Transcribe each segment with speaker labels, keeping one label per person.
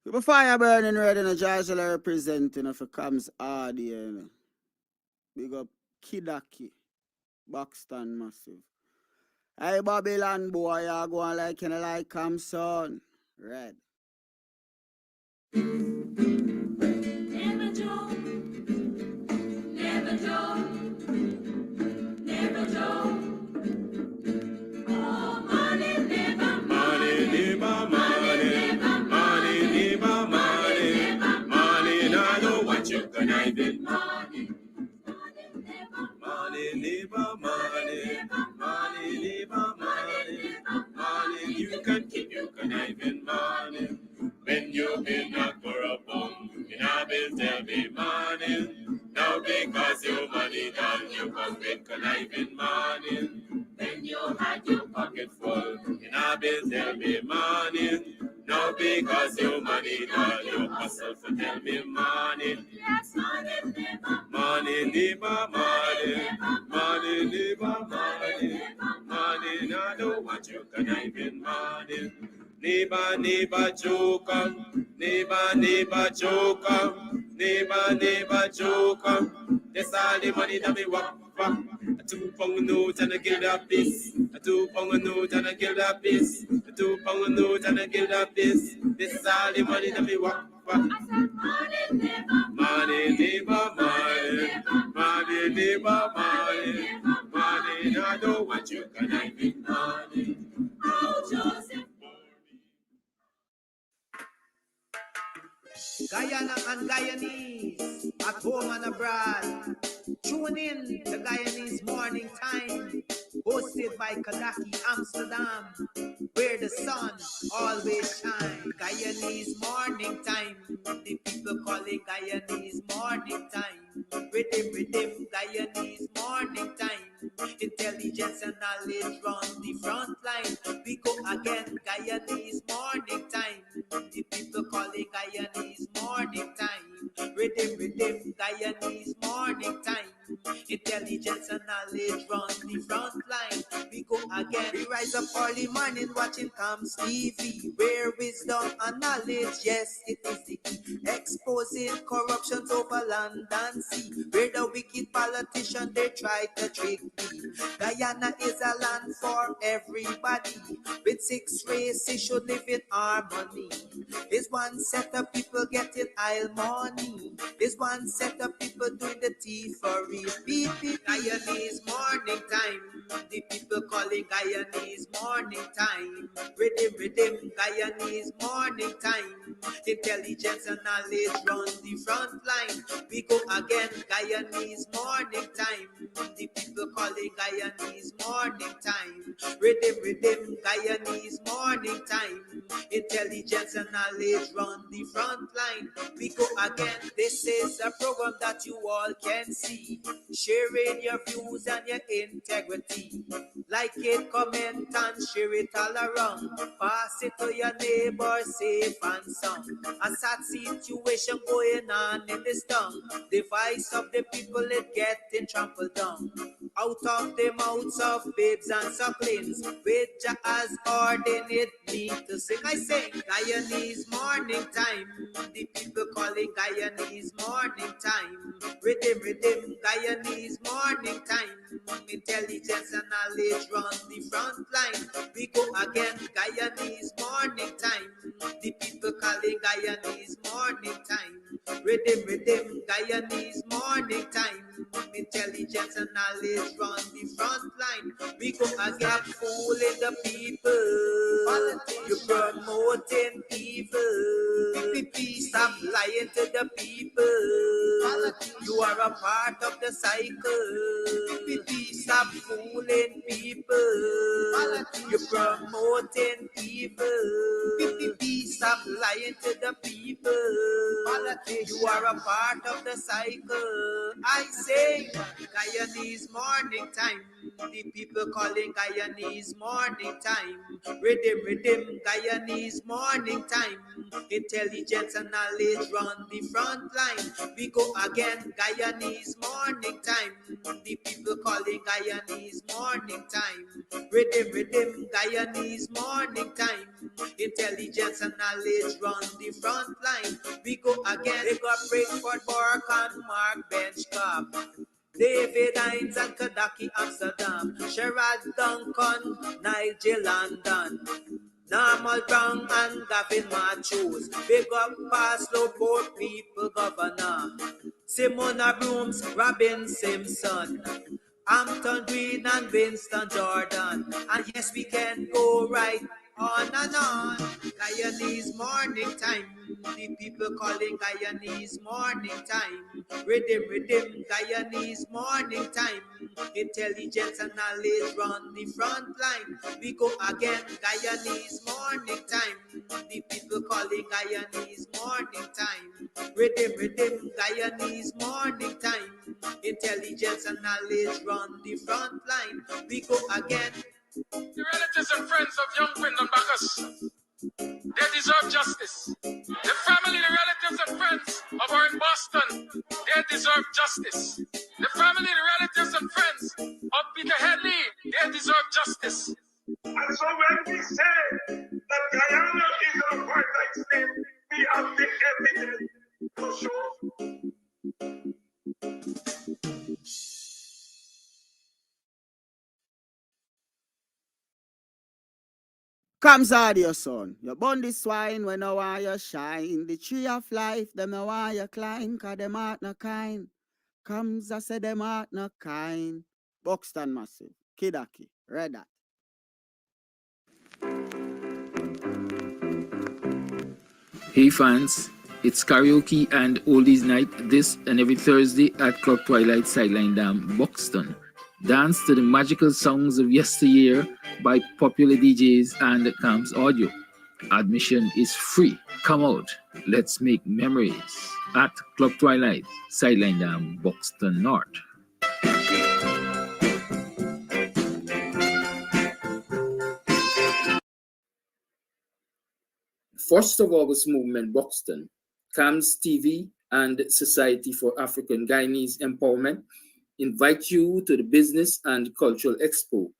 Speaker 1: Keep a fire burning red in a Georgia representing if it comes hard here. You know. Big up Kidaki, Buxton Massive. Hey Babylon boy, you go on like you know, like come son. Red.
Speaker 2: Never joke, never joke, never joke. Oh, money, never money, never money, never money, money, I know what you can have it, money. Money, never money, money, never money, money, you can keep, you can have it, money. When you've been a corrupt, you have been tell me money. Now because your money done, you come with conniving money. When you had your pocket full, you have been tell me money. Now because your money done, you hustle for tell me money. Yes, money, never money, never money, money, never money, money. Now I know what you conniving money. Neighbor, neighbor, joker. Neighbor, neighbor, joker. Neighbor, neighbor, joker. That's all the money that me walk for. A 2 pound note and a kill that piece. A 2 pound note and a kill that piece. A 2 pound note and a kill that piece. This is all the money that me walk for. I said money, neighbor, money, neighbor, money, money, neighbor, money, money. I know what you can have in money. Oh, Joseph.
Speaker 3: Guyana and Guyanese, at home and abroad. Tune in to Guyanese Morning Time, hosted by Kadaki Amsterdam, where the sun always shines. Guyanese Morning Time, the people calling Guyanese Morning Time. Rhythm, Guyanese Morning Time. Intelligence and knowledge run the front line. We go again, Guyanese Morning Time. The people calling Guyanese Morning Time. Rhythm, Guyanese Morning Time. Intelligence and knowledge run the front line. We go again. We rise up early morning watching comes TV, where wisdom and knowledge, yes, it is the key. Exposing corruptions over land and sea, where the wicked politicians they try to trick me. Guyana is a land for everybody. With 6 races should live in harmony. There's one set of people getting aisle money. There's one set of people doing the thievery. Guyanese morning time. The people calling Guyanese morning time. Rhythm, Guyanese morning time. Intelligence and knowledge run the front line. We go again, Guyanese morning time. The people calling Guyanese morning time. Rhythm, Guyanese morning time. Intelligence and knowledge run the front line. We go again. This is a program that you all can see. Sharing your views and your integrity. Like it, comment and share it all around. Pass it to your neighbor, safe and sound. A sad situation going on in this town. The voice of the people is getting trampled down. Out of the mouths of babes and sucklings, with Jah as ordained me to sing. I sing Guyanese morning time. The people calling Guyanese morning time. Rhythm, Guyanese morning time. Intelligence and knowledge run the front line. We go again, Guyanese morning time. The people calling Guyanese morning time. Rhythm, Guyanese morning time. Intelligence and knowledge run the front line. We go again, fooling the people. You're promoting evil. Stop lying to the people. You are a part of the cycle. Stop fooling people. You're promoting evil. Stop lying to the people. You are a part of the cycle. I say, Guyanese morning time. The people calling Guyanese morning time. Rhythm, Guyanese morning time. Intelligence and knowledge run the front line. We go again, Guyanese morning morning time. The people calling Guyanese morning time. Rhythm, Guyanese morning time. Intelligence and knowledge run the front line. We go again, they got Breakford, Bork and Mark Benchcop. David Hines and Kadaki Amsterdam. Sherrod Duncan, Nigel London. Normal Brown and Gavin Matthews. Big up Paslow, both people governor. Simona Brooms, Robin Simpson. Hampton Green and Winston Jordan. And yes, we can go right on and on. Guyanese morning time. The people calling Guyanese morning time. Rhythm, Guyanese morning time. Intelligence and knowledge run the front line. We go again, Guyanese morning time. The people calling Guyanese morning time. Rhythm, Guyanese morning time. Intelligence and knowledge run the front line. We go again.
Speaker 4: The relatives and friends of young Wyndham Bacchus, they deserve justice. The family, the relatives and friends of our in Boston, they deserve justice. The family, the relatives and friends of Peter Headley, they deserve justice.
Speaker 5: And so when we say that Guyana is an apartheid state, we have the evidence to show.
Speaker 1: Comes audio son. You burn the swine when I want you shine. The tree of life, them I want you climb, cause them art no kind. Comes I say them art no kind. Buxton Massive, Kidaki, Red Hat.
Speaker 6: Hey fans, it's karaoke and oldies night this and every Thursday at Club Twilight Sideline Dam, Buxton. Dance to the magical songs of yesteryear by popular DJs and Camps Audio. Admission is free. Come out, let's make memories at Club Twilight Sideline Dam, Buxton North. First of August Movement Buxton, CAMS TV and Society for African Guyanese Empowerment invite you to the Business and Cultural Expo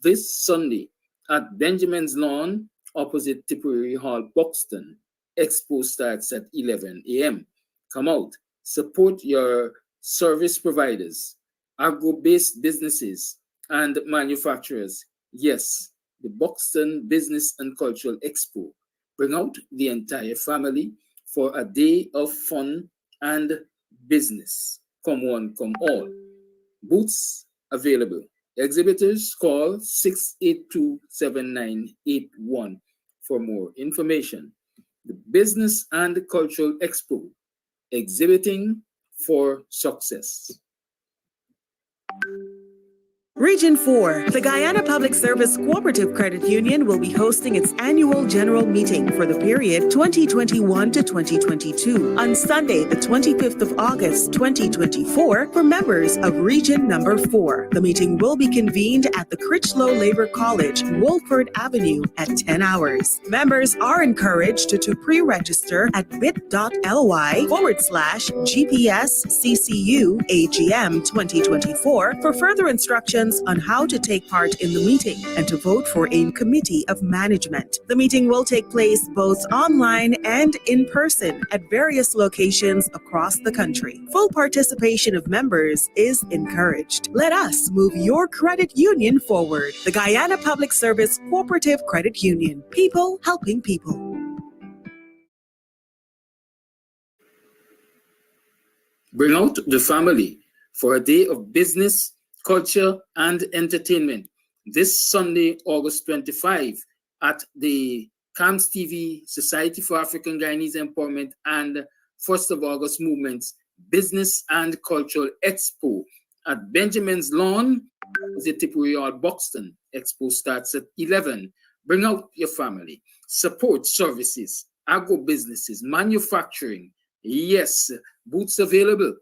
Speaker 6: this Sunday at Benjamin's Lawn opposite Tipperary Hall, Buxton. Expo starts at 11 a.m. Come out, support your service providers, agro-based businesses, and manufacturers. Yes, the Buxton Business and Cultural Expo. Bring out the entire family for a day of fun and business. Come one, come all. Booths available. Exhibitors call 682-7981 for more information. The Business and Cultural Expo, exhibiting for success.
Speaker 7: Region 4, the Guyana Public Service Cooperative Credit Union will be hosting its annual general meeting for the period 2021 to 2022 on Sunday, the 25th of August, 2024 for members of Region Number 4. The meeting will be convened at the Critchlow Labor College, Wolford Avenue at 10 hours. Members are encouraged to pre-register at bit.ly/GPSCCU AGM 2024 for further instructions on how to take part in the meeting and to vote for a committee of management. The meeting will take place both online and in person at various locations across the country. Full participation of members is encouraged. Let us move your credit union forward. The Guyana Public Service Cooperative Credit Union. People helping people.
Speaker 6: Bring out the family for a day of business, culture, and entertainment this Sunday, August 25, at the CAMS TV Society for African Guyanese Empowerment and 1st of August Movement's Business and Cultural Expo at Benjamin's Lawn, the Tipperary Hall, Buxton. Expo starts at 11. Bring out your family. Support services, agro businesses, manufacturing. Yes, booths available.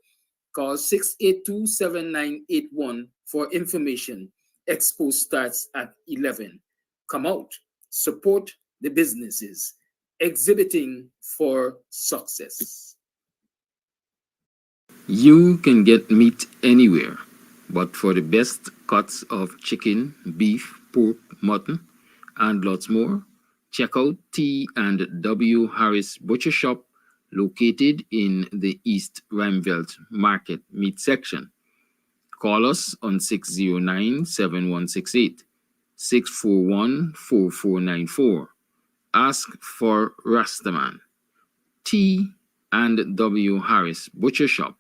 Speaker 6: Call 682-7981 for information. Expo starts at 11. Come out, support the businesses, exhibiting for success. You can get meat anywhere, but for the best cuts of chicken, beef, pork, mutton, and lots more, check out T and W Harris Butcher Shop located in the East Rheinveld Market Meat section. Call us on 609-7168, 641-4494. Ask for Rastaman. T and W Harris Butcher Shop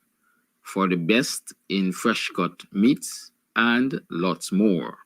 Speaker 6: for the best in fresh cut meats and lots more.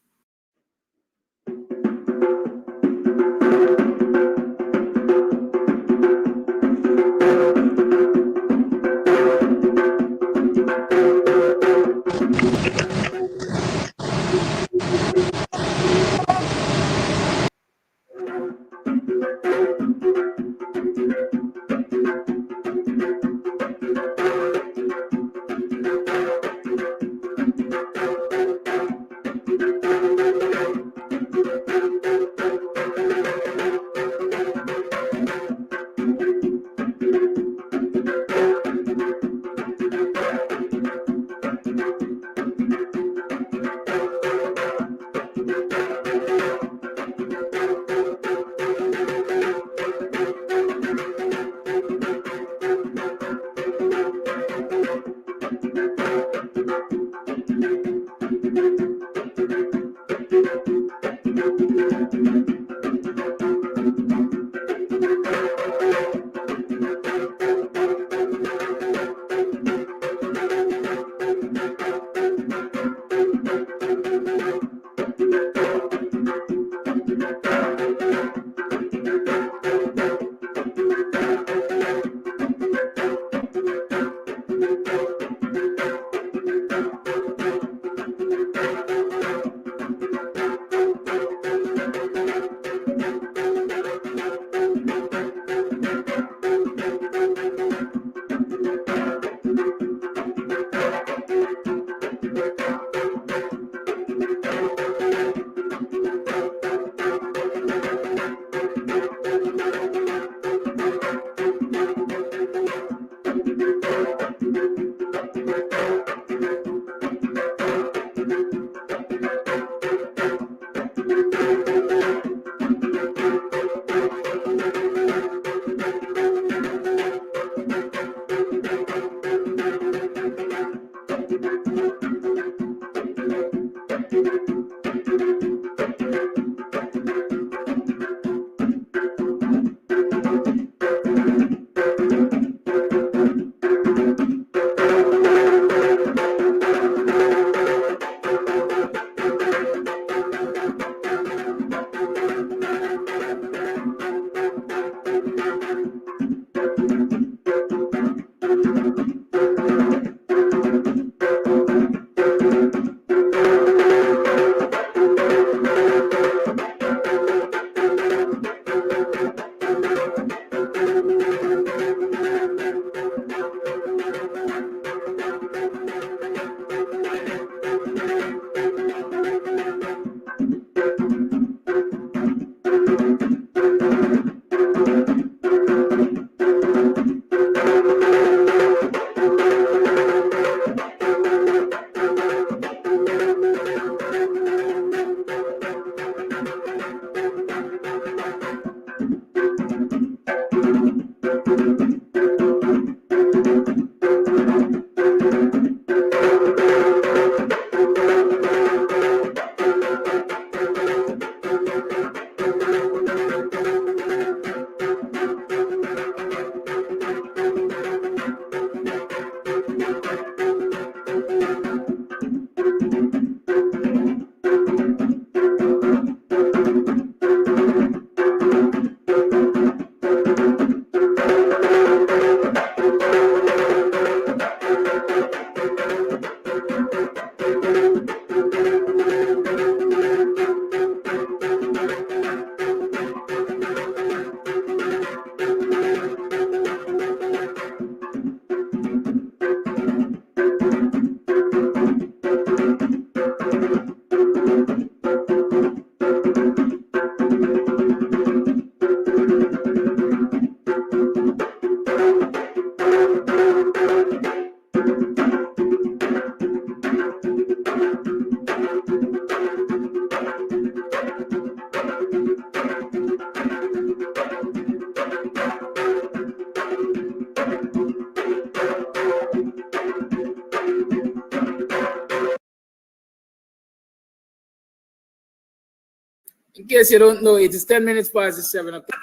Speaker 6: In case you don't know, it is 10 minutes past the 7 o'clock.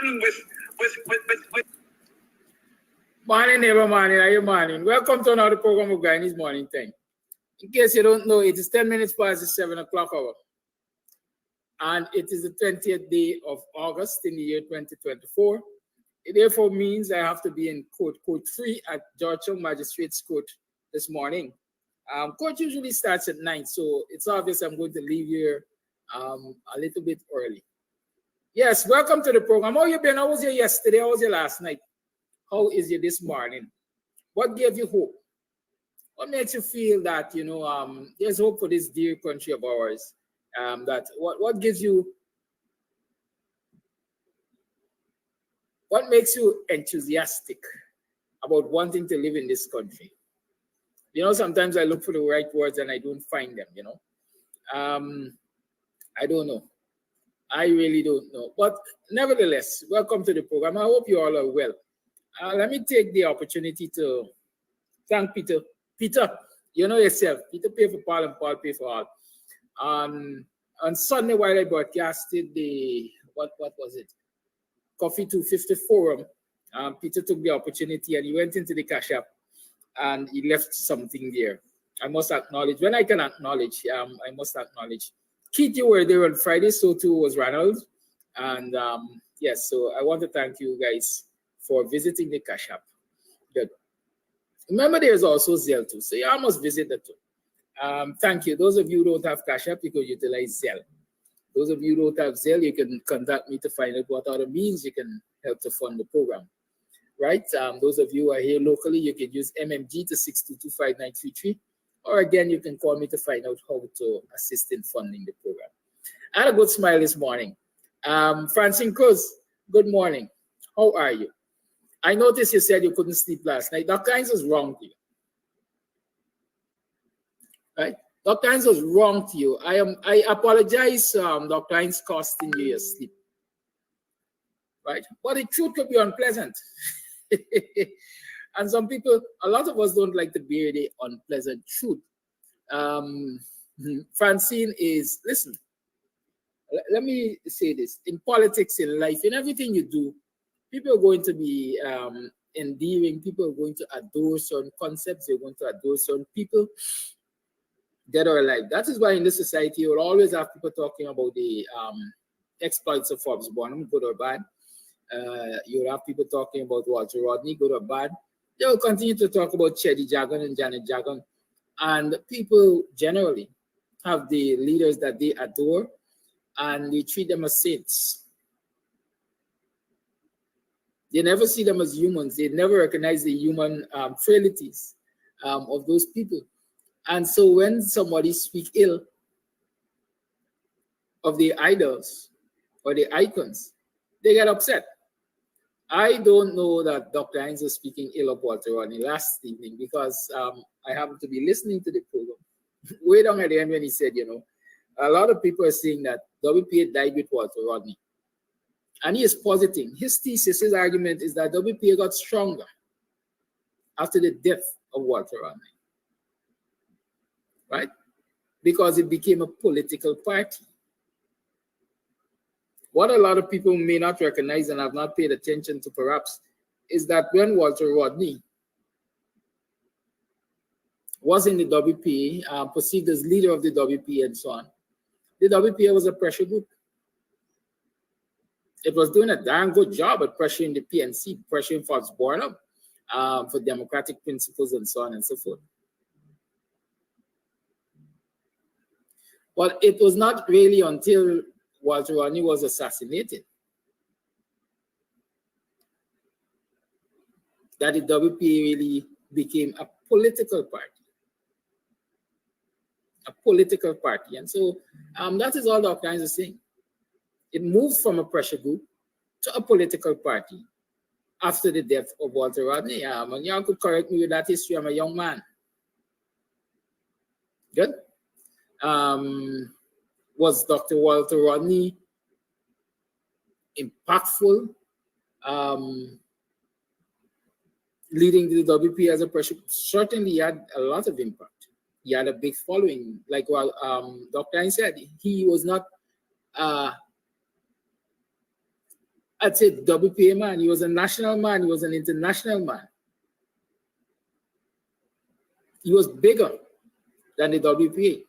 Speaker 5: With
Speaker 6: Morning, neighbor, morning. Are you morning? Welcome to another program of Guyanese Morning Time. In case you don't know, it is 10 minutes past the 7 o'clock hour. And it is the 20th day of August in the year 2024. It therefore means I have to be in court 3 at Georgetown Magistrates Court this morning. Court usually starts at 9, so it's obvious I'm going to leave here a little bit early. Yes, welcome to the program. How you been? How was you yesterday? How was you last night? How is you this morning? What gave you hope? What makes you feel that, you know, there's hope for this dear country of ours? What gives you, what makes you enthusiastic about wanting to live in this country? You know, sometimes I look for the right words and I don't find them, you know. I don't know. I really don't know. But nevertheless, welcome to the program. I hope you all are well. Let me take the opportunity to thank Peter. Peter, you know yourself. Peter pay for Paul and Paul pay for all. On Sunday, while I broadcasted the, what was it? Coffee 250 Forum, Peter took the opportunity and he went into the cash app and he left something there. I must acknowledge, when I can acknowledge, I must acknowledge. Keith, you were there on Friday, so too was Ronald. And yes, so I want to thank you guys for visiting the cash app. Good. Remember, there's also Zelle too, so you must visit that too. Thank you. Those of you who don't have cash app, you can utilize Zelle. Those of you who don't have Zelle, you can contact me to find out what other means you can help to fund the program. Right? Those of you who are here locally, you can use MMG to 6225933. Or again, you can call me to find out how to assist in funding the program. I had a good smile this morning. Francine Cruz, good morning. How are you? I noticed you said you couldn't sleep last night. Dr. Hines was wrong to you. Right? Dr. Hines was wrong to you. I apologize, Dr. Hines, costing you your sleep. Right? But the truth could be unpleasant. And some people, a lot of us don't like to bear the unpleasant truth. Francine is, listen, let me say this. In politics, in life, in everything you do, people are going to be endearing. People are going to adore certain concepts. They're going to adore certain people, dead or alive. That is why in this society, you'll always have people talking about the exploits of Forbes Bonham, good or bad. You'll have people talking about Walter Rodney, good or bad. They'll continue to talk about Chedi Jagan and Janet Jagan. And people generally have the leaders that they adore and they treat them as saints. They never see them as humans. They never recognize the human frailties of those people. And so when somebody speaks ill of the idols or the icons, they get upset. I don't know that Dr. Hines was speaking ill of Walter Rodney last evening because I happened to be listening to the program way down at the end when he said, you know, a lot of people are saying that WPA died with Walter Rodney. And he is positing, his thesis, his argument is that WPA got stronger after the death of Walter Rodney. Right? Because it became a political party. What a lot of people may not recognize and have not paid attention to perhaps is that when Walter Rodney was in the WPA, perceived as leader of the WPA and so on, the WPA was a pressure group. It was doing a darn good job at pressuring the PNC, pressuring Forbes Bonham for democratic principles and so on and so forth. But it was not really until Walter Rodney was assassinated that the WPA really became a political party. A political party. And so that is all Dr. Hines is saying. It moved from a pressure group to a political party after the death of Walter Rodney. And y'all could correct me with that history. I'm a young man. Good. Was Dr. Walter Rodney impactful, leading the WP as a pressure? Certainly, he had a lot of impact. He had a big following. Like Dr. Hines said, he was not I'd say WPA man. He was a national man. He was an international man. He was bigger than the WPA,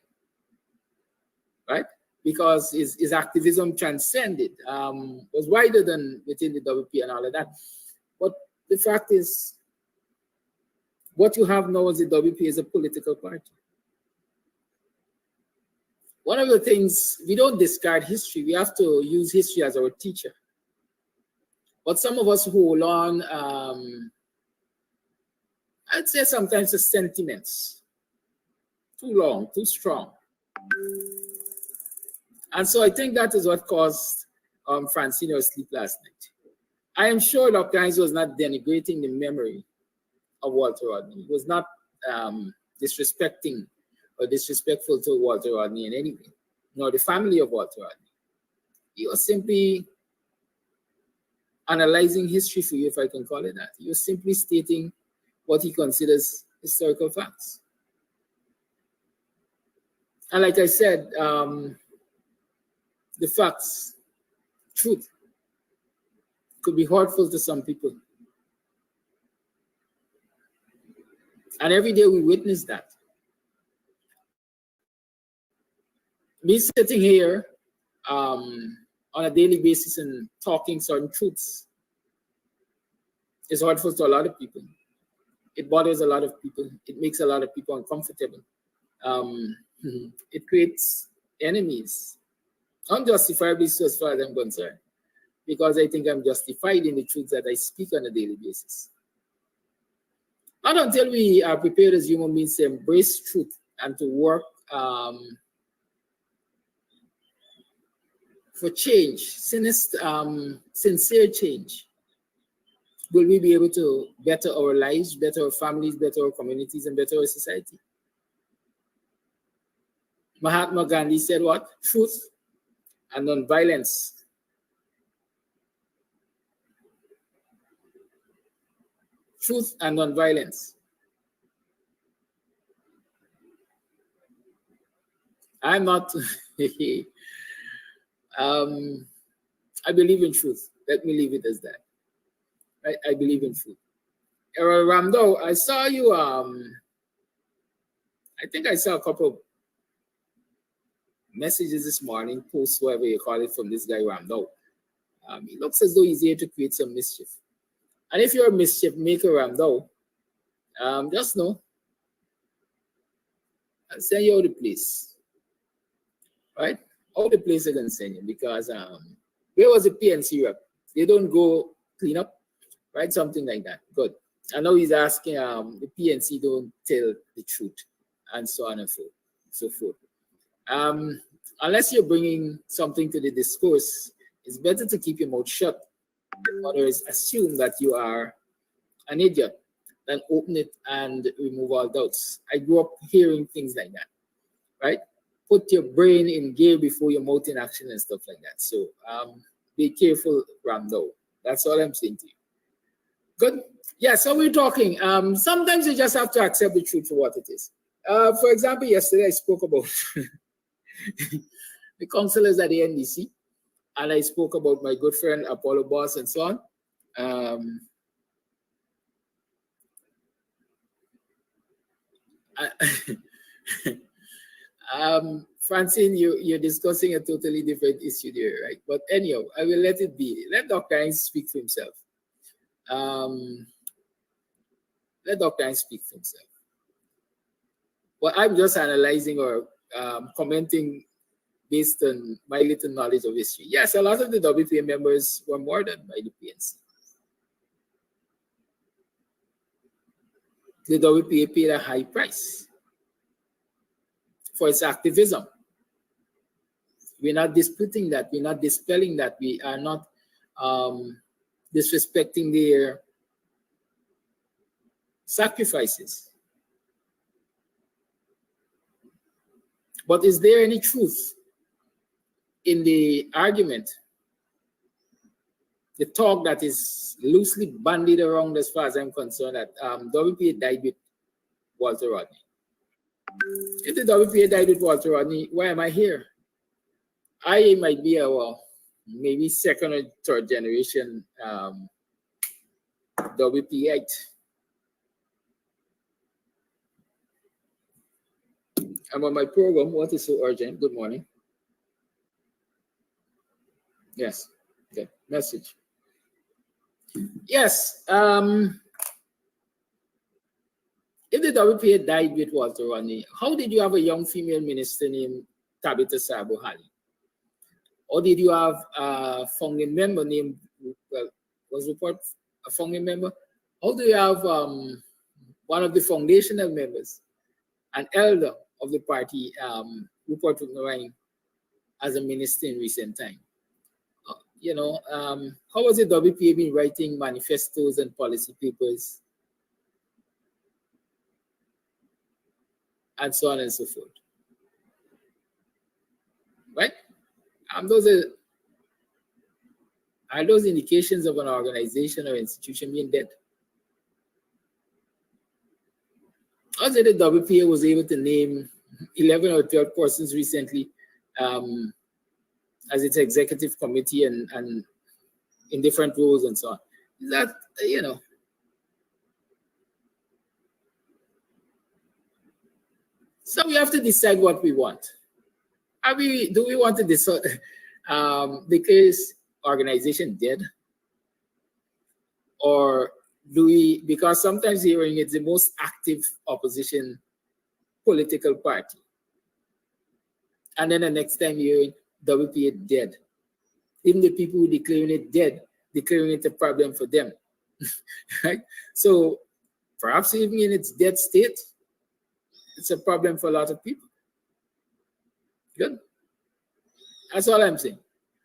Speaker 6: right? Because his activism transcended, was wider than within the WPA and all of that. But the fact is, what you have now as the WPA is a political party. One of the things, we don't discard history. We have to use history as our teacher. But some of us hold on, I'd say sometimes the sentiments, too long, too strong. And so I think that is what caused Francine to sleep last night. I am sure Dr. Hines was not denigrating the memory of Walter Rodney. He was not disrespecting or disrespectful to Walter Rodney in any way, nor the family of Walter Rodney. He was simply analyzing history for you, if I can call it that. He was simply stating what he considers historical facts. And like I said, the facts, truth, could be hurtful to some people. And every day we witness that. Me sitting here on a daily basis and talking certain truths is hurtful to a lot of people. It bothers a lot of people. It makes a lot of people uncomfortable. It creates enemies, unjustifiably so as far as I'm concerned, because I think I'm justified in the truths that I speak on a daily basis. Not until we are prepared as human beings to embrace truth and to work for change, sincere change, will we be able to better our lives, better our families, better our communities, and better our society. Mahatma Gandhi said what? Truth and non-violence. Truth and non-violence. I'm not, I believe in truth. Let me leave it as that. Right? I believe in truth. Errol Ramdo, I saw you, I think I saw a couple of messages this morning, posts, whatever you call it, from this guy Ramdo. He looks as though he's here to create some mischief. And if you're a mischief maker, Ramdo, just know, I'll send you out the place. Right? All the place are going to send you, because where was the PNC rep? They don't go clean up, right? Something like that. Good. I know he's asking, the PNC don't tell the truth, and so on and so forth. Unless you're bringing something to the discourse, it's better to keep your mouth shut. Others assume that you are an idiot, than open it and remove all doubts. I grew up hearing things like that, right? Put your brain in gear before your mouth in action and stuff like that. So be careful, Ramdo. That's all I'm saying to you. Good. Yeah, so we're talking. Sometimes you just have to accept the truth for what it is. For example, yesterday I spoke about the councillors at the NDC, and I spoke about my good friend Apollo Boss and so on. Francine, you're discussing a totally different issue there, right? But anyhow, I will let it be. Let Dr. Hines speak for himself. Let Dr. Hines speak for himself. Well, I'm just analyzing or commenting based on my little knowledge of history. Yes, a lot of the WPA members were murdered by the PNC. The WPA paid a high price for its activism. We're not disputing that. We're not dispelling that. We are not disrespecting their sacrifices. But is there any truth in the argument, the talk that is loosely bandied around, as far as I'm concerned, that WPA died with Walter Rodney? If the WPA died with Walter Rodney, why am I here? I might be a maybe second or third generation WP8. I'm on my program. What is so urgent? Good morning. Yes. Okay. Message. Yes. If the WPA died with Walter Rodney, how did you have a young female minister named Tabitha Sabo Hali? Or did you have a founding member named, well, was report a founding member? How do you have one of the foundational members, an elder of the party, Rupert Ryan, as a minister in recent time? You know, how was the WPA been writing manifestos and policy papers and so on and so forth? Right? Those are those indications of an organization or institution being dead? Also, the WPA was able to name 11 or 12 persons recently as its executive committee and in different roles and so on. Is that, you know, so we have to decide what we want. Do we want to decide declare this organization dead? Or do we, because sometimes hearing it's the most active opposition political party, and then the next time hearing WPA dead. Even the people who declaring it dead, declaring it a problem for them. Right? So perhaps even in its dead state, it's a problem for a lot of people. Good. That's all I'm saying.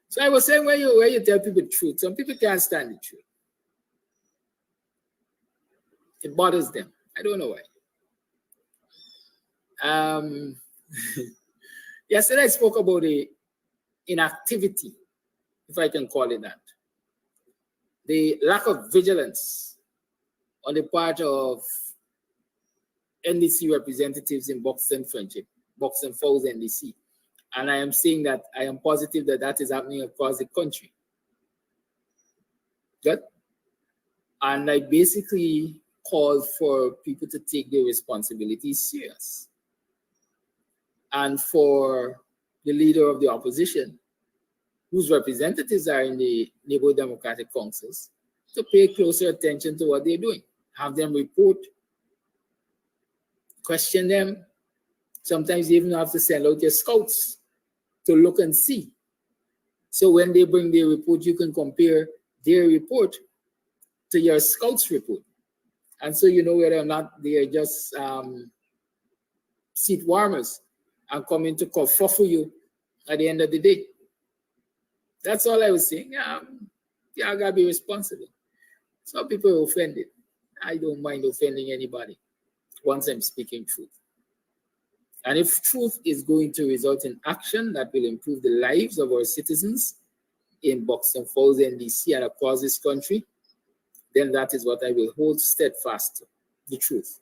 Speaker 6: So I was saying where you tell people the truth, some people can't stand the truth. It bothers them. I don't know why. Yesterday I spoke about the inactivity, if I can call it that. The lack of vigilance on the part of NDC representatives in Buxton Friendship, Buxton Falls NDC. And I am saying that I am positive that that is happening across the country. Good. And I basically called for people to take their responsibilities serious. And for the leader of the opposition, whose representatives are in the neighborhood democratic councils, to pay closer attention to what they're doing. Have them report, question them. Sometimes you even have to send out your scouts to look and see. So when they bring their report, you can compare their report to your scouts report. And so you know whether or not they are just seat warmers and coming to kerfuffle you at the end of the day. That's all I was saying. Yeah, I gotta be responsible. Some people are offended. I don't mind offending anybody once I'm speaking truth. And if truth is going to result in action that will improve the lives of our citizens in Buxton Falls, NDC, and across this country, then that is what I will hold steadfast to, the truth.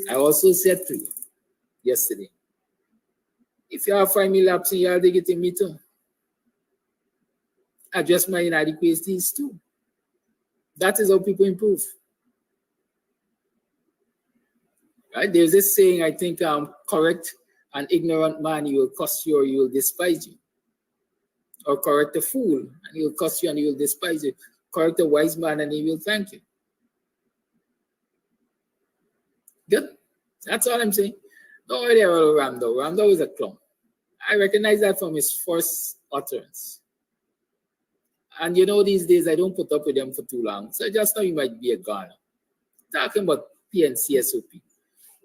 Speaker 6: I also said to you yesterday, if you have 5 million laps in your dig it in me too. Address my inadequacies too. That is how people improve. Right? There's this saying, I think, correct an ignorant man, he will curse you or he will despise you. Or correct a fool, and he will curse you and he will despise you. Correct a wise man and he will thank you. Good? That's all I'm saying. Don't worry about Ramdo. Ramdo is a clown. I recognize that from his first utterance. And you know, these days I don't put up with them for too long. So just now you might be a Ghana. Talking about PNC SOP.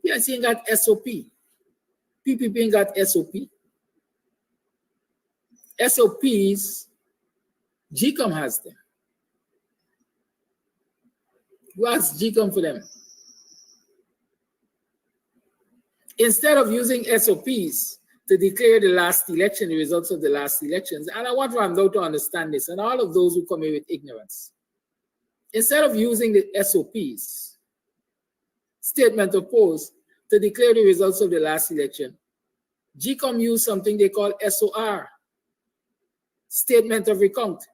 Speaker 6: PNC ain't got SOP. PPP ain't got SOP. SOPs, GCOM has them. Who asks GCOM for them? Instead of using SOPs to declare the last election, the results of the last elections, and I want Ramdo to understand this, and all of those who come here with ignorance. Instead of using the SOPs, statement of polls, to declare the results of the last election, GCOM used something they call SOR, statement of recount.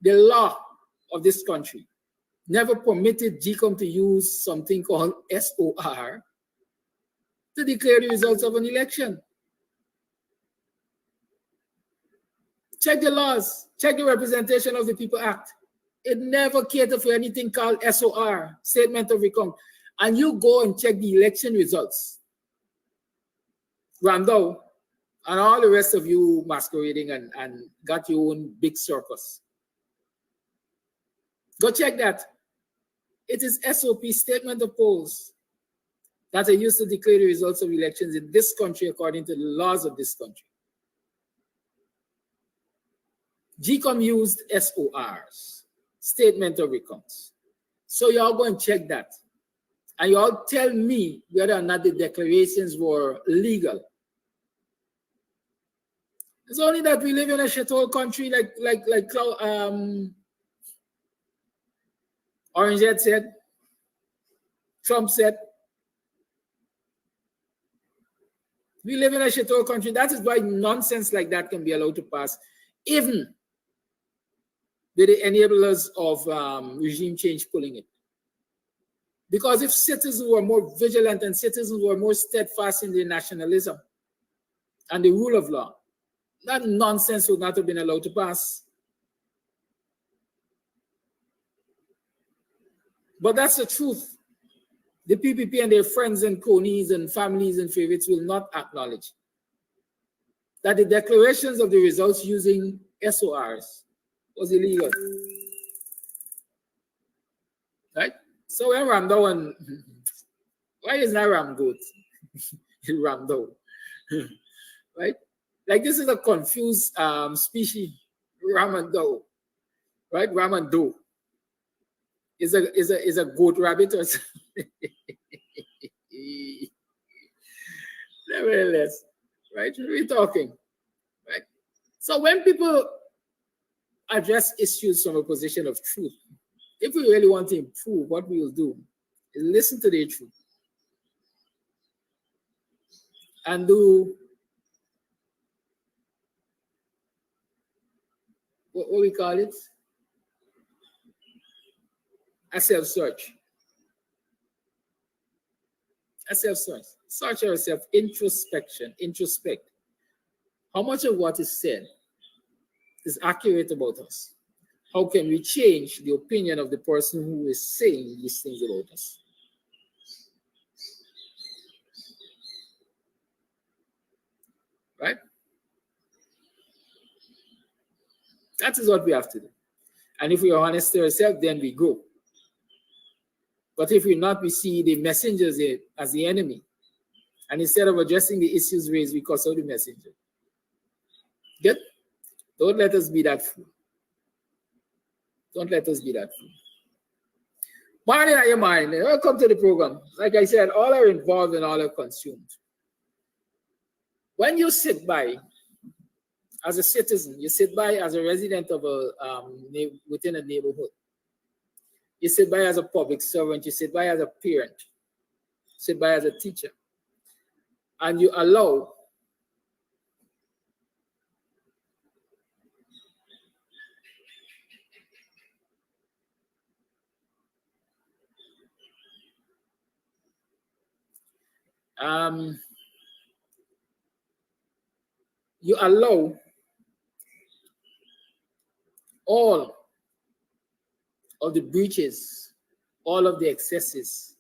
Speaker 6: The law of this country never permitted GCOM to use something called SOR to declare the results of an election. Check the laws, check the Representation of the People Act. It never catered for anything called SOR, statement of recount. And you go and check the election results. Rando, and all the rest of you masquerading and got your own big circus. Go check that. It is SOP, statement of polls, that are used to declare the results of elections in this country according to the laws of this country. GCOM used SORs, statement of recounts. So y'all go and check that. And y'all tell me whether or not the declarations were legal. It's only that we live in a shithole country like Orange Head said, Trump said. We live in a shithole country. That is why nonsense like that can be allowed to pass, even with the enablers of regime change pulling it. Because if citizens were more vigilant and citizens were more steadfast in their nationalism and the rule of law, that nonsense would not have been allowed to pass. But that's the truth. The PPP and their friends and cronies and families and favorites will not acknowledge that the declarations of the results using SORs was illegal. Right? So when Ramdo and why is not Ram good? Ramdo. Right? Like this is a confused species, Ramando. Right? Ramando is a goat rabbit or something. Nevertheless, right? We're talking. Right? So when people address issues from a position of truth, if we really want to improve, what we will do is listen to their truth and do what we call it, a self-search. A self-search. Search yourself, introspection, introspect. How much of what is said is accurate about us? How can we change the opinion of the person who is saying these things about us? Right? That is what we have to do. And if we are honest to ourselves, then we grow. But if we're not, we see the messengers as the enemy. And instead of addressing the issues raised, we cuss out the messenger. Good? Don't let us be that fool. Don't let us be that fool. Morning at your mind. Welcome to the program. Like I said, all are involved and all are consumed. When you sit by as a citizen, you sit by as a resident of within a neighborhood. You sit by as a public servant, you sit by as a parent, you sit by as a teacher, and you allow all of the breaches, all of the excesses,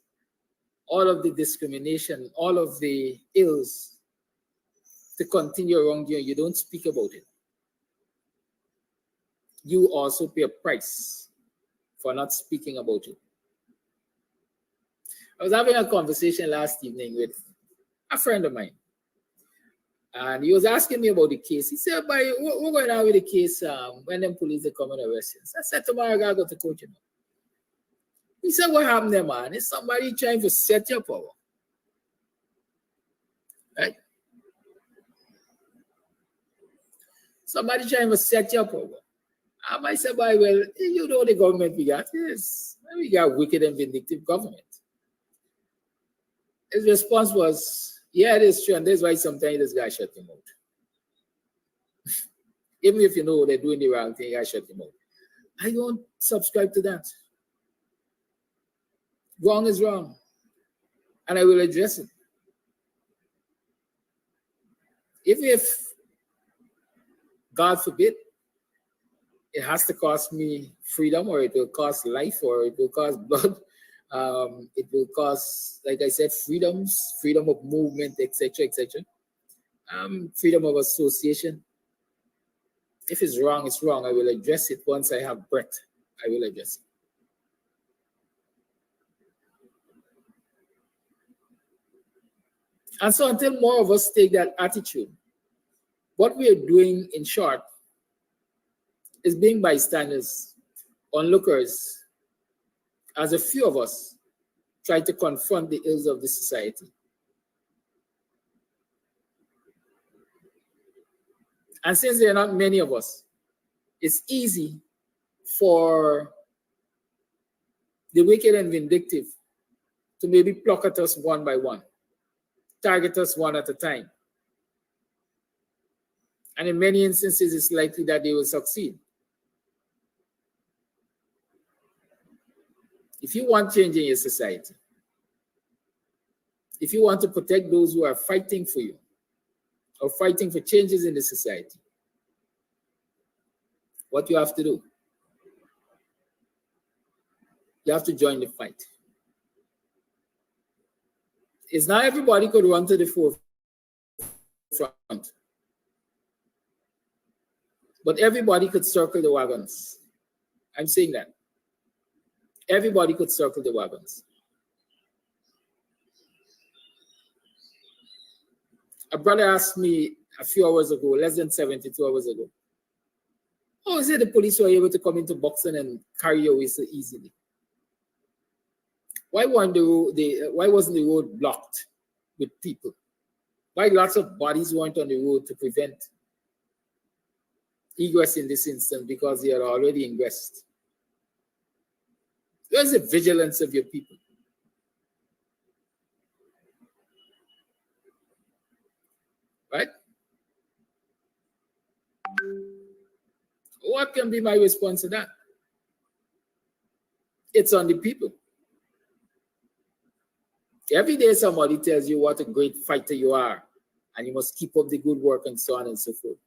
Speaker 6: all of the discrimination, all of the ills to continue around you, and you don't speak about it. You also pay a price for not speaking about it. I was having a conversation last evening with a friend of mine, and he was asking me about the case. He said, "But we're going on with the case when them police are coming and arrest us." I said, "Tomorrow I gotta go to court, you know." He said, "What happened there, man? It's somebody trying to set your power." Right? Somebody trying to set your power. I might say, "Well, you know the government we got. Yes, we got wicked and vindictive government." His response was, "Yeah, it is true, and that's why sometimes this guy shut him out." Even if you know they're doing the wrong thing, I shut them out. I don't subscribe to that. Wrong is wrong, and I will address it. If God forbid, it has to cost me freedom, or it will cost life, or it will cost blood, it will cost, like I said, freedoms, freedom of movement, etc., etc., freedom of association. If it's wrong, it's wrong. I will address it once I have breath. I will address it. And so until more of us take that attitude, what we are doing, in short, is being bystanders, onlookers, as a few of us try to confront the ills of the society. And since there are not many of us, it's easy for the wicked and vindictive to maybe pluck at us one by one, target us one at a time. And in many instances, it's likely that they will succeed. If you want change in your society, if you want to protect those who are fighting for you, or fighting for changes in the society, what you have to do, you have to join the fight. It's not everybody could run to the forefront, but everybody could circle the wagons. I'm saying that. Everybody could circle the wagons. A brother asked me a few hours ago, less than 72 hours ago, how is it the police were able to come into Buxton and carry you away so easily? Why wasn't the road blocked with people? Why lots of bodies weren't on the road to prevent egress in this instance, because they are already ingressed? Where's the vigilance of your people? Right? What can be my response to that? It's on the people. Every day somebody tells you what a great fighter you are, and you must keep up the good work and so on and so forth.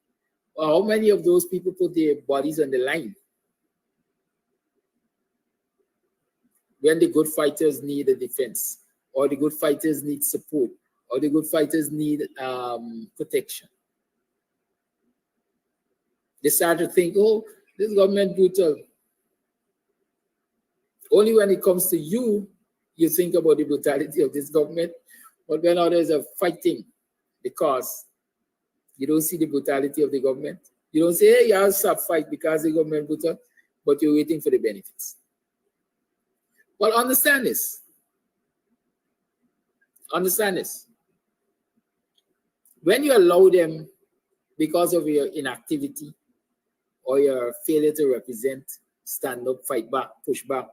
Speaker 6: Well, how many of those people put their bodies on the line when the good fighters need a defense, or the good fighters need support, or the good fighters need protection? They start to think, oh, this government brutal. Only when it comes to you, you think about the brutality of this government. But when others are fighting because you don't see the brutality of the government, you don't say, hey, you have to fight because the government brutal, but you're waiting for the benefits. Well, understand this. Understand this. When you allow them, because of your inactivity or your failure to represent, stand up, fight back, push back,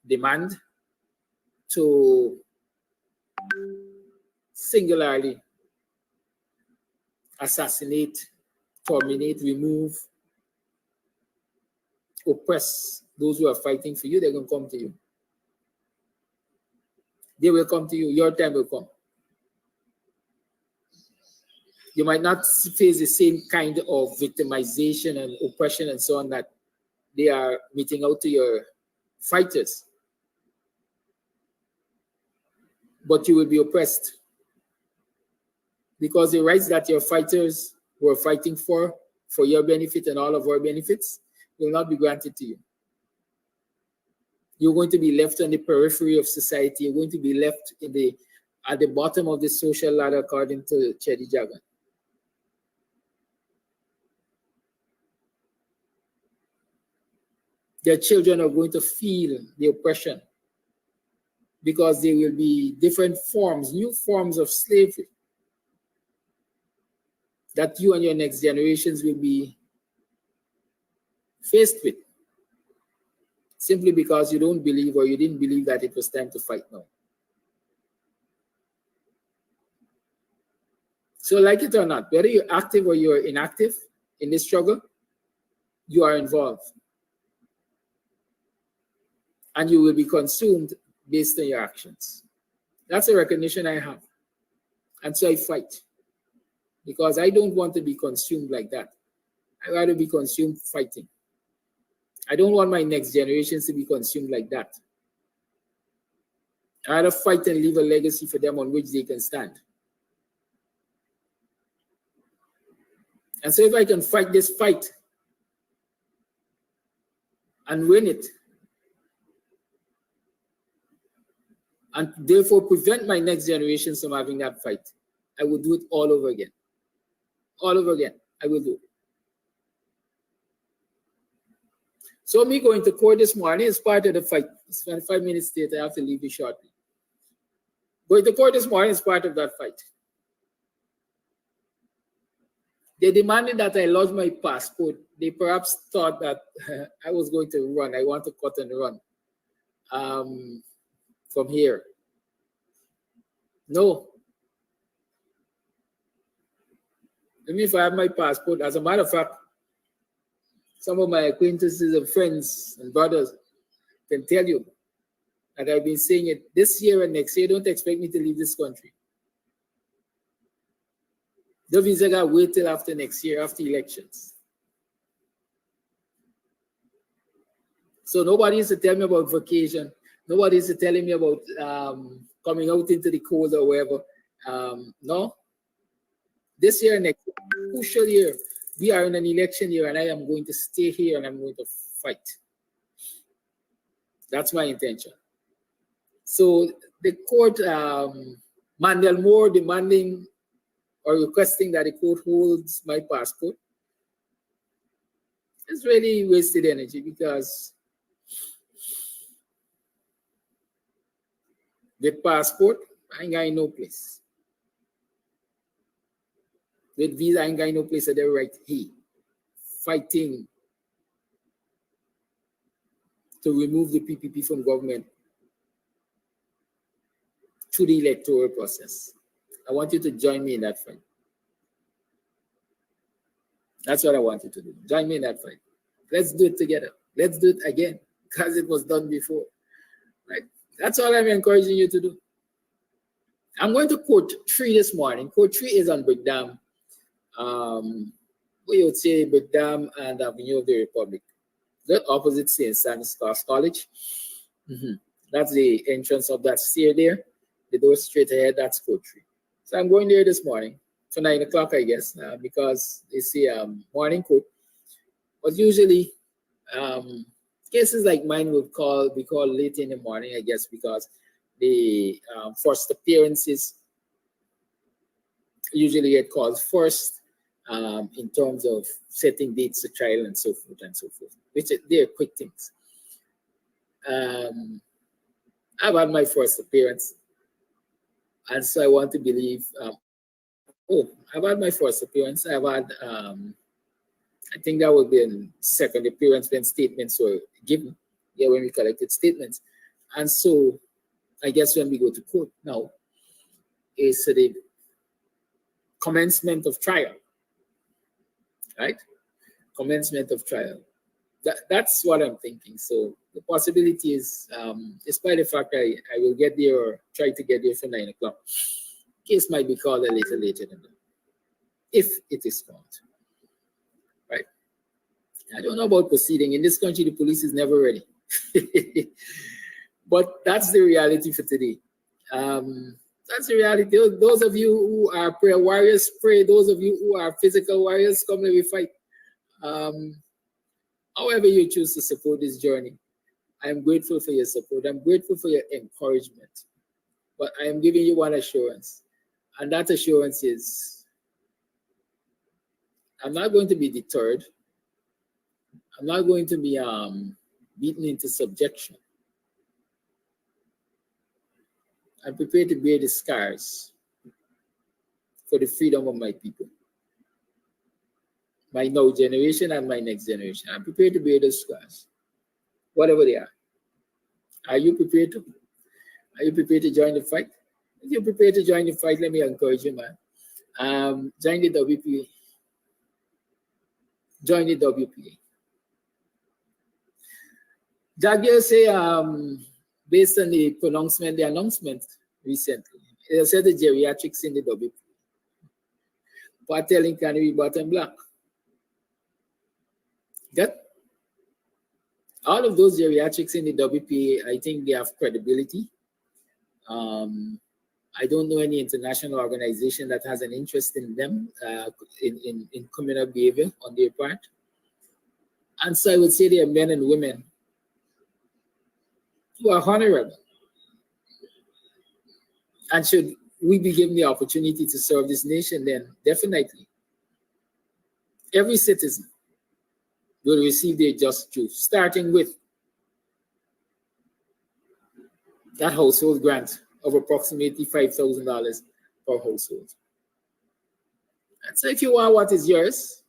Speaker 6: demand, to singularly assassinate, terminate, remove, oppress those who are fighting for you, they're going to come to you. They will come to you. Your time will come. You might not face the same kind of victimization and oppression and so on that they are meting out to your fighters, but you will be oppressed, because the rights that your fighters were fighting for your benefit and all of our benefits, will not be granted to you. You're going to be left on the periphery of society. You're going to be left at the bottom of the social ladder, according to Chedi Jagan. Their children are going to feel the oppression, because there will be different forms, new forms of slavery that you and your next generations will be faced with, simply because you don't believe, or you didn't believe, that it was time to fight now. So like it or not, whether you're active or you're inactive, in this struggle, you are involved. And you will be consumed based on your actions. That's a recognition I have. And so I fight. Because I don't want to be consumed like that. I'd rather be consumed fighting. I don't want my next generations to be consumed like that. I'd rather fight and leave a legacy for them on which they can stand. And so if I can fight this fight and win it, and therefore prevent my next generations from having that fight, I will do it all over again. All over again, I will do it. So me going to court this morning is part of the fight. It's 25 minutes late, I have to leave you shortly. Going to court this morning is part of that fight. They demanded that I lodge my passport. They perhaps thought that I was going to run. I want to cut and run from here. No. Even if I have my passport, as a matter of fact, some of my acquaintances and friends and brothers can tell you that I've been saying it this year and next year. Don't expect me to leave this country. The visa got wait till after next year, after elections. So nobody is to tell me about vacation. Nobody is telling me about coming out into the cold or wherever. No. This year and next year, crucial year. We are in an election year, and I am going to stay here and I'm going to fight. That's my intention. So the court, Mandel Moore demanding or requesting that the court holds my passport, it's really wasted energy because with passport, I ain't got no place. With visa, I ain't got no place at the right here. Fighting to remove the PPP from government through the electoral process. I want you to join me in that fight. That's what I want you to do. Join me in that fight. Let's do it together. Let's do it again because it was done before. Right? That's all I'm encouraging you to do. I'm going to Court 3 this morning. Court 3 is on Brickdam. We would say Brickdam and Avenue of the Republic. The opposite St. Stanislaus College. That's the entrance of that stair there. The door straight ahead, that's Court 3. So I'm going there this morning for 9 o'clock, I guess, because they say morning court. But usually, cases like mine would be called late in the morning, I guess, because the first appearances usually get called first in terms of setting dates to trial and so forth and so forth, which they're quick things. I've had my first appearance, and so I want to believe, I've had my first appearance. I've had, I think that would be a second appearance when statements were given, when we collected statements. And so I guess when we go to court now, is the commencement of trial, right? Commencement of trial. That's what I'm thinking. So the possibility is, despite the fact I will get there or try to get there for 9 o'clock, case might be called a little later than that, if it is called, right? I don't know about proceeding. In this country, the police is never ready. But that's the reality for today. That's the reality. Those of you who are prayer warriors, pray. Those of you who are physical warriors, come let me fight. However you choose to support this journey, I'm grateful for your support. I'm grateful for your encouragement. But I am giving you one assurance. And that assurance is, I'm not going to be deterred. I'm not going to be beaten into subjection. I'm prepared to bear the scars for the freedom of my people. My now generation and my next generation. I'm prepared to bear those scars, whatever they are. Are you prepared to? Are you prepared to join the fight? If you're prepared to join the fight, let me encourage you, man. Join the WP. join the WPA. Jagier say, based on the announcement recently, they said the geriatrics in the WPA. Patelling can be bottom black. Get all of those geriatrics in the WPA, I think they have credibility. I don't know any international organization that has an interest in them, in communal behavior on their part. And so I would say they are men and women who are honorable. And should we be given the opportunity to serve this nation, then definitely every citizen will receive their just due, starting with that household grant of approximately $5,000 per household. And so if you want what is yours,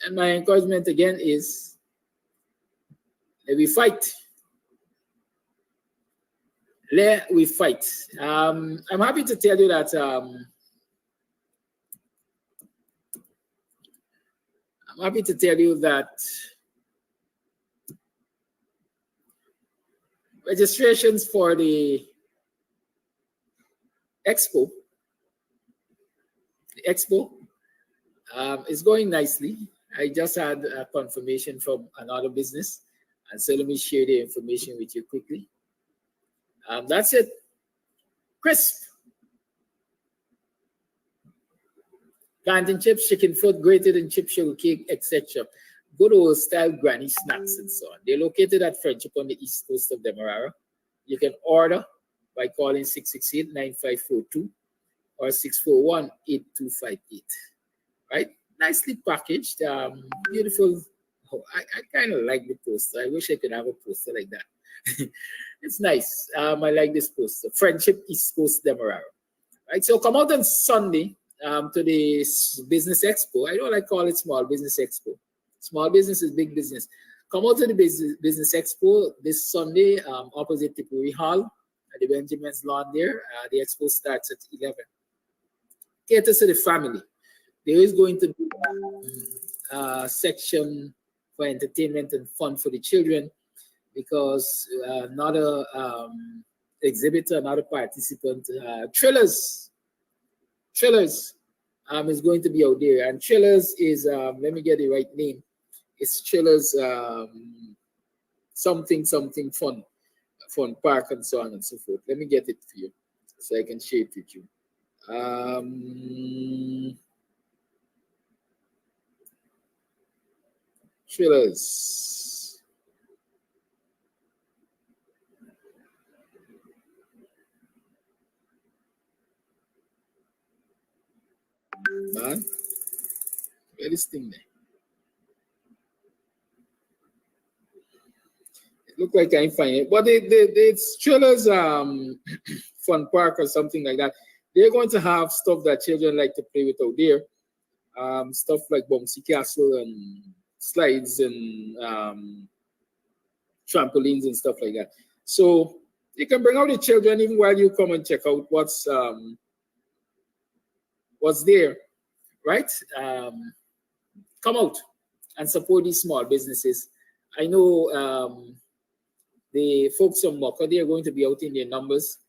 Speaker 6: and my encouragement again is let we fight. Let we fight. I'm happy to tell you that registrations for the Expo is going nicely. I just had a confirmation from another business, and so let me share the information with you quickly. That's it. Crisp. Plantain chips, chicken foot, grated and chip sugar cake, etc. Good old style granny snacks and so on. They're located at Friendship on the east coast of Demerara. You can order by calling 668-9542 or 641-8258. Right? Nicely packaged, beautiful. Oh, I kind of like the poster. I wish I could have a poster like that. It's nice. I like this poster. Friendship East Coast Demerara. Right? So come out on Sunday to the Business Expo. I don't like call it Small Business Expo. Small business is big business. Come out to the Business Expo this Sunday opposite Tipuri Hall at the Benjamin's Lawn there. The expo starts at 11. Cater to the family. There is going to be a section for entertainment and fun for the children because another exhibitor, another participant, Trillers is going to be out there. And Trillers is, let me get the right name. It's Trillers something fun park and so on and so forth. Let me get it for you so I can share it with you. Trillers. Man, where is this thing there? It look like I find it, but it's Trillers fun park or something like that. They're going to have stuff that children like to play with out there. Stuff like bouncy castle and slides and trampolines and stuff like that. So you can bring out the children even while you come and check out what's there, right? Come out and support these small businesses. I know the folks from Mocha, they are going to be out in their numbers.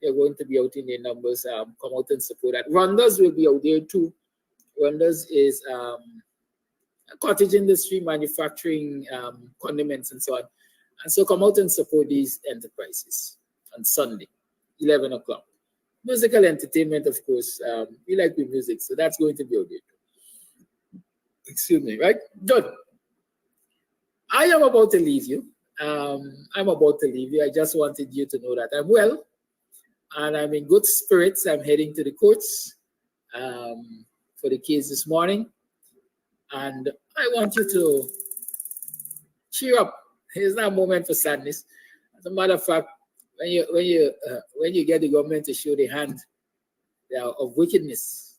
Speaker 6: They're going to be out in their numbers. Come out and support that. Rondas will be out there too. Rondas is a cottage industry, manufacturing condiments and so on. And so come out and support these enterprises on Sunday, 11 o'clock. Musical entertainment, of course. We like the music, so that's going to be out there. Excuse me, right? Good. I am about to leave you. I just wanted you to know that I'm well and I'm in good spirits. I'm heading to the courts for the case this morning. And I want you to cheer up. It's not a moment for sadness. As a matter of fact, when you get the government to show the hand of wickedness,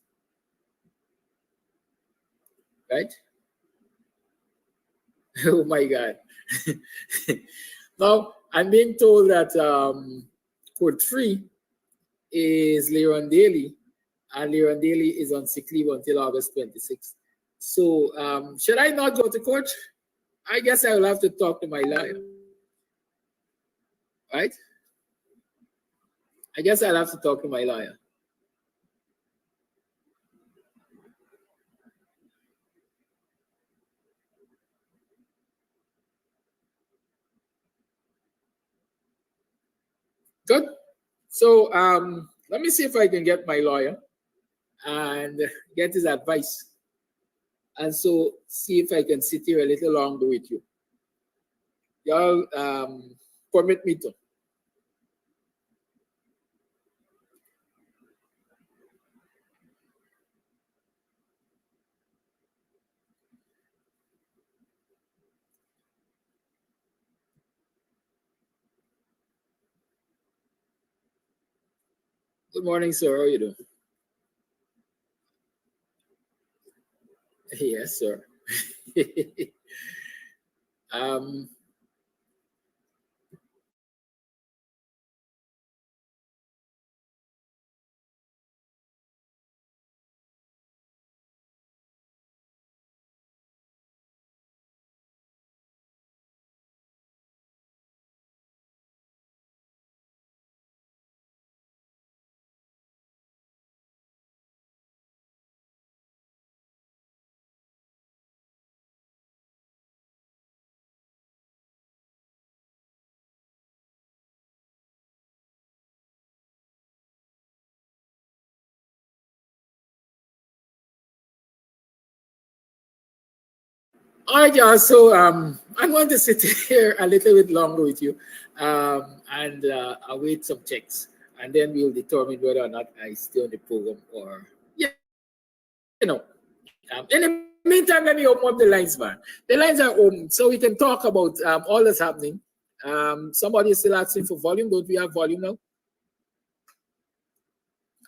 Speaker 6: right? Oh my God. Now, I'm being told that Court 3 is Leron Daly, and Leron Daly is on sick leave until August 26th. So should I not go to court? I guess I will have to talk to my lawyer. Right? I guess I'll have to talk to my lawyer. Good. So let me see if I can get my lawyer and get his advice. And so see if I can sit here a little longer with you. Y'all permit me to. Good morning, sir. How are you doing? Yes, sir. All right, y'all. So I'm going to sit here a little bit longer with you and await some checks. And then we'll determine whether or not I stay on the program or, you know. In the meantime, let me open up the lines, man. The lines are open, so we can talk about all that's happening. Somebody is still asking for volume. Don't we have volume now?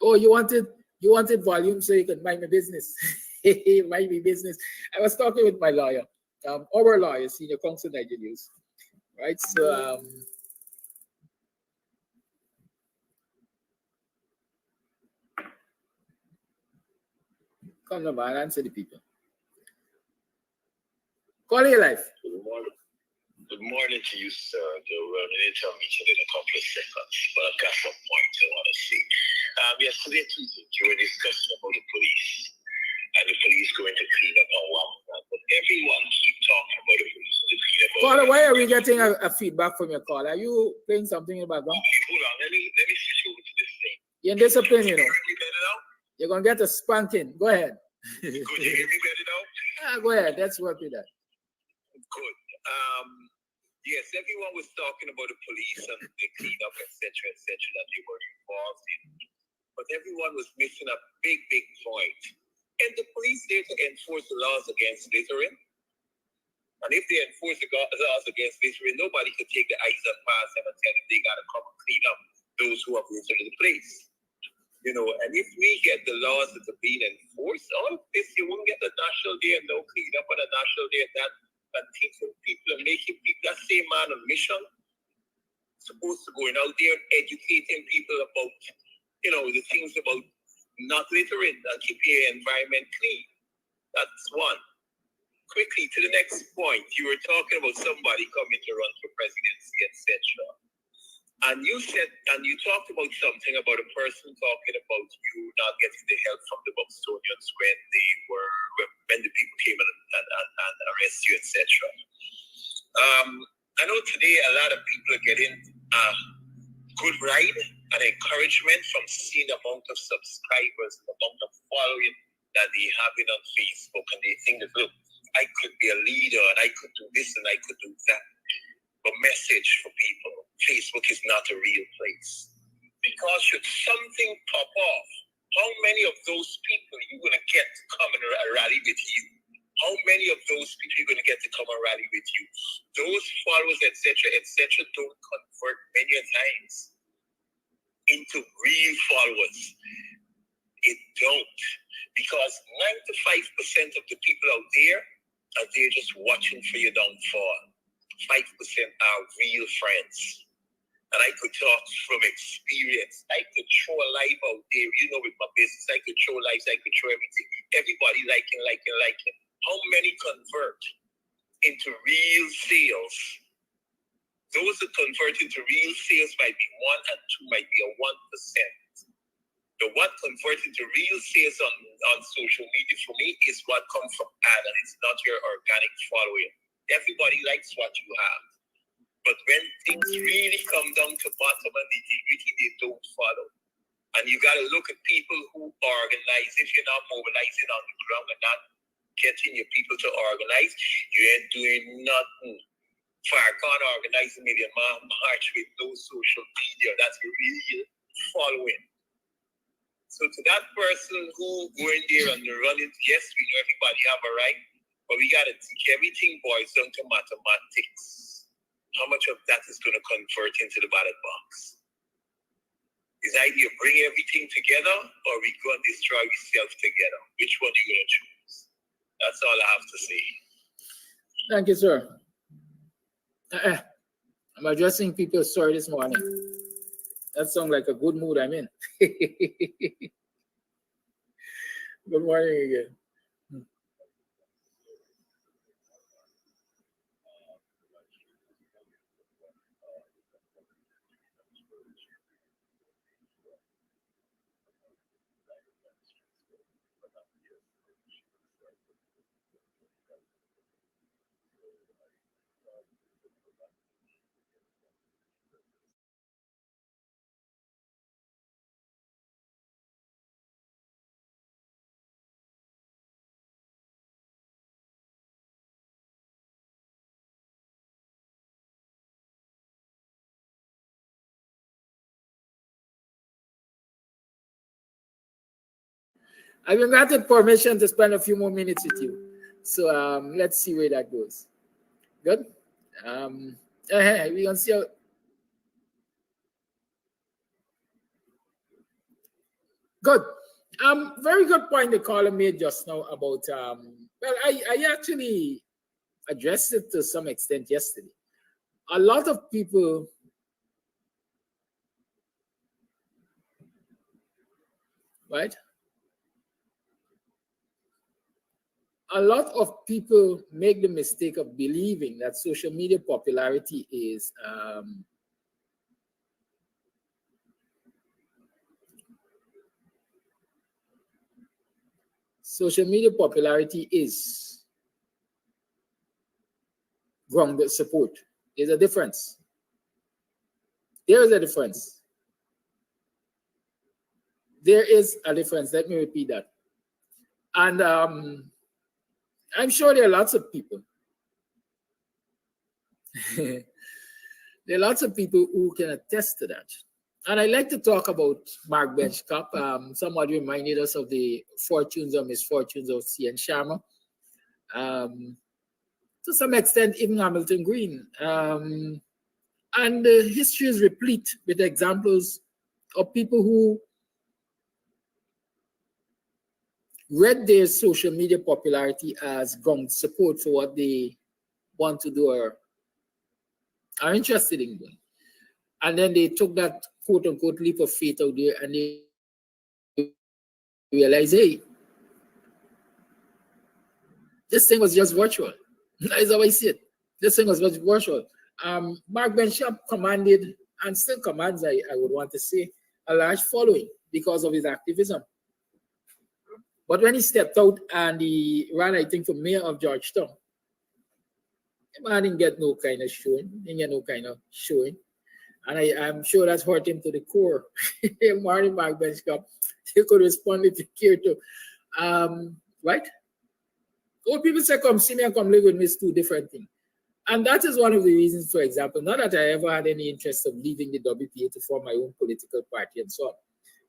Speaker 6: Oh, you wanted volume so you can mind my business. Mind my business. I was talking with my lawyer, our lawyer, senior counsel Nigerians, right? So come on, man, answer the people. Call your life.
Speaker 8: Good morning. Good morning to you, sir. We're going to meeting in a couple of seconds, but I've got some points I want to see. Yesterday, you were discussing about the police and the police going to clean up our land, but everyone keep talking about the police to clean up.
Speaker 6: Caller, why are we getting a feedback from your call? Are you playing something in the background?
Speaker 8: Hold on, let me switch over to this thing.
Speaker 6: You're in discipline, you know.
Speaker 8: Can you hear me better now?
Speaker 6: You're gonna get a spanking. Go ahead.
Speaker 8: Could you hear me better now?
Speaker 6: Go ahead. Let's work with that.
Speaker 8: Good. Yes, everyone was talking about the police and the cleanup, etc., that they were involved in. But everyone was missing a big point. And the police there to enforce the laws against littering. And if they enforce the laws against littering, nobody could take the eyes up past them and tell them they got to come and clean up those who have littered the place. You know, and if we get the laws that are being enforced, all of this, you won't get the National Day and no cleanup on a National Day and that. And teaching people and making people that same man on mission supposed to going out there and educating people about, you know, the things about not littering and keeping your environment clean. That's one. Quickly to the next point, you were talking about somebody coming to run for presidency, etc. And you said, and you talked about something about a person talking about you not getting the help from the BUXTONIANs when the people came and arrest you, etc. I know today a lot of people are getting a good ride and encouragement from seeing the amount of subscribers, the amount of following that they have on Facebook, and they think that, look, I could be a leader and I could do this and I could do that. But message for people, Facebook is not a real place. Because should something pop off, how many of those people are you going to get to come and rally with you? How many of those people are you going to get to come and rally with you? Those followers, etc., don't convert many times into real followers. It don't. Because 95% of the people out there are there just watching for your downfall. 5% are real friends. And I could talk from experience. I could show a life out there, you know, with my business. I could show lives, I could show everything. Everybody liking. How many convert into real sales? Those that convert into real sales might be 1 and 2, might be a 1%. The what converts into real sales on social media for me is what comes from ad, and it's not your organic following. Everybody likes what you have. But when things really come down to bottom and nitty-gritty, they don't follow. And you got to look at people who organize. If you're not mobilizing on the ground and not getting your people to organize, you ain't doing nothing. Farrakhan organized a million march with no social media. That's real following. So to that person who going there and running, yes, we know everybody have a right, but we got to think everything boils down to mathematics. How much of that is going to convert into the ballot box? Is either you bring everything together or we go and destroy ourselves together. Which one are you going to choose? That's all I have to say.
Speaker 6: Thank you, sir. I'm addressing people's story this morning. That sounds like a good mood I'm in. Good morning again. I've been granted permission to spend a few more minutes with you. So let's see where that goes. Good? We can see how. Good. Very good point the caller made just now about, well, I actually addressed it to some extent yesterday. A lot of people right? A lot of people make the mistake of believing that social media popularity is grounded support. There's a difference. There is a difference. There is a difference. Let me repeat that. And I'm sure there are lots of people. There are lots of people who can attest to that. And I like to talk about Mark Benchcop. Somebody reminded us of the fortunes or misfortunes of C.N. Sharma. To some extent, even Hamilton Green. And history is replete with examples of people who read their social media popularity as ground support for what they want to do or are interested in doing. And then they took that quote unquote leap of faith out there and they realized, hey, this thing was just virtual. That's how I see it. This thing was just virtual. Mark Benchcop commanded and still commands, I would want to say, a large following because of his activism. But when he stepped out and he ran, I think, for mayor of Georgetown, the man didn't get no kind of showing. And I'm sure that's hurt him to the core. Mark Benchcop, he could respond if he cared to. Right? Old people say, come see me and come live with me is two different things. And that is one of the reasons, for example, not that I ever had any interest of leaving the WPA to form my own political party and so on.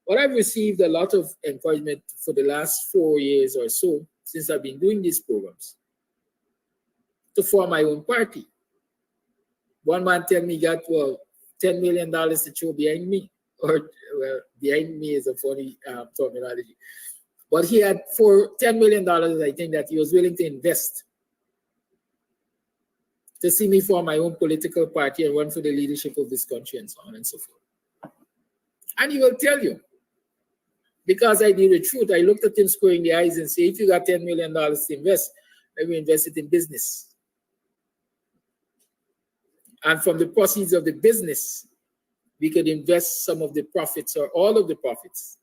Speaker 6: But I've received a lot of encouragement for the last 4 years or so since I've been doing these programs to form my own party. One man tell me that, well, $10 million to throw behind me, or well, behind me is a funny terminology. But he had for $10 million, I think that he was willing to invest to see me form my own political party and run for the leadership of this country and so on and so forth. And he will tell you, because I did the truth, I looked at him square in the eyes and say, if you got $10 million to invest, let me invest it in business. And from the proceeds of the business, we could invest some of the profits or all of the profits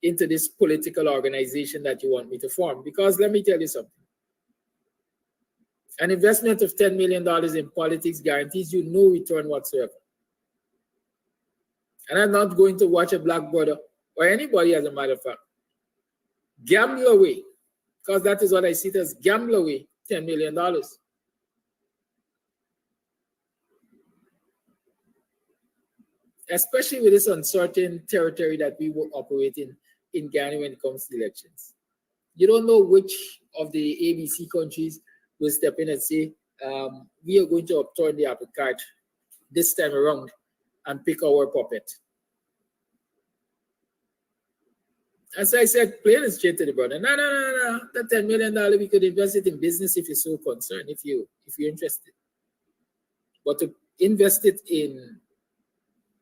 Speaker 6: into this political organization that you want me to form. Because let me tell you something. An investment of $10 million in politics guarantees you no return whatsoever. And I'm not going to watch a black brother or anybody, as a matter of fact, gamble away, because that is what I see it as, gamble away $10 million. Especially with this uncertain territory that we will operate in Ghana when it comes to elections. You don't know which of the ABC countries will step in and say, we are going to upturn the apple cart this time around and pick our puppet. As I said, plain and straight to the brother, no, that $10 million, we could invest it in business if you're so concerned, if you're interested. But to invest it in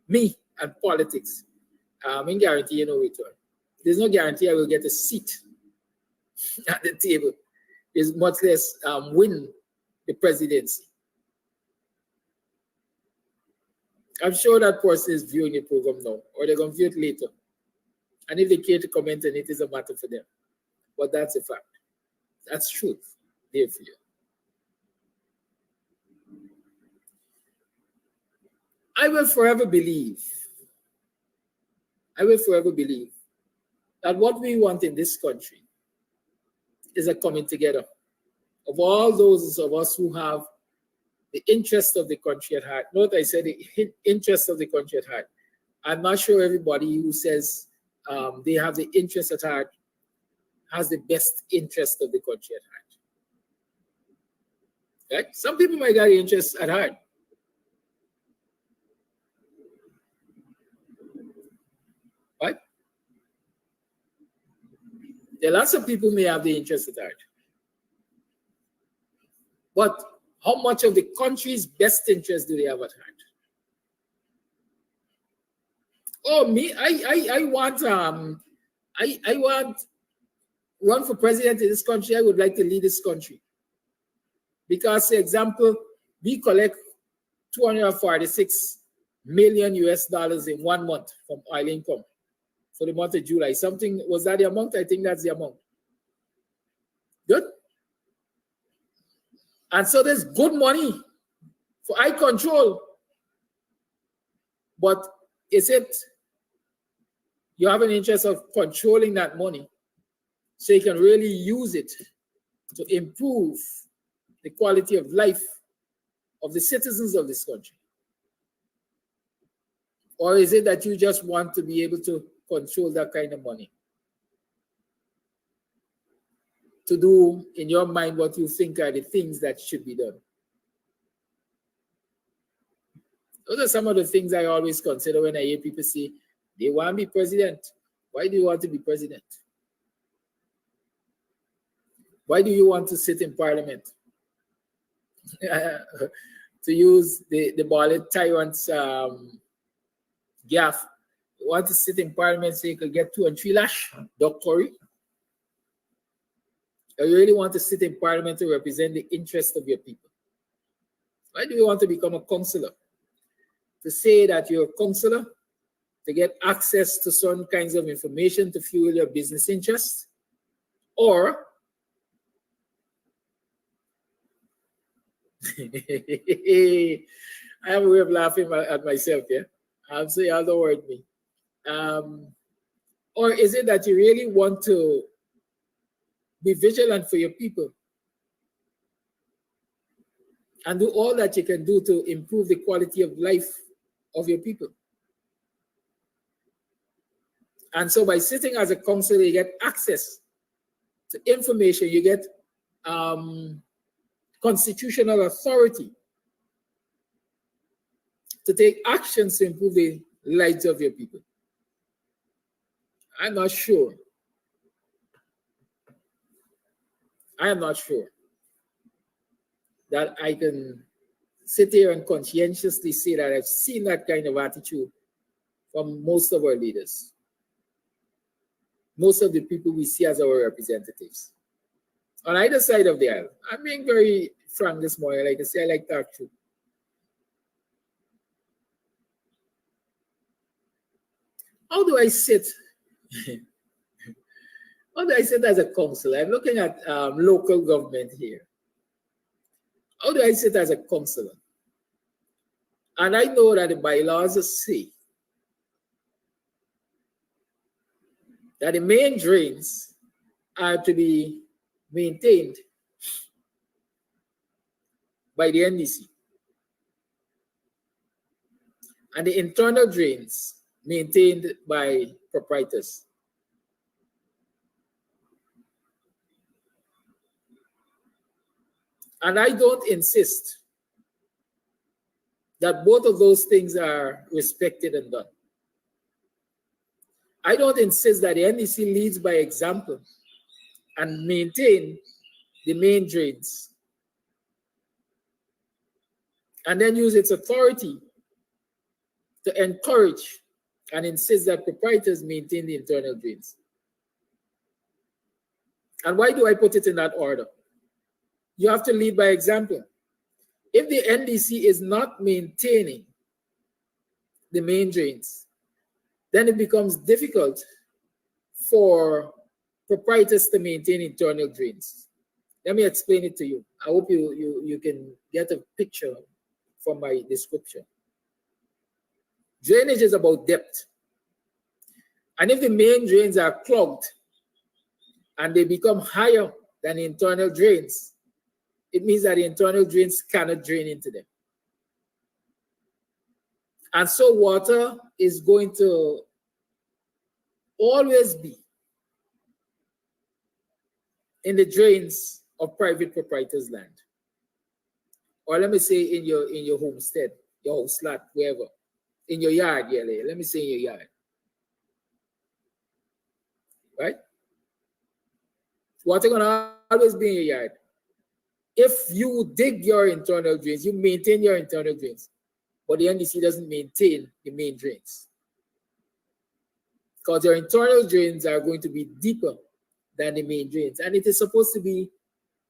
Speaker 6: me and politics, I guarantee you no return. There's no guarantee I will get a seat at the table. There's much less win the presidency. I'm sure that person is viewing the program now, or they're going to view it later. And if they care to comment on it, it's a matter for them. But that's a fact. That's truth there for you. I will forever believe that what we want in this country is a coming together of all those of us who have the interest of the country at heart. Note I said the interest of the country at heart. I'm not sure everybody who says they have the interest at heart has the best interest of the country at heart. Right? Some people might have the interest at heart. Right? There are lots of people who may have the interest at heart. But how much of the country's best interest do they have at heart? Oh, me, I want run for president in this country. I would like to lead this country. Because, for example, we collect $246 million in 1 month from oil income for the month of July. Something, was that the amount? I think that's the amount. Good. And so there's good money for eye control. But is it you have an interest of controlling that money so you can really use it to improve the quality of life of the citizens of this country? Or is it that you just want to be able to control that kind of money? To do in your mind what you think are the things that should be done. Those are some of the things I always consider when I hear people say, they want to be president. Why do you want to be president? Why do you want to sit in parliament? To use the Barlet tyrant's gaff. You want to sit in parliament so you could get 2 and 3 lash, Doc Corey? Or you really want to sit in parliament to represent the interest of your people? Why do you want to become a councillor? To say that you're a councillor, to get access to certain kinds of information to fuel your business interests? Or I have a way of laughing at myself, yeah? I'm saying, don't word me. Or is it that you really want to be vigilant for your people and do all that you can do to improve the quality of life of your people? And so by sitting as a councillor, you get access to information, you get constitutional authority to take actions to improve the lives of your people. I'm not sure. I am not sure that I can sit here and conscientiously say that I've seen that kind of attitude from most of our leaders, most of the people we see as our representatives. On either side of the aisle. I'm being very frank this morning. Like I say, I like that too. How do I sit? How do I sit as a councillor? I'm looking at local government here. How do I sit as a councillor? And I know that the bylaws say that the main drains are to be maintained by the NDC, and the internal drains maintained by proprietors. And I don't insist that both of those things are respected and done. I don't insist that the NDC leads by example and maintain the main drains, and then use its authority to encourage and insist that proprietors maintain the internal drains. And why do I put it in that order? You have to lead by example. If the NDC is not maintaining the main drains, then it becomes difficult for proprietors to maintain internal drains. Let me explain it to you. I hope you can get a picture from my description. Drainage is about depth. And if the main drains are clogged and they become higher than the internal drains, it means that the internal drains cannot drain into them. And so water is going to always be in the drains of private proprietors' land. Or let me say in your homestead, your house lot, wherever. In your yard, yeah, let me say in your yard. Right? Water gonna always be in your yard. If you dig your internal drains, you maintain your internal drains, but the NDC doesn't maintain the main drains. Because your internal drains are going to be deeper than the main drains. And it is supposed to be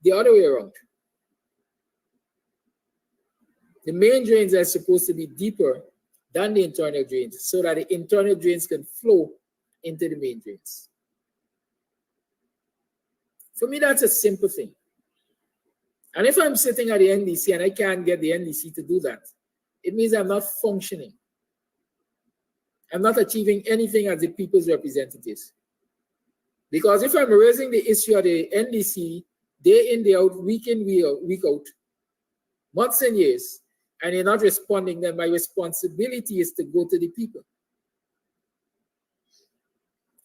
Speaker 6: the other way around. The main drains are supposed to be deeper than the internal drains so that the internal drains can flow into the main drains. For me, that's a simple thing. And if I'm sitting at the NDC and I can't get the NDC to do that, it means I'm not functioning. I'm not achieving anything as the people's representatives. Because if I'm raising the issue at the NDC day in, day out, week in, week out, months and years, and you're not responding, then my responsibility is to go to the people.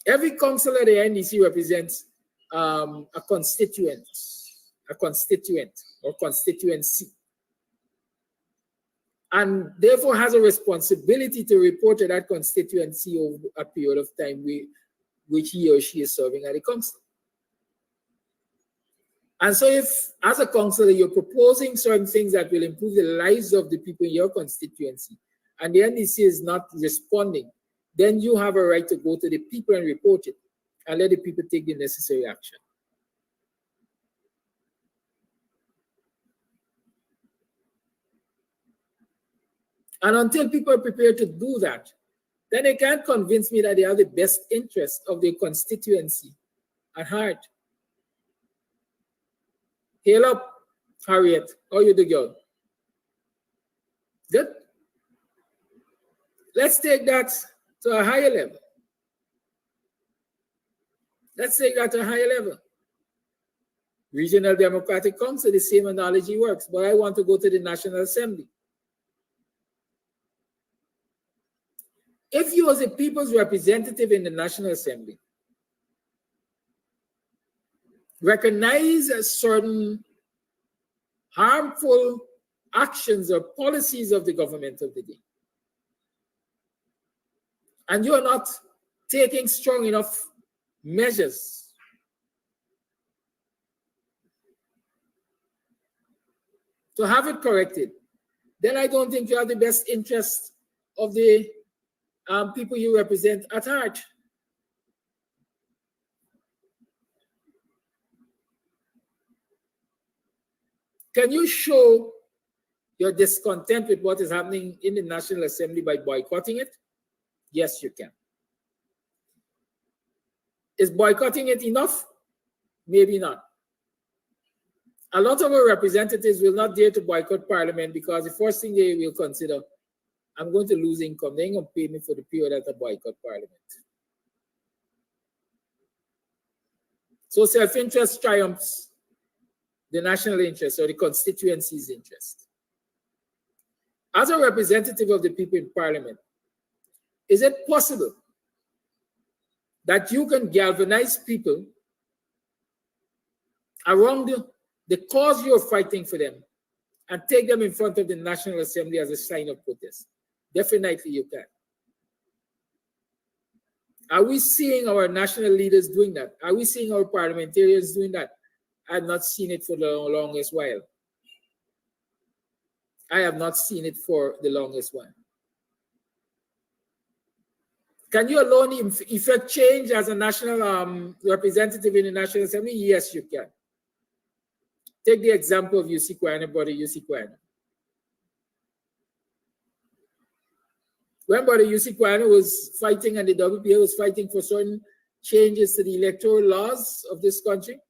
Speaker 6: Every councillor at the NDC represents a constituent or constituency, and therefore has a responsibility to report to that constituency over a period of time which he or she is serving at the council. And so if, as a councillor, you're proposing certain things that will improve the lives of the people in your constituency, and the NDC is not responding, then you have a right to go to the people and report it, and let the people take the necessary action. And until people are prepared to do that, then they can't convince me that they have the best interest of their constituency at heart. Hail up, Harriet. How you do, girl? Good? Let's take that to a higher level. Let's take that to a higher level. Regional Democratic Council, the same analogy works, but I want to go to the National Assembly. If you as a people's representative in the National Assembly recognize certain harmful actions or policies of the government of the day, and you are not taking strong enough measures to have it corrected, then I don't think you have the best interest of the people you represent at heart. Can you show your discontent with what is happening in the National Assembly by boycotting it? Yes, you can. Is boycotting it enough? Maybe not. A lot of our representatives will not dare to boycott Parliament because the first thing they will consider, I'm going to lose income. They ain't going to pay me for the period that I boycott Parliament. So self-interest triumphs the national interest or the constituency's interest. As a representative of the people in Parliament, is it possible that you can galvanize people around the cause you're fighting for them and take them in front of the National Assembly as a sign of protest? Definitely you can. Are we seeing our national leaders doing that? Are we seeing our parliamentarians doing that? I've not seen it for the longest while. I have not seen it for the longest while. Can you alone effect change as a national representative in the National Assembly? Yes, you can. Take the example of UC Kwana, brother UC Kwana. When brother UC Kwana was fighting and the WPA was fighting for certain changes to the electoral laws of this country,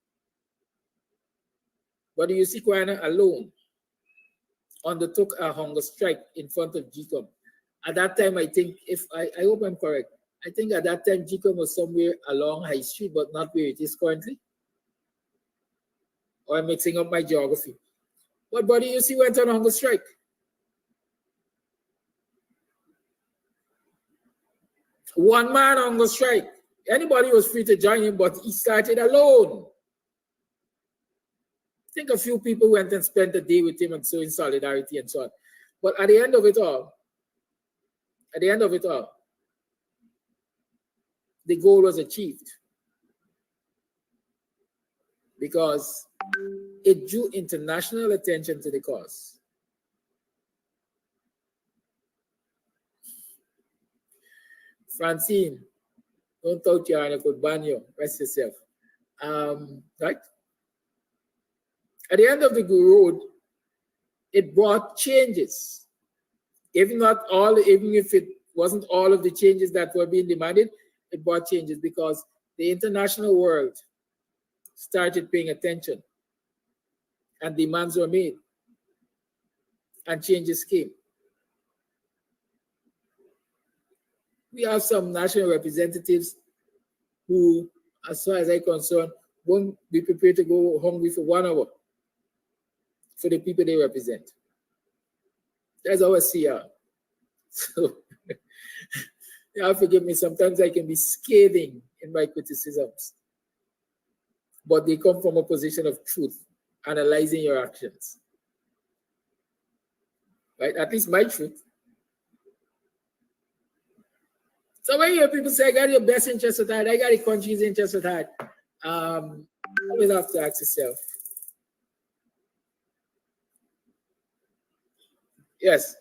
Speaker 6: brother UC Kwana alone undertook a hunger strike in front of GCOM. At that time, I think, I hope I'm correct, I think at that time GCOM was somewhere along High Street, but not where it is currently. Or I'm mixing up my geography. But brother UC went on hunger strike. One man hunger strike. Anybody was free to join him, but he started alone. I think a few people went and spent a day with him and so in solidarity and so on. But at the end of it all, the goal was achieved because it drew international attention to the cause. Francine, don't talk to you, I could ban you. Rest yourself. Right? At the end of the road, it brought changes. Even if it wasn't all of the changes that were being demanded, it brought changes because the international world started paying attention and demands were made and changes came. We have some national representatives who, as far as I'm concerned, won't be prepared to go hungry for 1 hour for the people they represent. That's our CR. So you have to forgive me. Sometimes I can be scathing in my criticisms, but they come from a position of truth, analyzing your actions. Right? At least my truth. So when you hear people say, I got your best interest at heart, I got the country's interest at heart, always have to ask yourself. Yes.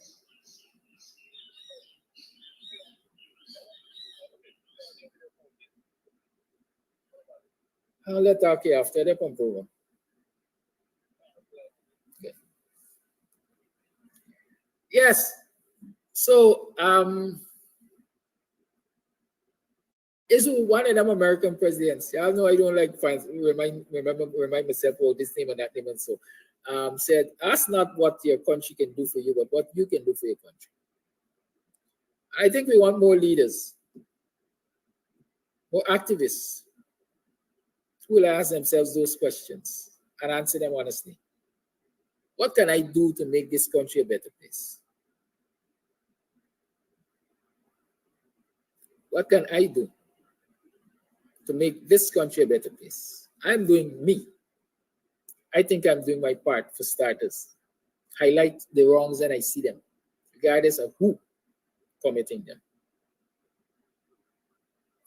Speaker 6: I'll let talk after the pump over. Okay. Yes. So is one of them American presidents. Y'all know I don't like remind myself of this name and that name and so said, ask not what your country can do for you, but what you can do for your country. I think we want more leaders, more activists who will ask themselves those questions and answer them honestly. What can I do to make this country a better place? What can I do to make this country a better place? I'm doing me. I think I'm doing my part for starters. Highlight the wrongs and I see them, regardless of who committing them.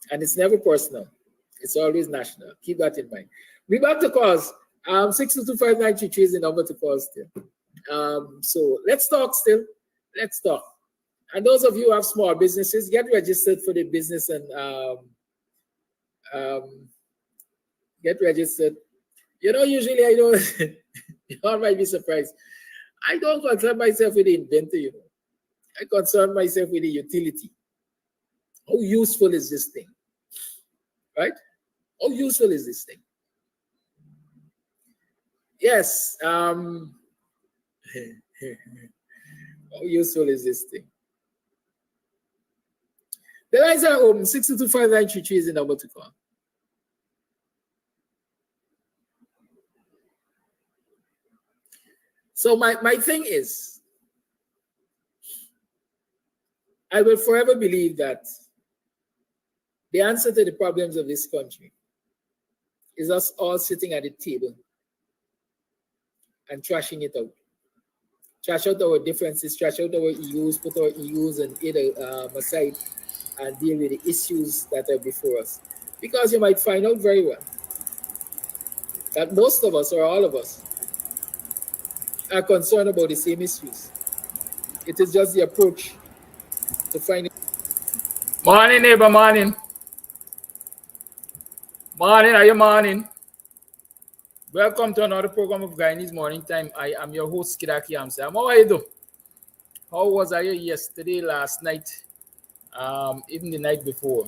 Speaker 6: And it's never personal. It's always national. Keep that in mind. We back to calls. 6225933 is the number to call still. So let's talk still. Let's talk. And those of you who have small businesses, get registered for the business and get registered. You know, usually I don't, you all might be surprised. I don't concern myself with the inventor, you know. I concern myself with the utility. How useful is this thing? Right? How useful is this thing? Yes. How useful is this thing? The lines are open. 6225933 is the number to call. So my thing is, I will forever believe that the answer to the problems of this country is us all sitting at the table and trashing it out. Trash out our differences, trash out our egos, put our egos and aside and deal with the issues that are before us. Because you might find out very well that most of us or all of us are concerned about the same issues. It is just the approach to find it. Morning, neighbor, morning. Morning, are you morning? Welcome to another program of Guyanese Morning Time. I am your host, Kidaki Amsam. How are you doing? How was I yesterday, last night, even the night before?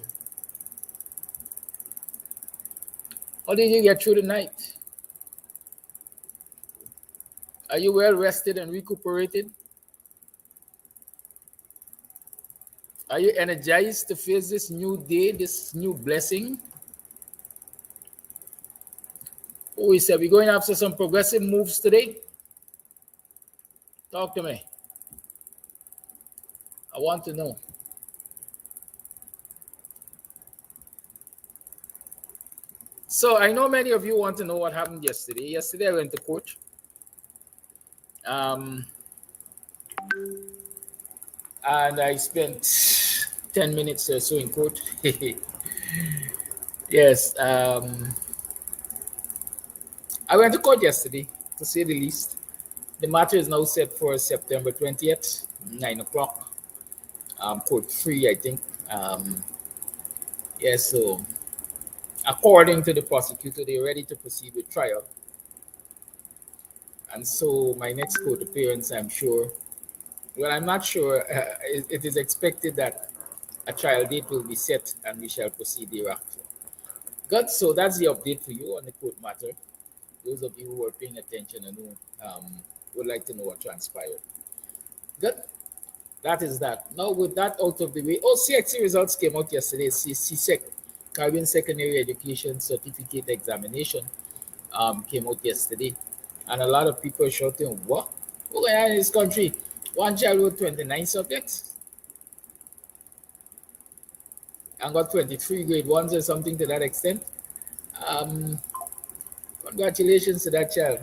Speaker 6: How did you get through the night? Are you well rested and recuperated? Are you energized to face this new day, this new blessing? Oh, we said we're going after some progressive moves today. Talk to me. I want to know. So I know many of you want to know what happened yesterday. Yesterday I went to court. And I spent 10 minutes or so in court. Yes. I went to court yesterday, to say the least. The matter is now set for September 20th, 9 o'clock. Court free, I think. Yes, so according to the prosecutor, they're ready to proceed with trial. And so my next court appearance, I'm sure, well, I'm not sure. It is expected that a trial date will be set and we shall proceed thereafter. Good, so that's the update for you on the court matter. Those of you who are paying attention and who would like to know what transpired. Good, that is that. Now with that out of the way, CXC results came out yesterday. CSEC, Caribbean Secondary Education Certificate Examination, came out yesterday. And a lot of people are shouting, what? Who in this country? One child wrote 29 subjects and got 23 grade ones or something to that extent. Congratulations to that child.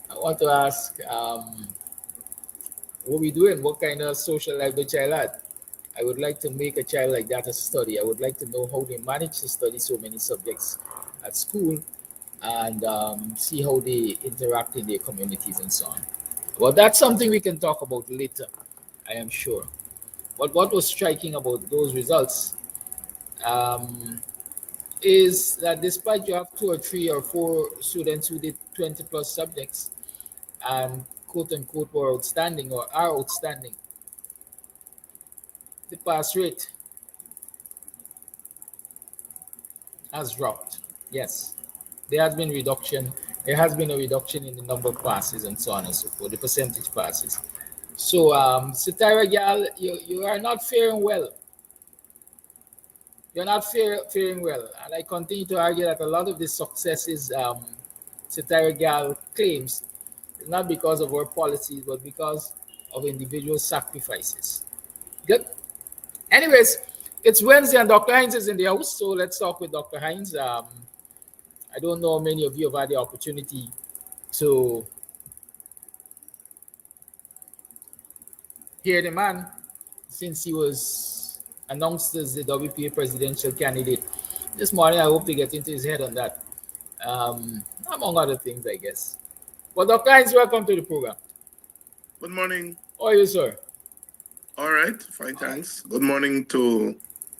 Speaker 6: I want to ask, what we doing? What kind of social life the child had? I would like to make a child like that a study. I would like to know how they manage to study so many subjects at school and see how they interact in their communities and so on. Well, that's something we can talk about later, I am sure. But what was striking about those results is that despite you have 2 or 3 or 4 students who did 20 plus subjects and quote unquote were outstanding or are outstanding, the pass rate has dropped. Yes, there has been reduction. There has been a reduction in the number of passes and so on and so forth, the percentage passes. So, Satira Gal, you are not faring well. You're not faring well. And I continue to argue that a lot of the successes Satira Gal claims is not because of our policies, but because of individual sacrifices. Good. Anyways, it's Wednesday and Dr. Hines is in the house, so let's talk with Dr. Hines. I don't know how many of you have had the opportunity to hear the man since he was announced as the WPA presidential candidate. This morning, I hope to get into his head on that, among other things, I guess. Well, Dr. Hines, welcome to the program.
Speaker 5: Good morning.
Speaker 6: How are you, sir?
Speaker 5: All right, fine, thanks. Good morning to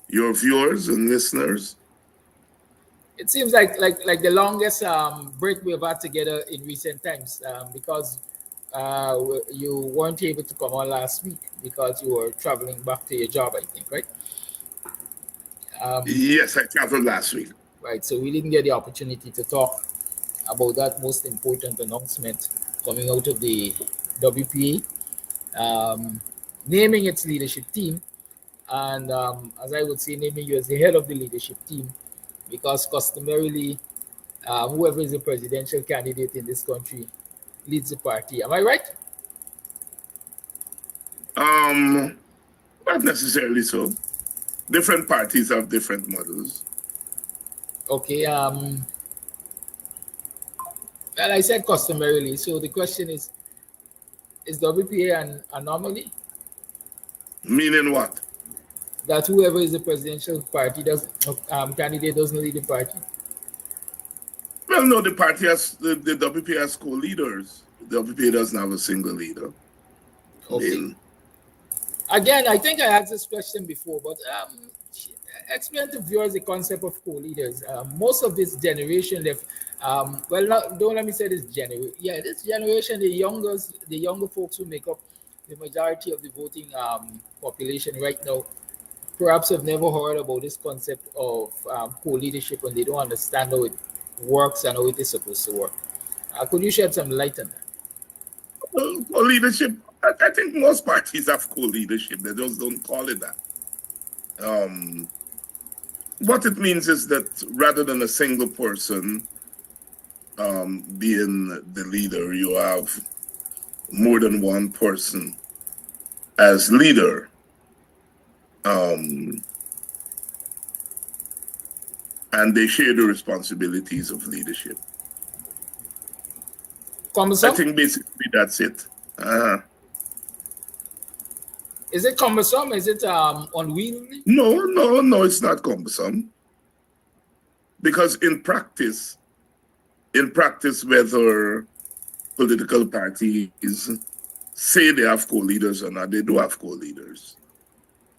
Speaker 5: your viewers and listeners.
Speaker 6: It seems like the longest break we've had together in recent times, because you weren't able to come on last week because you were traveling back to your job, I think, right?
Speaker 5: Yes, I traveled last week.
Speaker 6: Right, so we didn't get the opportunity to talk about that most important announcement coming out of the WPA, naming its leadership team, and as I would say, naming you as the head of the leadership team, because customarily, whoever is the presidential candidate in this country leads the party. Am I right?
Speaker 5: Not necessarily so. Different parties have different models.
Speaker 6: Okay. Well, I said customarily. So the question is WPA an anomaly?
Speaker 5: Meaning what?
Speaker 6: That whoever is the presidential party candidate doesn't lead the party?
Speaker 5: Well, no, the party has, the WPA has co-leaders. The WPA doesn't have a single leader.
Speaker 6: Okay. Again, I think I asked this question before, but explain to viewers the concept of co-leaders. Most of this generation, don't let me say this generation. Yeah, this generation, the younger folks who make up the majority of the voting population right now, perhaps have never heard about this concept of co-leadership, and they don't understand how it works and how it is supposed to work. Could you shed some light on that?
Speaker 5: Co-leadership, I think most parties have co-leadership. They just don't call it that. What it means is that rather than a single person being the leader, you have more than one person as leader. And they share the responsibilities of leadership.
Speaker 6: Cumbersome?
Speaker 5: I think basically that's it.
Speaker 6: Is it cumbersome? Is it unwieldy?
Speaker 5: No, it's not cumbersome. Because in practice, whether political parties say they have co-leaders or not, they do have co-leaders.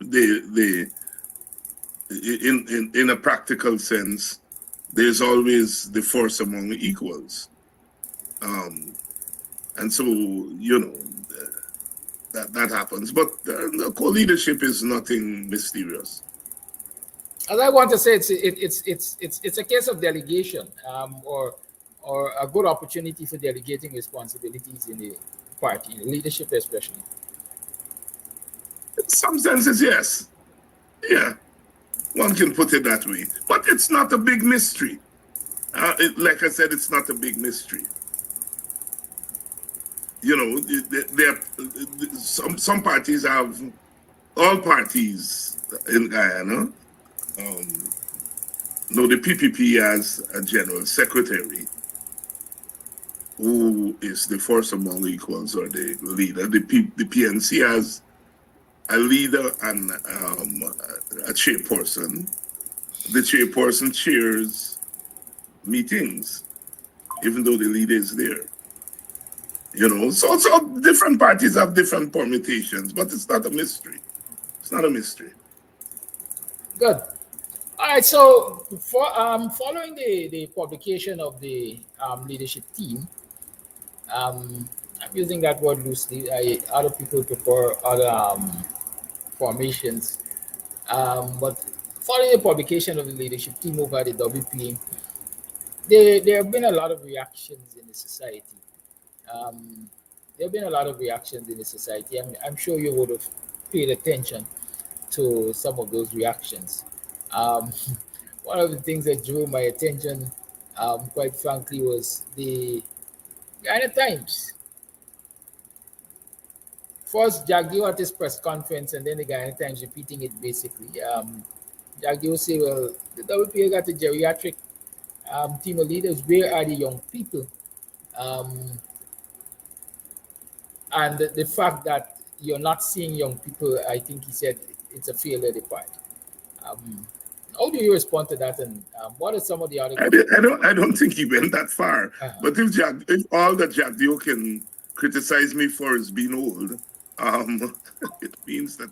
Speaker 5: In a practical sense, there's always the force among equals. And so, that happens. But the co-leadership is nothing mysterious.
Speaker 6: As I want to say, it's a case of delegation, or a good opportunity for delegating responsibilities in the party, in leadership especially.
Speaker 5: In some senses, yes. Yeah, one can put it that way. But it's not a big mystery. Like I said, it's not a big mystery. Some parties have, all parties in Guyana, the PPP has a general secretary who is the force among equals, or the leader. The PNC has a leader and a chairperson. The chairperson chairs meetings, even though the leader is there. So different parties have different permutations, but it's not a mystery. It's not a mystery.
Speaker 6: Good. All right. So following the publication of the leadership team, I'm using that word loosely. Other people prefer other formations, but following the publication of the leadership team over the WP, there have been a lot of reactions in the society. There have been a lot of reactions in the society. I'm sure you would have paid attention to some of those reactions. Um, one of the things that drew my attention, quite frankly, was the Ghana Times. First, Jagdeo at his press conference, and then the Ghana Times repeating it basically. Jagdeo say, well, the WPA got a geriatric team of leaders. Where are the young people? And the fact that you're not seeing young people, I think he said it's a failure of the party. How do you respond to that? And what are some of the other?
Speaker 5: I don't think he went that far. But if all that Jagdeo can criticize me for is being old, it means that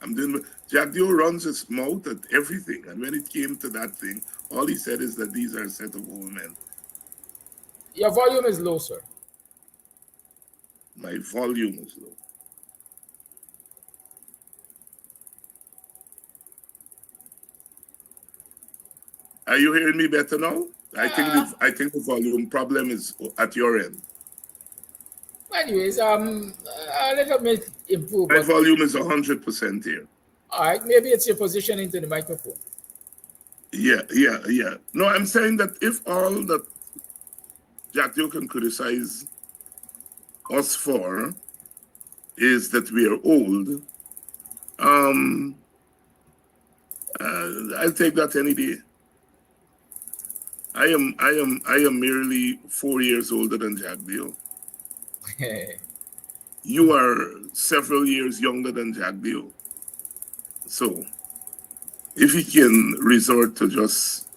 Speaker 5: I'm doing. Jagdeo runs his mouth at everything, and when it came to that thing, all he said is that these are a set of old men.
Speaker 6: Your volume is low, sir.
Speaker 5: My volume is low. Are you hearing me better now? I think the volume problem is at your end.
Speaker 6: Anyways, a little bit improved.
Speaker 5: My volume is 100% here.
Speaker 6: All right, maybe it's your position into the microphone.
Speaker 5: Yeah. No, I'm saying that if all that Jagdeo can criticize us for is that we are old, I'll take that any day. I am merely 4 years older than Jagdeo. You are several years younger than Jagdeo. So if he can resort to just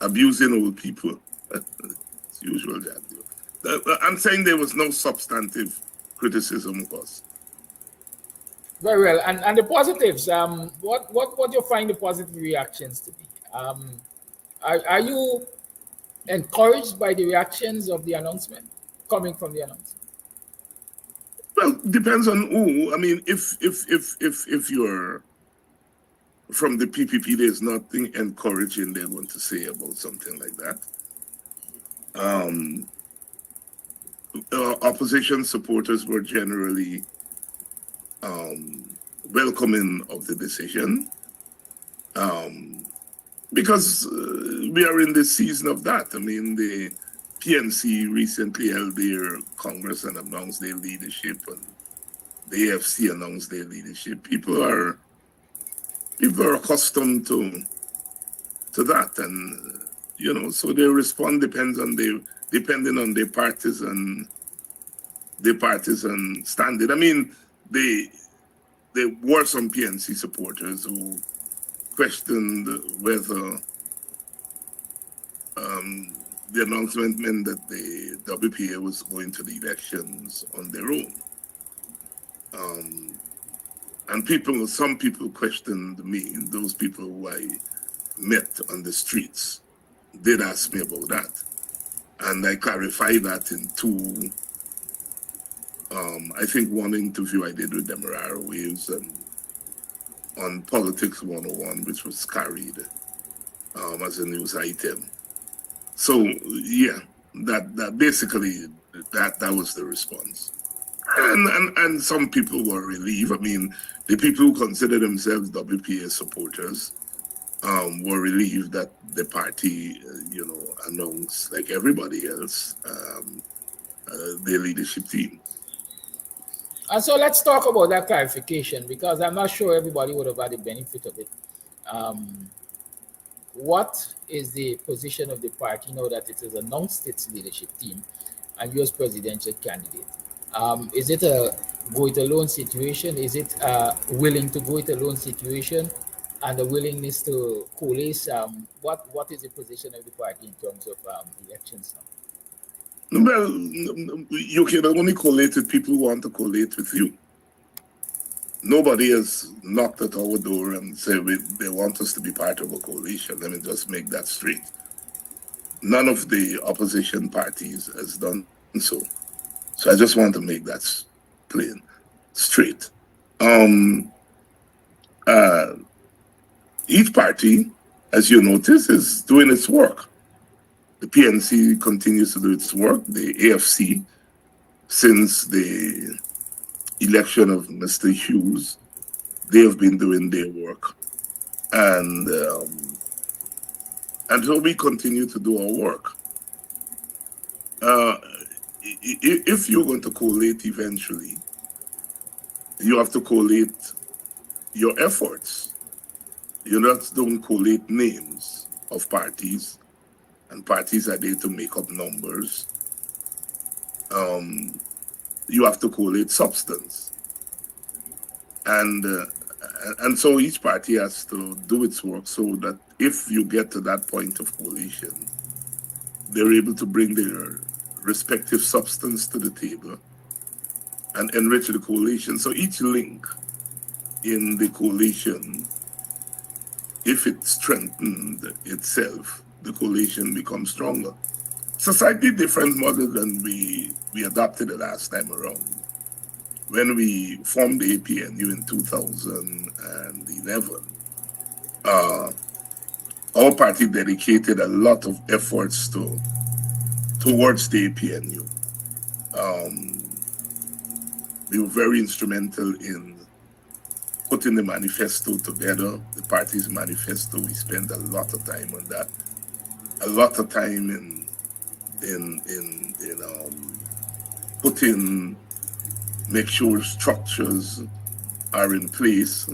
Speaker 5: abusing old people, it's usual Jagdeo. I'm saying there was no substantive criticism of us.
Speaker 6: Very well. And the positives, what do you find the positive reactions to be? Are you encouraged by the reactions of the announcement coming from the announcement?
Speaker 5: Well, depends on who. I mean, if you're from the PPP, there's nothing encouraging they want to say about something like that. Opposition supporters were generally welcoming of the decision because we are in the season of that. I mean, the PNC recently held their Congress and announced their leadership, and the AFC announced their leadership. People are accustomed to that, and so their response depending on their partisan standing. I mean, there were some PNC supporters who questioned whether the announcement meant that the WPA was going to the elections on their own. And some people questioned me. Those people who I met on the streets did ask me about that. And I clarified that in two, I think one interview I did with Demerara Waves on Politics 101, which was carried as a news item. So yeah, that basically that was the response. And some people were relieved. I mean, the people who consider themselves WPA supporters were relieved that the party, announced, like everybody else, their leadership team.
Speaker 6: And so let's talk about that clarification, because I'm not sure everybody would have had the benefit of it. What is the position of the party now that it has announced its leadership team and you as presidential candidate? Is it a go-it-alone situation? Is it willing to go-it-alone situation and a willingness to coalesce? What is the position of the party in terms of elections now?
Speaker 5: Well, you can only collate with people who want to collate with you. Nobody has knocked at our door and said they want us to be part of a coalition. Let me just make that straight. None of the opposition parties has done so. So I just want to make that plain, straight. Each party, as you notice, is doing its work. The PNC continues to do its work. The AFC, since the election of Mr. Hughes, they have been doing their work. And so we continue to do our work. If you're going to collate eventually, you have to collate your efforts. You don't collate names of parties, and parties are there to make up numbers. You have to collate substance. And and so each party has to do its work so that if you get to that point of coalition, they're able to bring their respective substance to the table and enrich the coalition. So each link in the coalition, if it strengthened itself, the coalition becomes stronger. It's a slightly different model than we adopted the last time around. When we formed the APNU in 2011, our party dedicated a lot of efforts towards the APNU. We were very instrumental in putting the manifesto together, the party's manifesto. We spent a lot of time on that, a lot of time in putting, make sure structures are in place.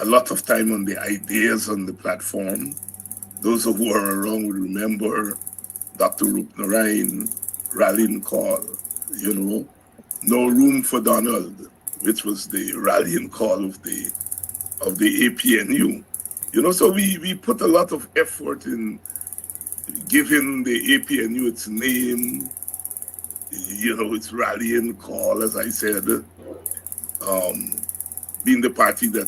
Speaker 5: A lot of time on the ideas on the platform. Those who were around will remember Dr. Rupnarayan rallying call, no room for Donald, which was the rallying call of the APNU. So we put a lot of effort in giving the APNU its name, its rallying call, as I said, being the party that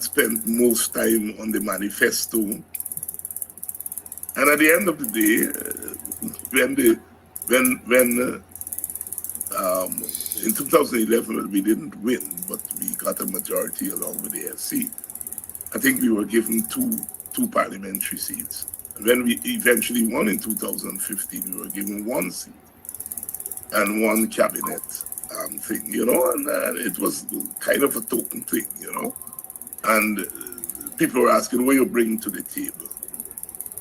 Speaker 5: spent most time on the manifesto. And at the end of the day, in 2011 we didn't win, but we got a majority along with the AFC. I think we were given two parliamentary seats. And when we eventually won in 2015, we were given one seat and one cabinet thing, and it was kind of a token thing, and people were asking what you're bringing to the table,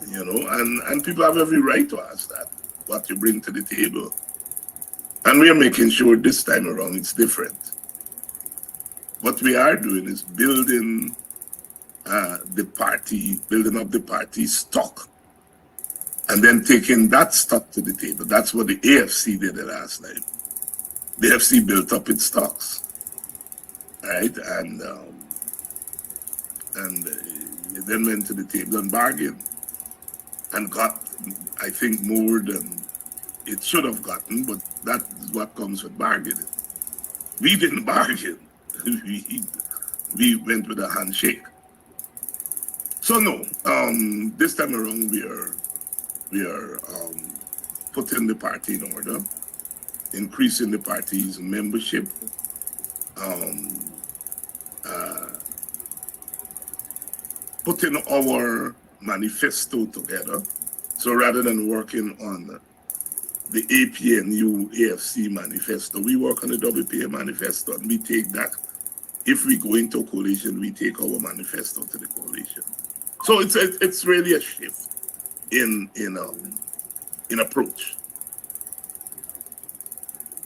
Speaker 5: and people have every right to ask that, what you bring to the table. And we are making sure this time around it's different. What we are doing is building building up the party stock, and then taking that stock to the table. That's what the AFC did the last time. The AFC built up its stocks, right? And it then went to the table and bargained, and got, I think, more than it should have gotten, but that is what comes with bargaining. We didn't bargain. We went with a handshake. So no, this time around we are putting the party in order, increasing the party's membership, putting our manifesto together. So rather than working on the APNU AFC manifesto, we work on the WPA manifesto, and we take that. If we go into a coalition, we take our manifesto to the coalition. So it's really a shift in approach.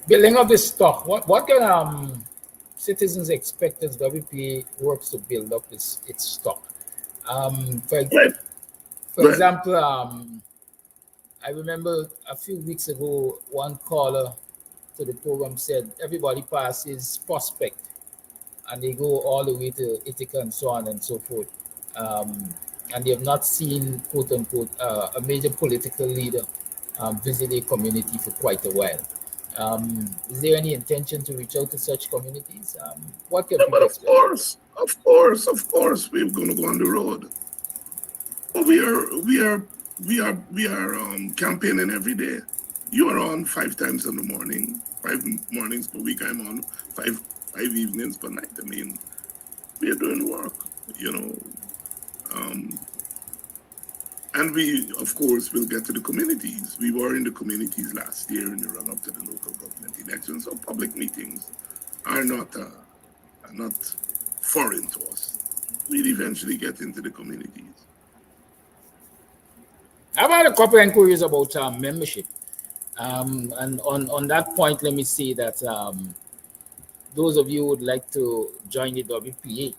Speaker 9: Building up this stock, what can citizens expect as WPA works to build up its stock? For example, I remember a few weeks ago, one caller to the program said everybody passes Prospect and they go all the way to Ithaca and so on and so forth. And they have not seen, quote unquote, a major political leader visit a community for quite a while. Is there any intention to reach out to such communities? What can people expect?
Speaker 5: Of course, we're going to go on the road. But we are campaigning every day. You are on 5 times in the morning, 5 mornings per week. I'm on 5 evenings per night. I mean, we are doing work, and we, of course, will get to the communities. We were in the communities last year in the run-up to the local government elections, so public meetings are not foreign to us. We'll eventually get into the communities.
Speaker 9: I've had a couple of inquiries about membership. And on that point, let me say that those of you who would like to join the WPA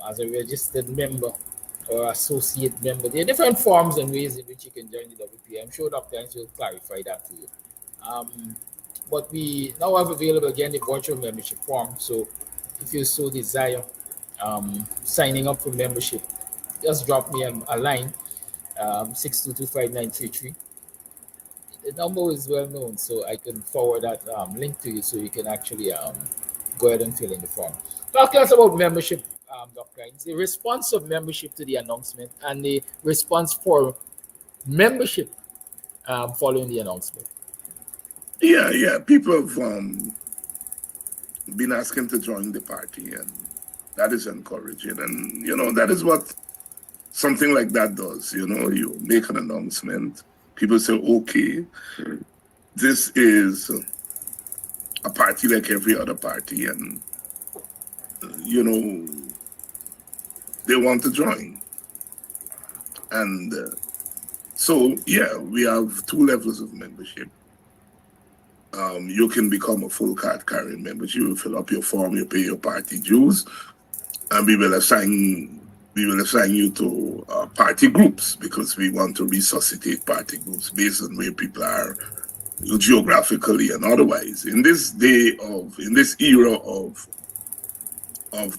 Speaker 9: as a registered member or associate member, there are different forms and ways in which you can join the WPA. I'm sure Dr. Hines will clarify that to you. But we now have available again the virtual membership form. So if you so desire, signing up for membership, just drop me a line, 6225933. The number is well known, so I can forward that link to you so you can actually go ahead and fill in the form. Talk to us about membership, Dr. Hines. The response of membership to the announcement and the response for membership following the announcement.
Speaker 5: Yeah. People have been asking to join the party, and that is encouraging. And that is what something like that does. You make an announcement, people say, okay, this is a party like every other party, and they want to join. And so yeah, we have 2 levels of membership. You can become a full card carrying member. You fill up your form, you pay your party dues, and we will assign you to party groups, because we want to resuscitate party groups based on where people are geographically and otherwise. In this era of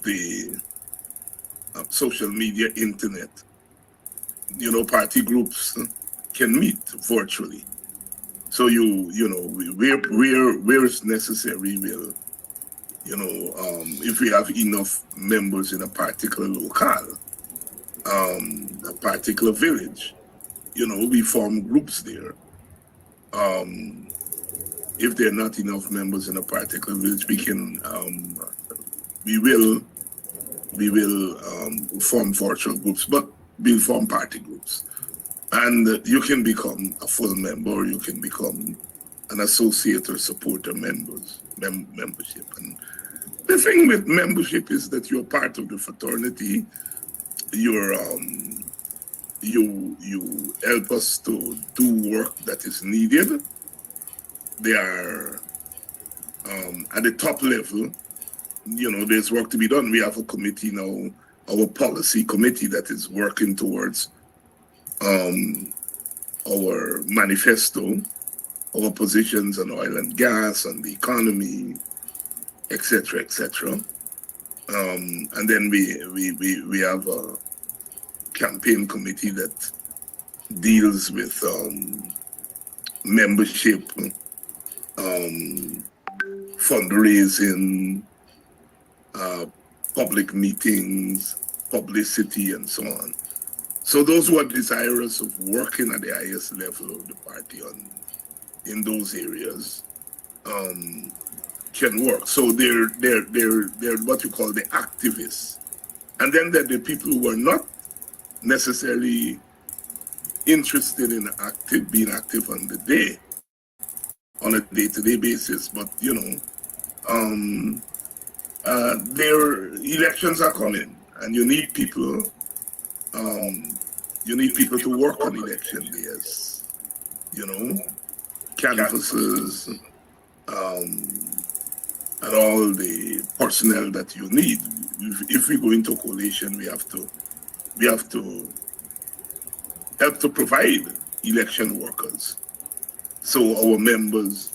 Speaker 5: the social media, internet, party groups can meet virtually. So where it's necessary, we'll if we have enough members in a particular locale, a particular village, we form groups there. If there are not enough members in a particular village, we will form virtual groups, but we'll form party groups. And you can become a full member, or you can become an associate or supporter membership. And the thing with membership is that you're part of the fraternity. You help us to do work that is needed. They are at the top level. There's work to be done. We have a committee now, our policy committee, that is working towards our manifesto, our positions on oil and gas, on the economy, etc., etc. And then we have a campaign committee that deals with membership, fundraising, public meetings, publicity, and so on. So those who are desirous of working at the highest level of the party in those areas can work. So they're what you call the activists. And then there are the people who are not necessarily interested in being active on the day, on a day-to-day basis, but their elections are coming, and you need people to work on election days, canvassers, and all the personnel that you need. If we go into coalition, we have to help to provide election workers. So our members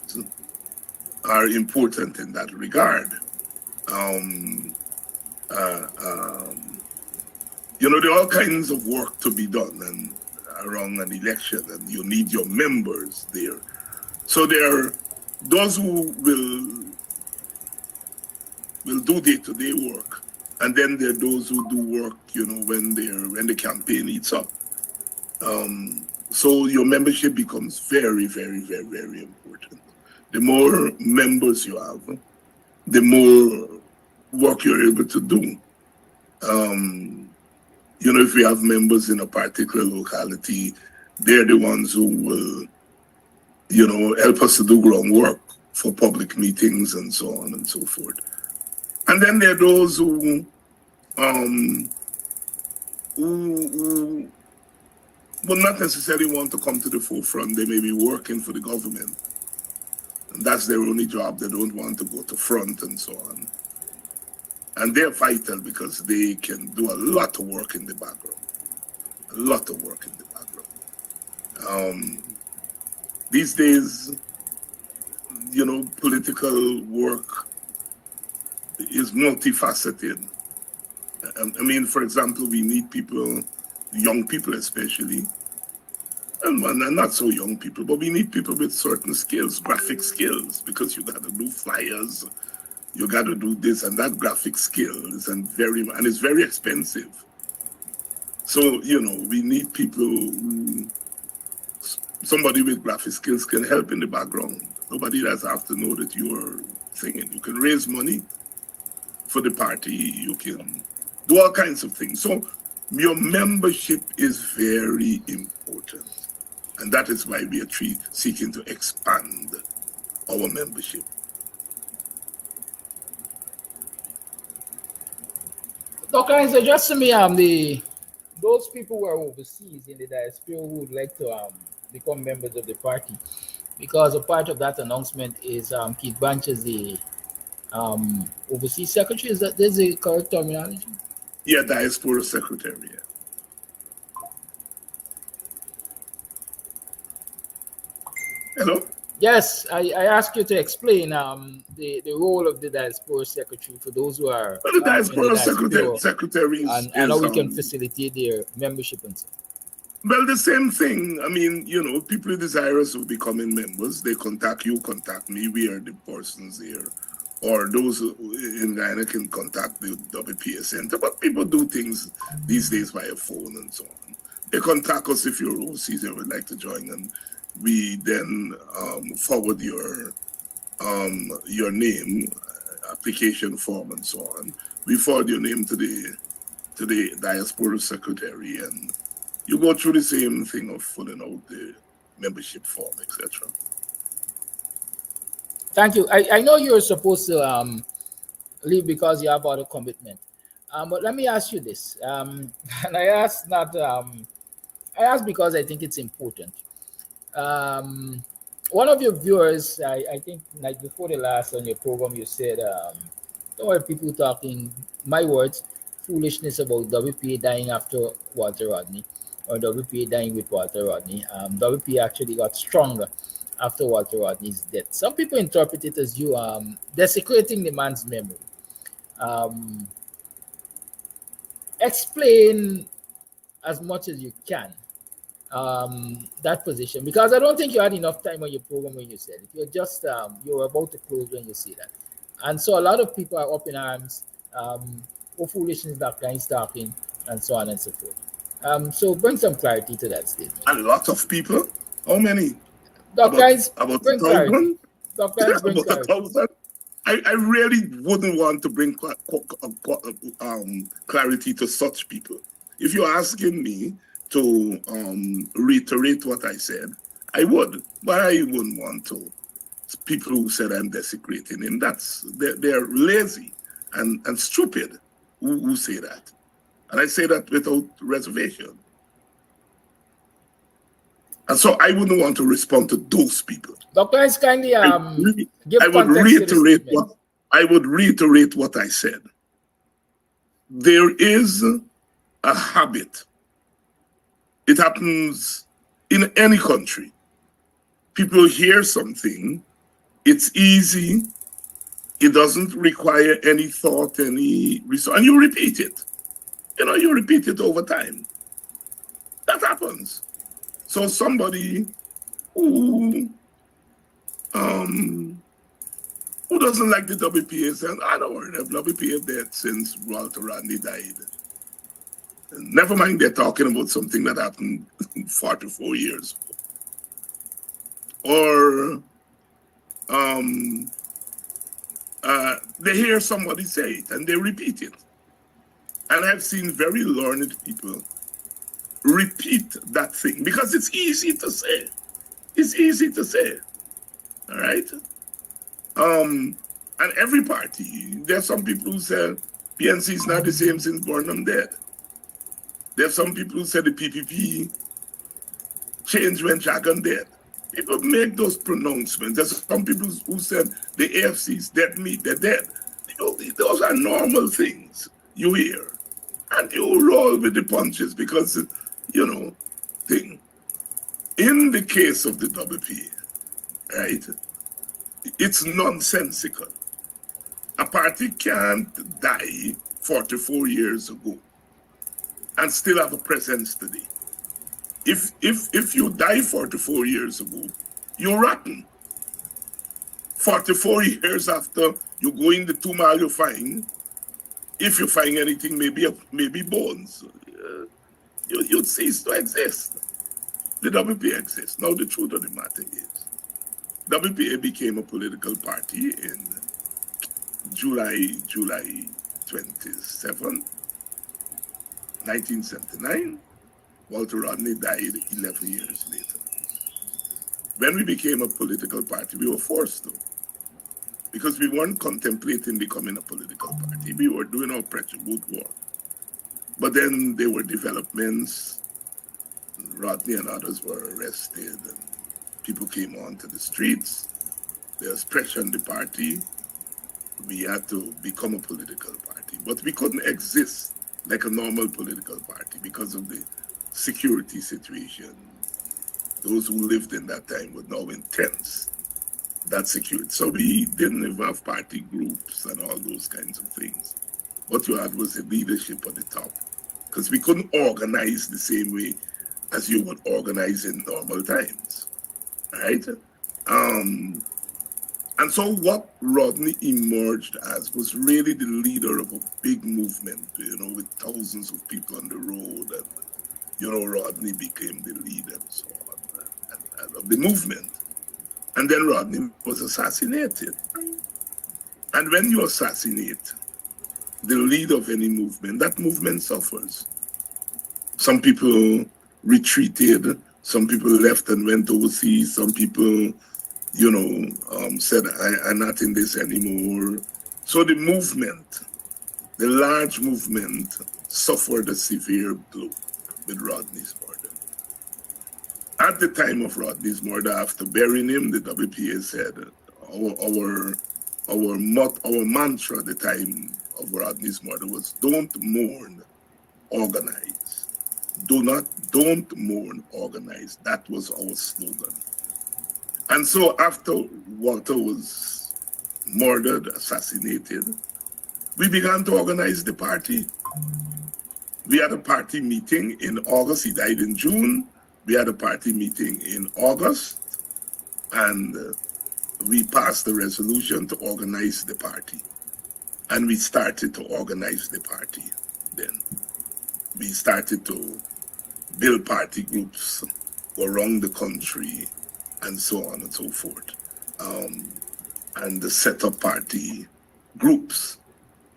Speaker 5: are important in that regard. There are all kinds of work to be done and around an election, and you need your members there. So there are those who will do day-to-day work, and then there are those who do work, when the campaign heats up. So your membership becomes very, very, very, very important. The more members you have, the more work you're able to do. If we have members in a particular locality, they're the ones who will, help us to do groundwork for public meetings and so on and so forth. And then there are those who will not necessarily want to come to the forefront. They may be working for the government, and that's their only job. They don't want to go to front and so on. And they're vital because they can do a lot of work in the background. A lot of work in the background. These days, political work is multifaceted. I mean, for example, we need people, young people especially, and not so young people, but we need people with certain skills, graphic skills, because you got to do flyers, you got to do this and that graphic skills, and it's very expensive. So, you know, we need people who, somebody with graphic skills can help in the background. Nobody does have to know that you are singing. You can raise money for the party, you can do all kinds of things. So your membership is very important. And that is why we are seeking to expand our membership.
Speaker 9: Dr. Suggest to me those people who are overseas in the diaspora who would like to become members of the party, because a part of that announcement is Keith Branch is the overseas secretary. Is that there's a correct terminology?
Speaker 5: Yeah, diaspora secretary. Yeah. Hello?
Speaker 9: Yes, I asked you to explain the role of the diaspora secretary for those who are
Speaker 5: Well, the
Speaker 9: in the
Speaker 5: diaspora
Speaker 9: diaspora,
Speaker 5: secretary is
Speaker 9: and how we can facilitate their membership and so.
Speaker 5: Well, the same thing. I mean, you know, people desirous of becoming members, they contact you, contact me. We are the persons here. Or those in Guyana can contact the WPA Center. But people do things these days via phone and so on. They contact us if you're overseas and would like to join, and we then forward your name, application form, and so on. We forward your name to the diaspora secretary, and you go through the same thing of filling out the membership form, etc.
Speaker 9: Thank you. I know you're supposed to leave because you have other commitment. But let me ask you this. And I ask not I ask because I think it's important. One of your viewers, I think like before the last on your program, you said there were people talking, my words, foolishness about WPA dying after Walter Rodney, or WPA dying with Walter Rodney. WPA actually got stronger after Walter Rodney's death. Some people interpret it as you desecrating the man's memory. Explain as much as you can that position, because I don't think you had enough time on your program when you said it. You're just you were about to close when you say that, and so a lot of people are up in arms. Oh, foolishness that guy's talking, and so on and so forth. So bring some clarity to that statement.
Speaker 5: A lot of people. How many?
Speaker 9: About
Speaker 5: bring 1,000?
Speaker 9: Bring clarity.
Speaker 5: 1,000? I really wouldn't want to bring clarity to such people. If you're asking me to reiterate what I said, I would, but I wouldn't want to. People who said I'm desecrating him, they're lazy and stupid who say that. And I say that without reservation. And so I wouldn't want to respond to those people.
Speaker 9: Dr. Hines, kindly give
Speaker 5: I would
Speaker 9: context to the statement.
Speaker 5: I would reiterate what I said. There is a habit. It happens in any country. People hear something, it's easy, it doesn't require any thought, any research, and you repeat it. You know, you repeat it over time. That happens. So somebody who doesn't like the WPA says, I don't worry, the WPA dead since Walter Rodney died. Never mind, they're talking about something that happened 44 years ago. Or they hear somebody say it and they repeat it. And I've seen very learned people repeat that thing because it's easy to say. It's easy to say. All right? And every party, there's some people who say PNC is not the same since Burnham dead. There's some people who say the PPP changed when Jagan dead. People make those pronouncements. There's some people who said the AFC is dead meat, they're dead. You know, those are normal things you hear. And you roll with the punches because, you know, in the case of the WPA, right, it's nonsensical. A A party can't die 44 years ago and still have a presence today. If you die 44 years ago, you're rotten. 44 years after you go in the tomb, all you find, if you find anything, maybe bones, you'd cease to exist. The WPA exists. Now the truth of the matter is, WPA became a political party in July 27, 1979. Walter Rodney died 11 years later. When we became a political party, we were forced to, because we weren't contemplating becoming a political party. We were doing our pressure boot work. But then there were developments. Rodney and others were arrested, and people came onto the streets. There was pressure on the party. We had to become a political party, but we couldn't exist like a normal political party because of the security situation. Those who lived in that time were now intense, that security. So we didn't even have party groups and all those kinds of things. What you had was the leadership at the top, because we couldn't organize the same way as you would organize in normal times, right? And so what Rodney emerged as was really the leader of a big movement, with thousands of people on the road. And, Rodney became the leader and so on, and of the movement. And then Rodney was assassinated. And when you assassinate the leader of any movement, that movement suffers. Some people retreated, some people left and went overseas, some people said, I'm not in this anymore. So the movement, the large movement, suffered a severe blow with Rodney's murder. At the time of Rodney's murder, after burying him, the WPA said, our mantra at the time of Rodney's murder was, don't mourn, organize. Don't mourn, organize. That was our slogan. And so after Walter was murdered, assassinated, we began to organize the party. We had a party meeting in August. He died in June. We had a party meeting in August, and we passed the resolution to organize the party. And we started to organize the party then. We started to build party groups around the country, and so on and so forth, and set up party groups.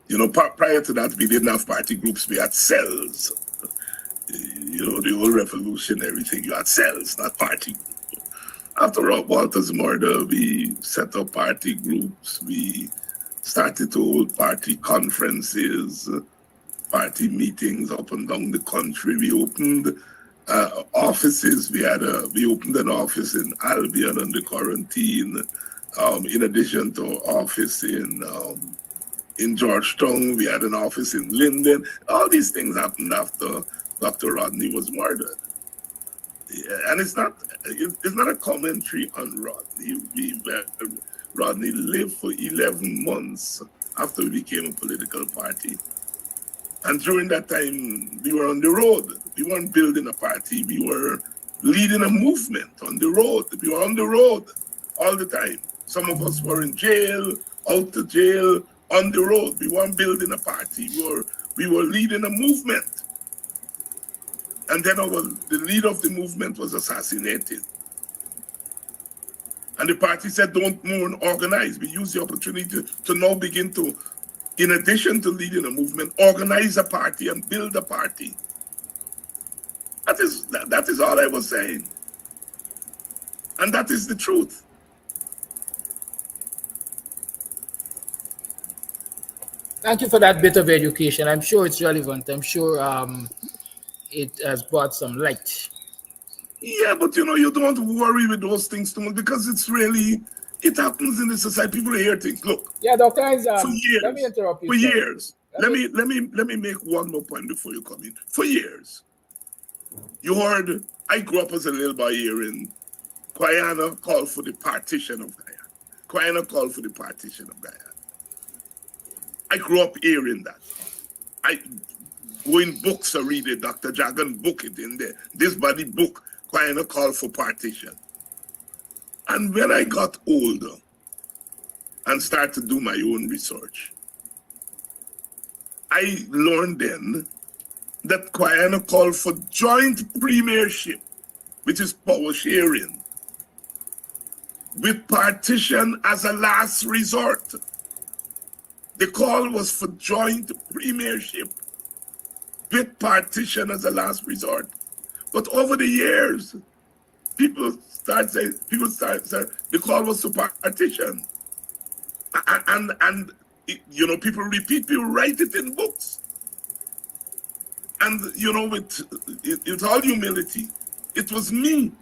Speaker 5: Prior to that, we didn't have party groups, we had cells. The whole revolution, everything, you had cells, not party groups. After Walter's murder, we set up party groups, we started to hold party conferences, party meetings up and down the country. We opened offices. We opened an office in Albion under quarantine. In addition to office in Georgetown, we had an office in Linden. All these things happened after Dr. Rodney was murdered. Yeah, and it's not a commentary on Rodney. Rodney lived for 11 months after we became a political party. And during that time, we were on the road. We weren't building a party. We were leading a movement on the road. We were on the road all the time. Some of us were in jail, out of jail, on the road. We weren't building a party. We were leading a movement. And then the leader of the movement was assassinated. And the party said, don't mourn, organize. We use the opportunity to now begin to, in addition to leading a movement, organize a party and build a party. That is all I was saying. And that is the truth.
Speaker 9: Thank you for that bit of education. I'm sure it's relevant. I'm sure it has brought some light.
Speaker 5: Yeah, but you don't worry with those things too much, because it happens in the society. People hear things. Look.
Speaker 9: Yeah, Dr. HINDS,
Speaker 5: for years,
Speaker 9: let me interrupt you.
Speaker 5: For years. Let me make one more point before you come in. For years, you heard, I grew up as a little boy hearing Guyana call for the partition of Guyana. Guyana called for the partition of Guyana. I grew up hearing that. I go in books or read it, Dr. Jagan book it in there. This body book, kind of call for partition. And when I got older and started to do my own research, I learned then that Guyana called for joint premiership, which is power sharing, with partition as a last resort. The call was for joint premiership with partition as a last resort. But over the years, people start saying, the call was to partition. And you know, people repeat, people write it in books. And, you know, with all humility, it was me.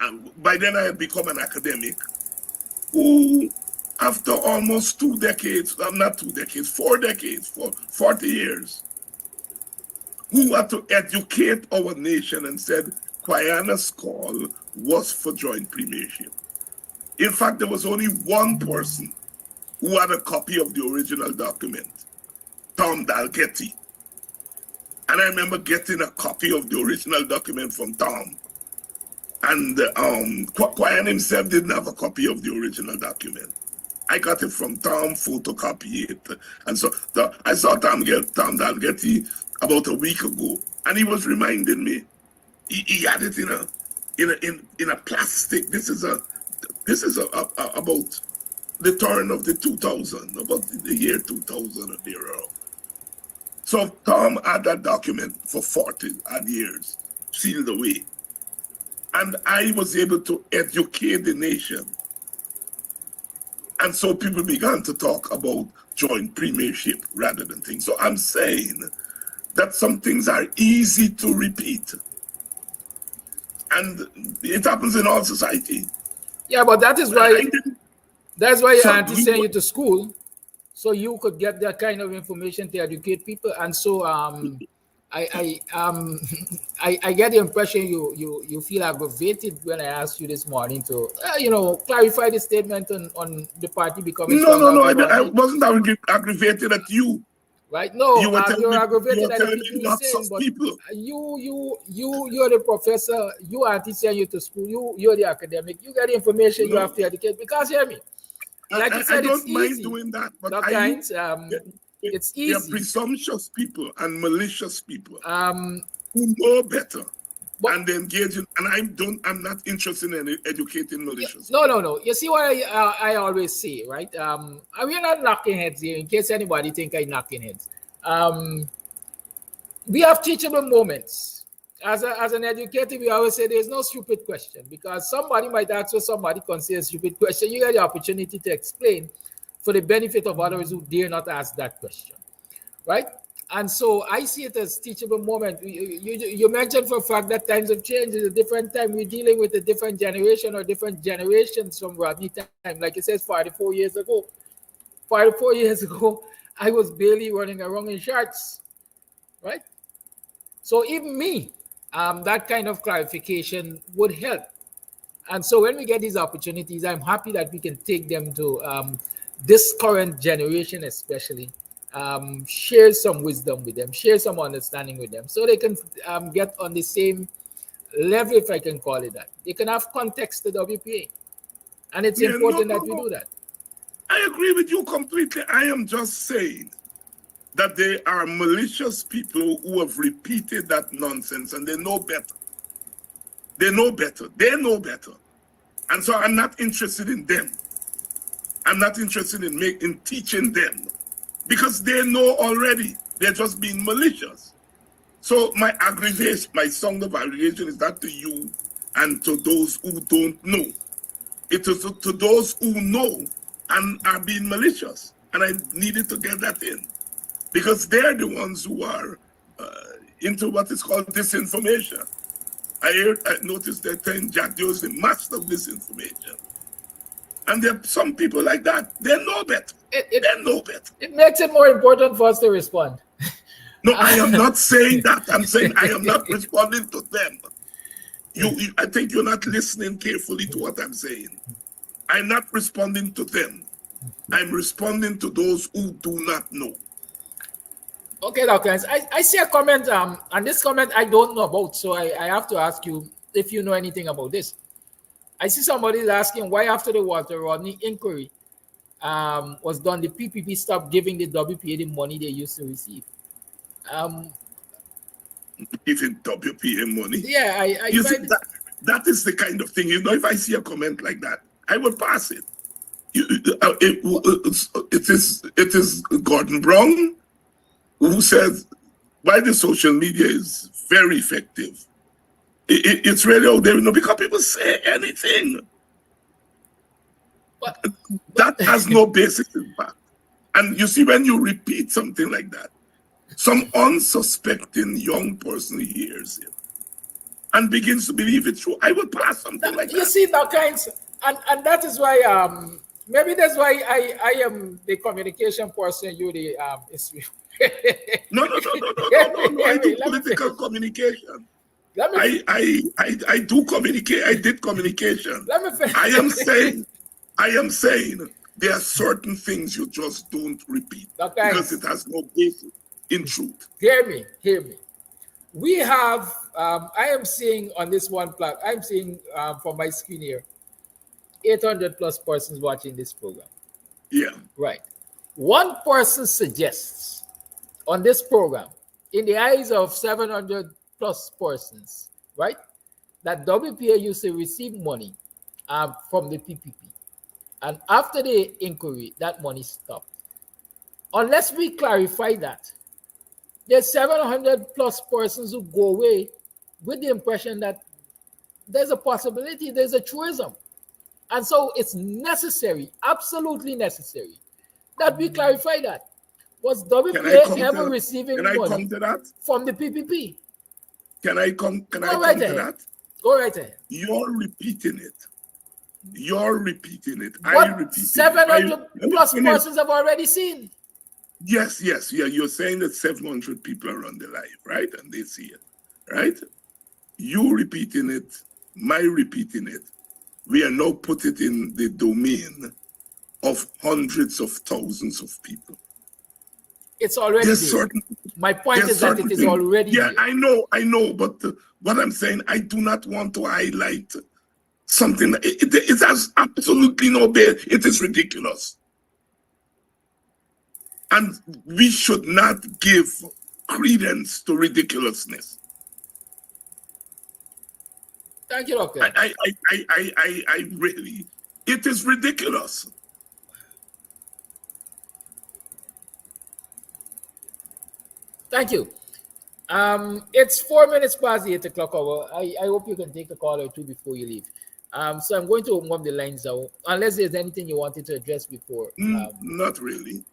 Speaker 5: And by then I had become an academic who, after almost 2 decades, not 2 decades, 4 decades, for 40 years, who had to educate our nation and said Guyana's call was for joint premiership. In fact, there was only one person who had a copy of the original document, Tom Dalgetty. And I remember getting a copy of the original document from Tom. And Guyana himself didn't have a copy of the original document. I got it from Tom, photocopy it. And so I saw Tom Dalgetty about a week ago, and he was reminding me, he had it in a plastic. This is about the turn of the 2000, about the year 2000 or thereabout. So Tom had that document for 40 odd years, sealed away. And I was able to educate the nation. And so people began to talk about joint premiership rather than things. So I'm saying that some things are easy to repeat. And it happens in all society.
Speaker 9: Yeah, but that is why your auntie sent you to school, so you could get that kind of information to educate people. And so I get the impression you feel aggravated when I asked you this morning to clarify the statement on the party becoming stronger.
Speaker 5: No, I wasn't aggravated at you.
Speaker 9: Right? No, you're aggravated at the
Speaker 5: me
Speaker 9: people
Speaker 5: lots
Speaker 9: saying,
Speaker 5: of
Speaker 9: but
Speaker 5: people.
Speaker 9: You're the professor, you auntie send you to school, you're the academic, you get the information you have to educate. Because hear me, like you said,
Speaker 5: I don't
Speaker 9: it's
Speaker 5: mind
Speaker 9: easy.
Speaker 5: doing that, but
Speaker 9: It's easy.
Speaker 5: There are presumptuous people and malicious people who know better and they engage in, and I'm not interested in educating malicious.
Speaker 9: No. You see what I always say, right? We're not knocking heads here, in case anybody think I'm knocking heads. We have teachable moments. As an educator, we always say there's no stupid question, because somebody might ask you, somebody considers a stupid question. You get the opportunity to explain for the benefit of others who dare not ask that question, right? And so I see it as teachable moment. You mentioned for a fact that times have changed. It's a different time. We're dealing with a different generation or different generations from Rodney time. Like it says, 44 years ago. 44 years ago, I was barely running around in shorts, right? So even me, that kind of clarification would help. And so when we get these opportunities, I'm happy that we can take them to this current generation especially, share some wisdom with them, share some understanding with them, so they can get on the same level, if I can call it that. They can have context to WPA. And it's important that we do that.
Speaker 5: I agree with you completely. I am just saying that there are malicious people who have repeated that nonsense and they know better. They know better. They know better. And so I'm not interested in them. I'm not interested in teaching them, because they know already. They're just being malicious. So my aggravation, my song of aggravation is not to you and to those who don't know. It is to those who know and are being malicious. And I needed to get that in, because they're the ones who are into what is called disinformation. I noticed they're telling Jack Jones the master of disinformation. And there are some people like that. They know better. They know better.
Speaker 9: It makes it more important for us to respond.
Speaker 5: No, I am not saying that. I'm saying I am not responding to them. I think you're not listening carefully to what I'm saying. I'm not responding to them. I'm responding to those who do not know.
Speaker 9: Okay, Dr. Hines, I see a comment, and this comment I don't know about, so I have to ask you if you know anything about this. I see somebody asking why after the Walter Rodney inquiry was done, the PPP stopped giving the WPA the money they used to receive.
Speaker 5: Giving WPA money.
Speaker 9: Yeah,
Speaker 5: you see, that is the kind of thing, if I see a comment like that, I will pass it. It is Gordon Brown who says why the social media is very effective. It's really out there, because people say anything.
Speaker 9: But
Speaker 5: that has no basis in fact. And you see, when you repeat something like that, some unsuspecting young person hears it and begins to believe it's true. I will pass something like that.
Speaker 9: You see, that kinds, and that is why maybe that's why I am the communication person. You the history.
Speaker 5: No. I do political communication. I do communicate. I did communication.
Speaker 9: Let me finish.
Speaker 5: I am saying there are certain things you just don't repeat because it has no basis in truth.
Speaker 9: Hear me. We have, I am seeing on this one platform, I'm seeing from my screen here, 800 plus persons watching this program.
Speaker 5: Yeah.
Speaker 9: Right. One person suggests on this program, in the eyes of 700 plus persons, right, that WPA used to receive money from the PPP. And after the inquiry, that money stopped. Unless we clarify that, there's 700 plus persons who go away with the impression that there's a possibility, there's a truism. And so it's necessary, absolutely necessary, that we clarify that. Was WPA ever receiving money from the PPP?
Speaker 5: Can I come to that?
Speaker 9: Go right ahead.
Speaker 5: You're repeating it.
Speaker 9: What 700 plus persons have already seen.
Speaker 5: Yes. Yeah, you're saying that 700 people are on the live, right? And they see it, right? You repeating it, my repeating it. We are now put it in the domain of hundreds of thousands of people.
Speaker 9: It's already there. My point is that it is already there.
Speaker 5: I know, but what I'm saying, I do not want to highlight something. It has absolutely no base. It is ridiculous. And we should not give credence to ridiculousness.
Speaker 9: Thank you, Doctor.
Speaker 5: I really, it is ridiculous.
Speaker 9: Thank you. It's 4 minutes past the 8 o'clock hour. I hope you can take a call or two before you leave. So I'm going to open up the lines now, unless there's anything you wanted to address before.
Speaker 5: Not really.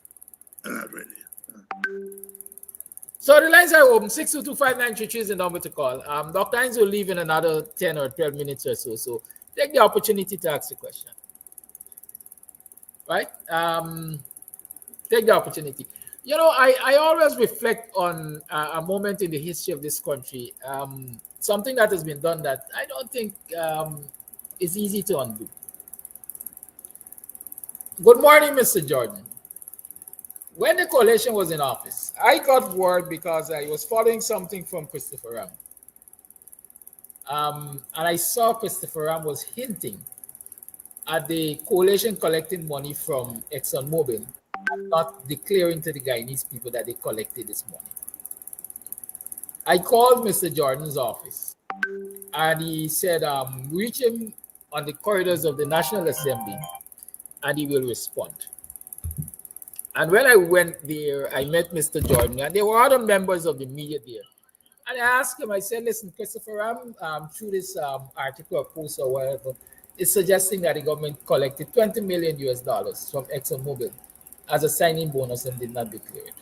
Speaker 9: So the lines are open. 6225933 is the number to call. Dr. Hines will leave in another 10 or 12 minutes or so. So take the opportunity to ask the question. Right? Take the opportunity. You know, I always reflect on a moment in the history of this country, something that has been done that I don't think is easy to undo. Good morning, Mr. Jordan. When the coalition was in office, I got word because I was following something from Christopher Ram. And I saw Christopher Ram was hinting at the coalition collecting money from Exxon Mobile, not declaring to the Guyanese people that they collected this money. I called Mr. Jordan's office and he said, reach him on the corridors of the National Assembly and he will respond. And when I went there, I met Mr. Jordan and there were other members of the media there. And I asked him, I said, listen, Christopher Ram, through this article or post or whatever, is suggesting that the government collected $20 million from Exxon Mobile as a signing bonus and did not declare it.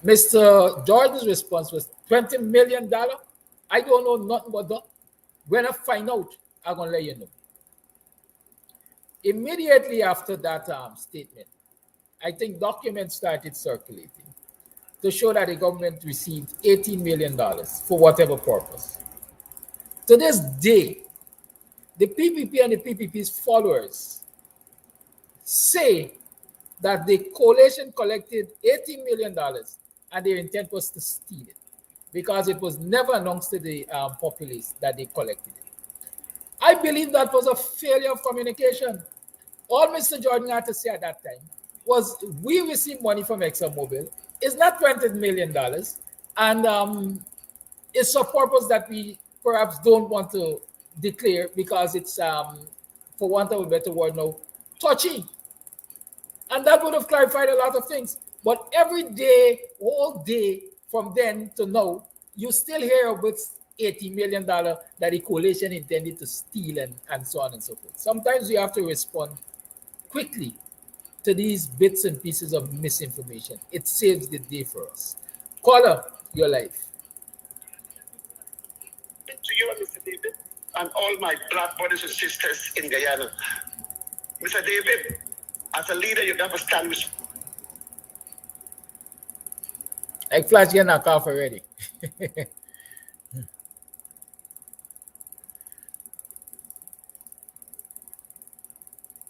Speaker 9: Mr. Jordan's response was $20 million? I don't know nothing about that. When I find out, I'm going to let you know. Immediately after that statement, I think documents started circulating to show that the government received $18 million for whatever purpose. To this day, the PPP and the PPP's followers say that the coalition collected $80 million and their intent was to steal it because it was never announced to the populace that they collected it. I believe that was a failure of communication. All Mr. Jordan had to say at that time was, we received money from Exxon Mobile. It's not $20 million. And it's a purpose that we perhaps don't want to declare because it's, for want of a better word now, touchy. And that would have clarified a lot of things. But every day, all day, from then to now, you still hear with $80 million that the coalition intended to steal and so on and so forth. Sometimes we have to respond quickly to these bits and pieces of misinformation. It saves the day for us. Caller, your life.
Speaker 8: To you, Mr. David, and all my black brothers and sisters in Guyana. Mr. David, as a leader, you never stand with.
Speaker 9: Like Flash getting knocked off already.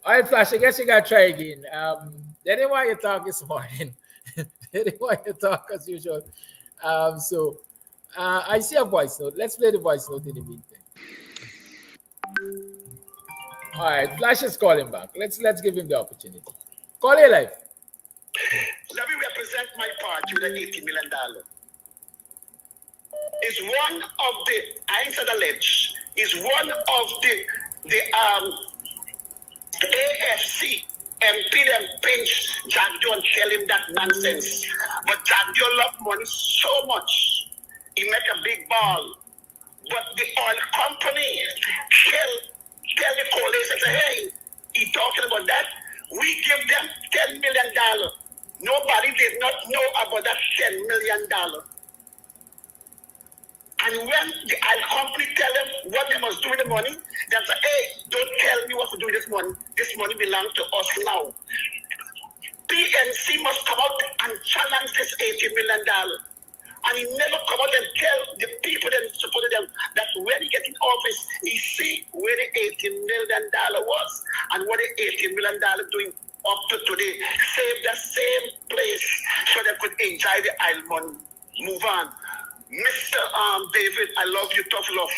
Speaker 9: All right, Flash, I guess you got to try again. They didn't want you to talk this morning. They didn't want you to talk as usual. So I see a voice note. Let's play the voice note in the meantime. All right, Flash is calling back. Let's give him the opportunity. Call your life.
Speaker 8: Let me represent my party with $80 million. Is one of the, I answered alleged, is one of the AFC MP them pinch Jack Joe and tell him that nonsense. But Jack Joe love money so much, he make a big ball. But the oil company tell the coalition, say, hey, he talking about that. We give them $10 million. Nobody did not know about that $10 million. And when the oil company tell them what they must do with the money, they say, hey, don't tell me what to do with this money. This money belongs to us now. PNC must come out and challenge this $80 million. And he never come out and tell the people that supported them that when he get in office, he see where the $80 million was and what the $80 million doing up to today. Save the same place so they could enjoy the oil money. Move on. Mr. David, I love you, tough love.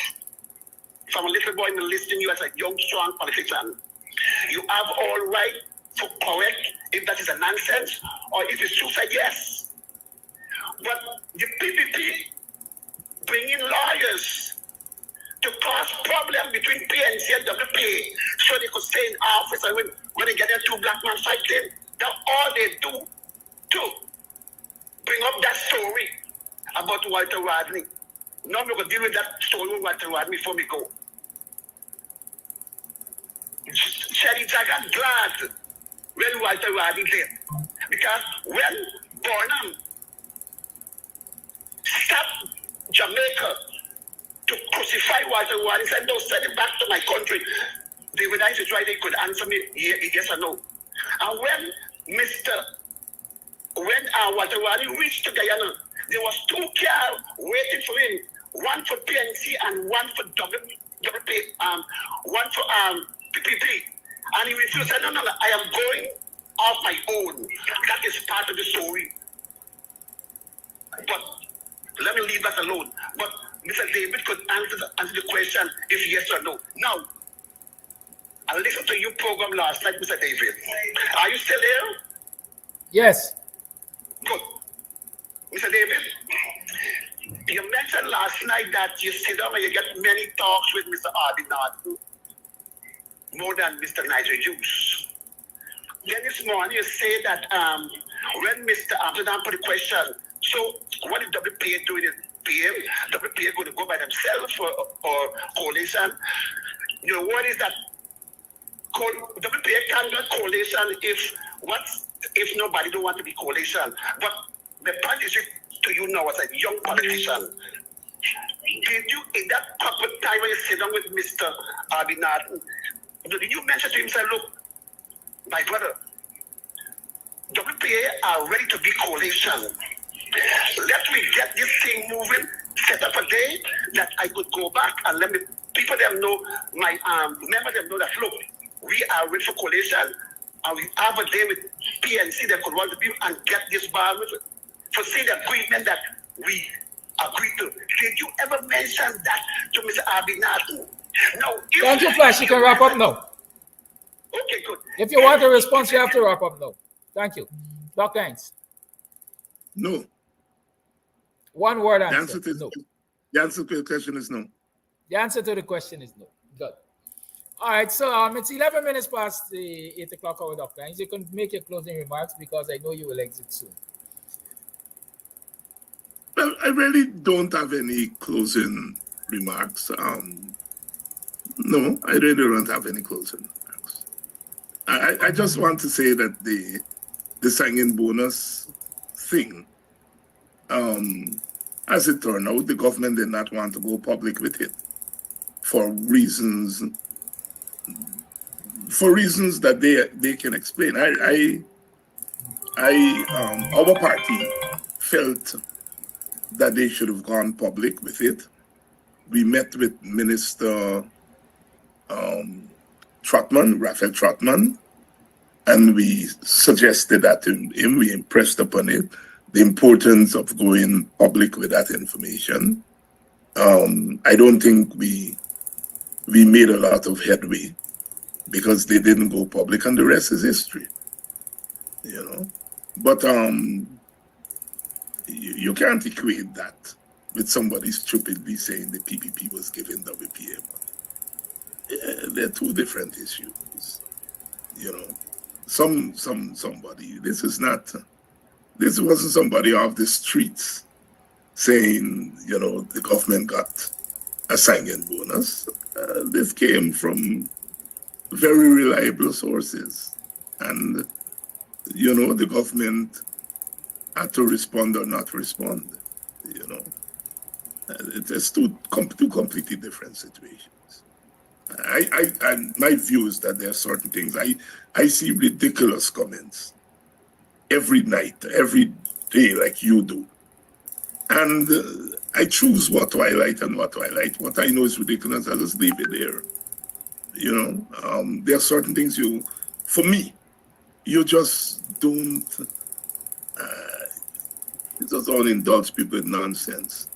Speaker 8: From a little boy listening to you as a young, strong politician. You have all right to correct if that is a nonsense or if it's true, say yes. But the PPP bringing lawyers to cause problem between PNC and WPA so they could stay in office and when they get their two black men fighting, that's all they do to bring up that story about Walter Rodney. Now I'm going to deal with that story with Walter Rodney before we go. Sherry Jagan glad when Walter Rodney did. Because when Bonham stopped Jamaica to crucify Walter Rodney, he said, no, send him back to my country. David Ice is right, they could answer me yes or no. And when Walter Rodney reached to Guyana, there was two cars waiting for him, one for PNC and one for WP, one for PPP. And he refused, said, no, I am going off my own. That is part of the story. But let me leave that alone. But Mr. David could answer the question if yes or no. Now, I listened to your program last night, Mr. David. Are you still there?
Speaker 9: Yes.
Speaker 8: Good. Mr. David, you mentioned last night that you sit down and you get many talks with Mr. Ardinard, more than Mr. Niger Juice. Then this morning you say that when Mr. Amsterdam put the question, so what is WPA doing in PM? WPA going to go by themselves or coalition? You know, what is that? WPA can't do coalition if nobody don't want to be coalition. But the point is to you now as a young politician, did you in that couple time when you sit down with Mr. Ardinard, did you mention to him, say, look, my brother, WPA are ready to be coalition. Let me get this thing moving, set up a day that I could go back and let me people them know, my members them know that look, we are ready for coalition. and we have a day with PNC that could want to be and get this bar with it. To see the agreement that we agreed to. Did you ever mention that to Mr. Abinatu? No.
Speaker 9: Thank you, Flash. You can wrap up now.
Speaker 8: Okay, good.
Speaker 9: If you want a response, you have to wrap up now. Thank you. Dr. Hines.
Speaker 5: No.
Speaker 9: One word
Speaker 5: The
Speaker 9: answer.
Speaker 5: answer to the question is no.
Speaker 9: The answer to the question is no. Good. All right, so it's 11 minutes past the 8 o'clock hour, Dr. Hines. You can make your closing remarks because I know you will exit soon.
Speaker 5: Well, I really don't have any closing remarks. No, I really don't have any closing remarks. I just want to say that the sign-in bonus thing, as it turned out, the government did not want to go public with it for reasons that they can explain. Our party felt that they should have gone public with it. We met with Minister Trotman, Raphael Trotman, and we suggested that to him. We impressed upon it the importance of going public with that information. I don't think we made a lot of headway because they didn't go public, and the rest is history, you know. But you can't equate that with somebody stupidly saying the PPP was giving WPA money. They're two different issues, you know. Somebody. This wasn't somebody off the streets saying, you know, the government got a sign-in bonus. This came from very reliable sources, and you know, the government had to respond or not respond. You know, it's two completely different situations. My view is that there are certain things I see ridiculous comments every night, every day, like you do, and I choose what to highlight and what to highlight. What I know is ridiculous, I just leave it there. You know, there are certain things for me, you just don't. You just don't indulge people in nonsense.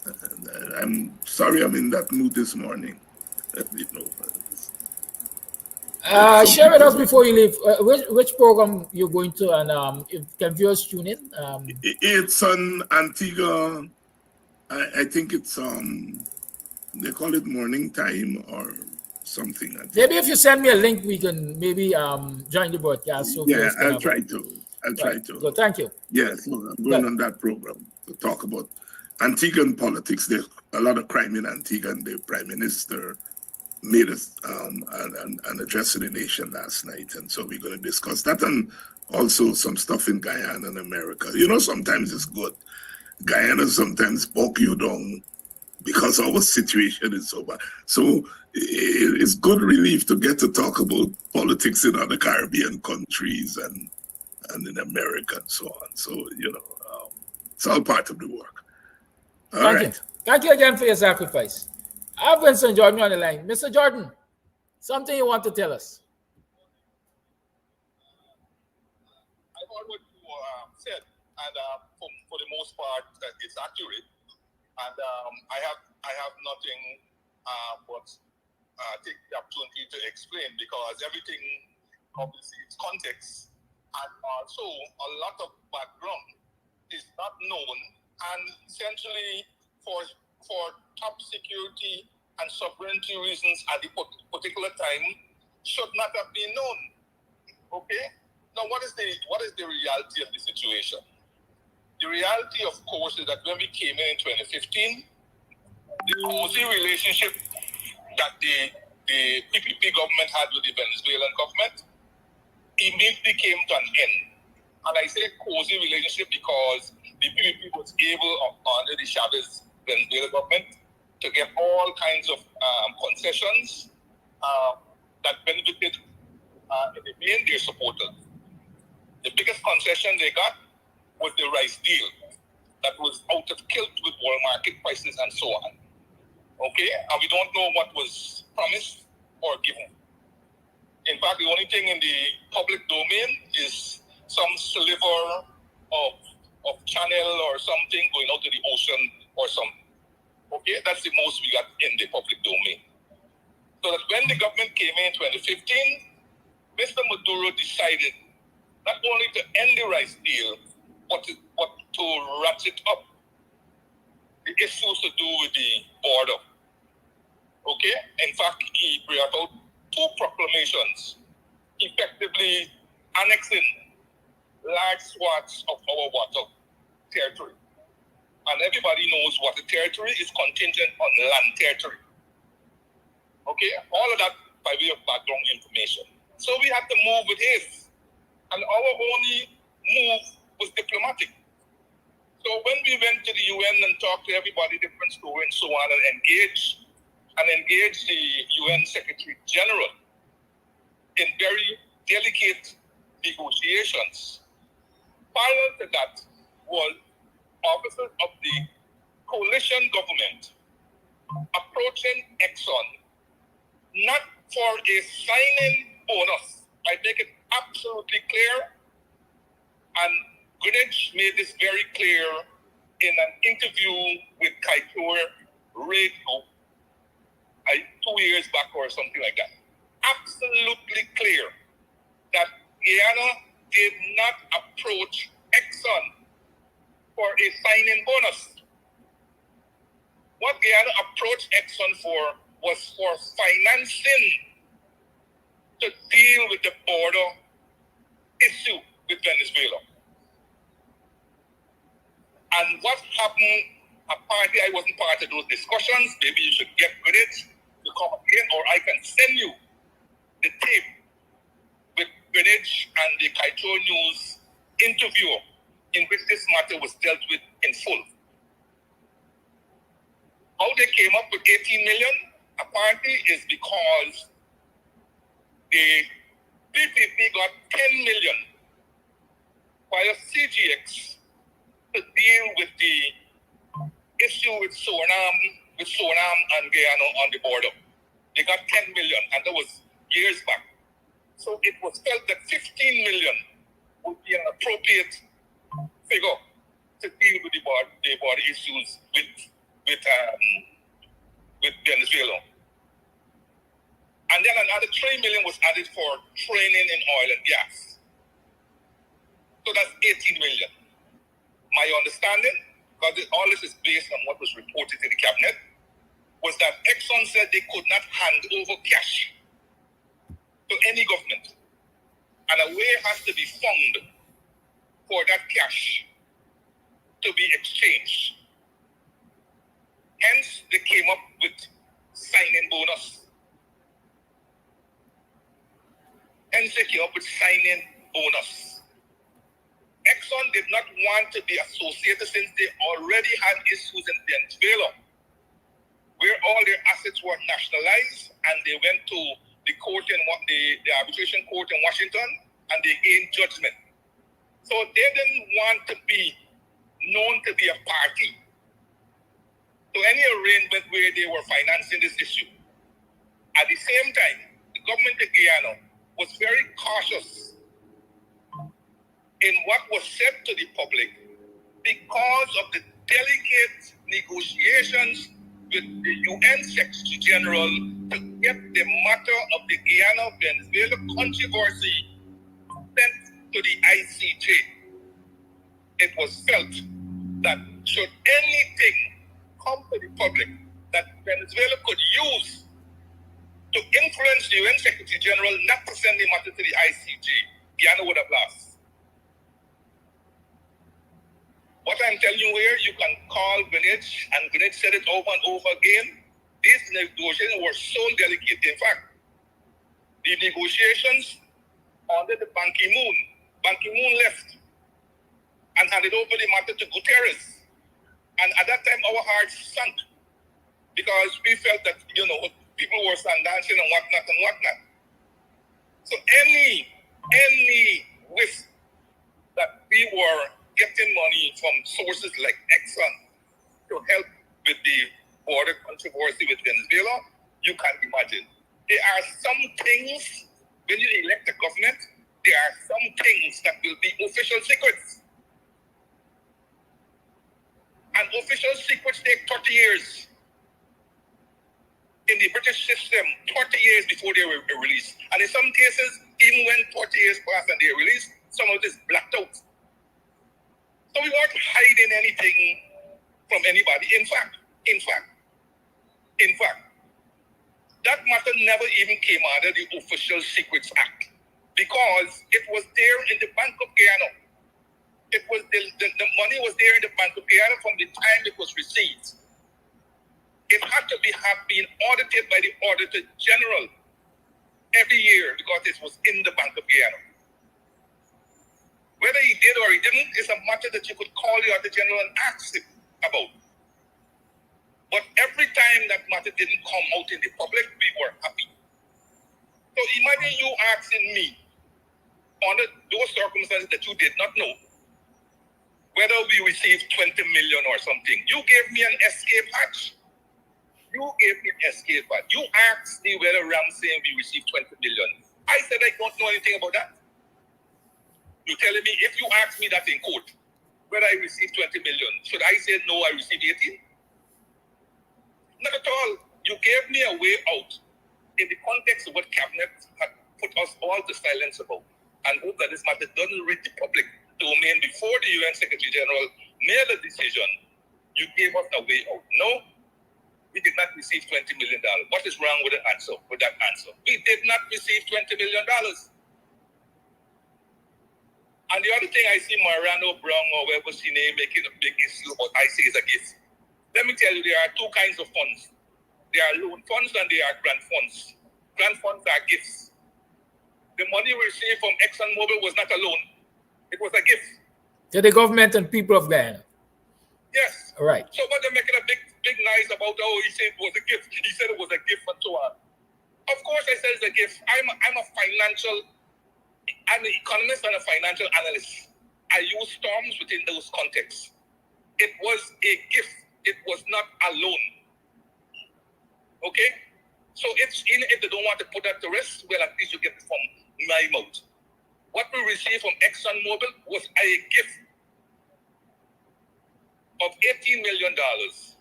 Speaker 5: And I'm sorry, I'm in that mood this morning. You know.
Speaker 9: Share with us before you leave which program you're going to, and can viewers tune in?
Speaker 5: It's on Antigua. I think it's they call it morning time or something.
Speaker 9: Maybe if you send me a link, we can maybe join the broadcast. So
Speaker 5: yeah, I'll try to.
Speaker 9: So thank you.
Speaker 5: Yes, I'm going on that program to talk about Antiguan politics. There's a lot of crime in Antigua, and the Prime Minister made an address to the nation last night, and so we're going to discuss that, and also some stuff in Guyana and America. You know, sometimes it's good. Guyana sometimes bog you down because our situation is so bad. So it's good relief to get to talk about politics in other Caribbean countries and in America and so on. So, you know, it's all part of the work.
Speaker 9: Thank you. Thank you again for your sacrifice. I have Vincent Jordan on the line. Mr. Jordan, something you want to tell us?
Speaker 10: I heard what you said, and for the most part, it's accurate. And I have nothing but take the opportunity to explain, because everything obviously it's context, and also a lot of background is not known, and essentially for top security and sovereignty reasons at the particular time should not have been known. Okay? Now what is the reality of the situation? The reality, of course, is that when we came in 2015, the cozy relationship that the PPP government had with the Venezuelan government immediately came to an end. And I say cozy relationship because the PPP was able, under the Chavez Venezuelan government, to get all kinds of concessions that benefited in the main their supporters. The biggest concession they got was the rice deal that was out of kilt with world market prices and so on. Okay? And we don't know what was promised or given. In fact, the only only thing in the public domain is some sliver of channel or something going out to the ocean or something. Okay, that's the most we got in the public domain. So that when the government came in 2015, Mr. Maduro decided not only to end the rice deal, but to ratchet up the issues to do with the border. Okay? In fact, he brought out 2 proclamations effectively annexing large swaths of our water territory. And everybody knows water territory is contingent on land territory. Okay? All of that by way of background information. So we had to move with haste. And our only move was diplomatic. So when we went to the UN and talked to everybody, different story and so on, and engaged the UN Secretary General in very delicate negotiations, parallel to that was officers of the coalition government approaching Exxon, not for a signing bonus. I make it absolutely clear, and Greenwich made this very clear in an interview with Kaitour Radio 2 years back or something like that. Absolutely clear that Guyana did not approach Exxon for a signing bonus. What Guyana approached Exxon for was for financing to deal with the border issue with Venezuela. And what happened, apparently I wasn't part of those discussions, maybe you should get with it to come again, or I can send you the tape with Greenwich and the Kaitour News interview in which this matter was dealt with in full. How they came up with 18 million, apparently, is because the PPP got 10 million via CGX to deal with the issue with Suriname and Guyana on the border. They got 10 million, and that was years back. So it was felt that 15 million would be an appropriate figure to deal with the border issues with Venezuela. And then another 3 million was added for training in oil and gas. So that's 18 million. My understanding, because all this is based on what was reported to the cabinet, was that Exxon said they could not hand over cash to any government. And a way has to be found for that cash to be exchanged. Hence, they came up with signing bonus. Exxon did not want to be associated since they already had issues in Venezuela, where all their assets were nationalized, and they went to the court in the arbitration court in Washington, and they gained judgment. So they didn't want to be known to be a party to any arrangement where they were financing this issue. At the same time, the government of Guyana was very cautious in what was said to the public because of the delicate negotiations with the UN Secretary General to get the matter of the Guyana-Venezuela controversy sent to the ICJ. It was felt that should anything come to the public that Venezuela could use to influence the UN Secretary General not to send the matter to the ICJ, Guyana would have lost. What I'm telling you here, you can call Greenwich, and Greenwich said it over and over again. These negotiations were so delicate. In fact, the negotiations under the Ban Ki-moon left and handed over the matter to Guterres. And at that time, our hearts sank because we felt that, people were dancing and whatnot. So any risk that we were getting money from sources like Exxon to help with the border controversy with Venezuela, you can imagine. There are some things when you elect a government, there are some things that will be official secrets. And official secrets take 30 years. In the British system, 30 years before they were released. And in some cases, even when 30 years pass and they're released, some of it is blacked out. So we weren't hiding anything from anybody. In fact, that matter never even came under the Official Secrets Act because it was there in the Bank of Guyana. It was the money was there in the Bank of Guyana from the time it was received. It had to have been audited by the Auditor General every year because it was in the Bank of Guyana. Whether he did or he didn't is a matter that you could call the Auditor General and ask him about. But every time that matter didn't come out in the public, we were happy. So imagine you asking me, under those circumstances that you did not know, whether we received 20 million or something. You gave me an escape hatch. You gave me an escape hatch. You asked me whether Ramsey and we received 20 million. I said I don't know anything about that. You're telling me if you ask me that in court, whether I received 20 million, should I say no, I received 18? Not at all. You gave me a way out in the context of what Cabinet had put us all to silence about, and hope that this matter doesn't reach the public domain before the UN Secretary General made a decision. You gave us a way out. No, we did not receive $20 million. What is wrong with the answer? With that answer, we did not receive $20 million. And the other thing I see Marano Brown or whatever she name making a big issue about, I say is a gift. Let me tell you, there are two kinds of funds. There are loan funds and there are grant funds. Grant funds are gifts. The money we received from Exxon Mobile was not a loan. It was a gift.
Speaker 9: To the government and people of Guyana.
Speaker 10: Yes.
Speaker 9: All right.
Speaker 10: So what they're making a big noise about, oh, he said it was a gift. He said it was a gift and so on. Of course I said it's a gift. I'm an economist and a financial analyst. I use terms within those contexts. It was a gift. It was not a loan. Okay? So if they don't want to put that to rest, well, at least you get it from my mouth. What we received from Exxon Mobile was a gift of $18 million,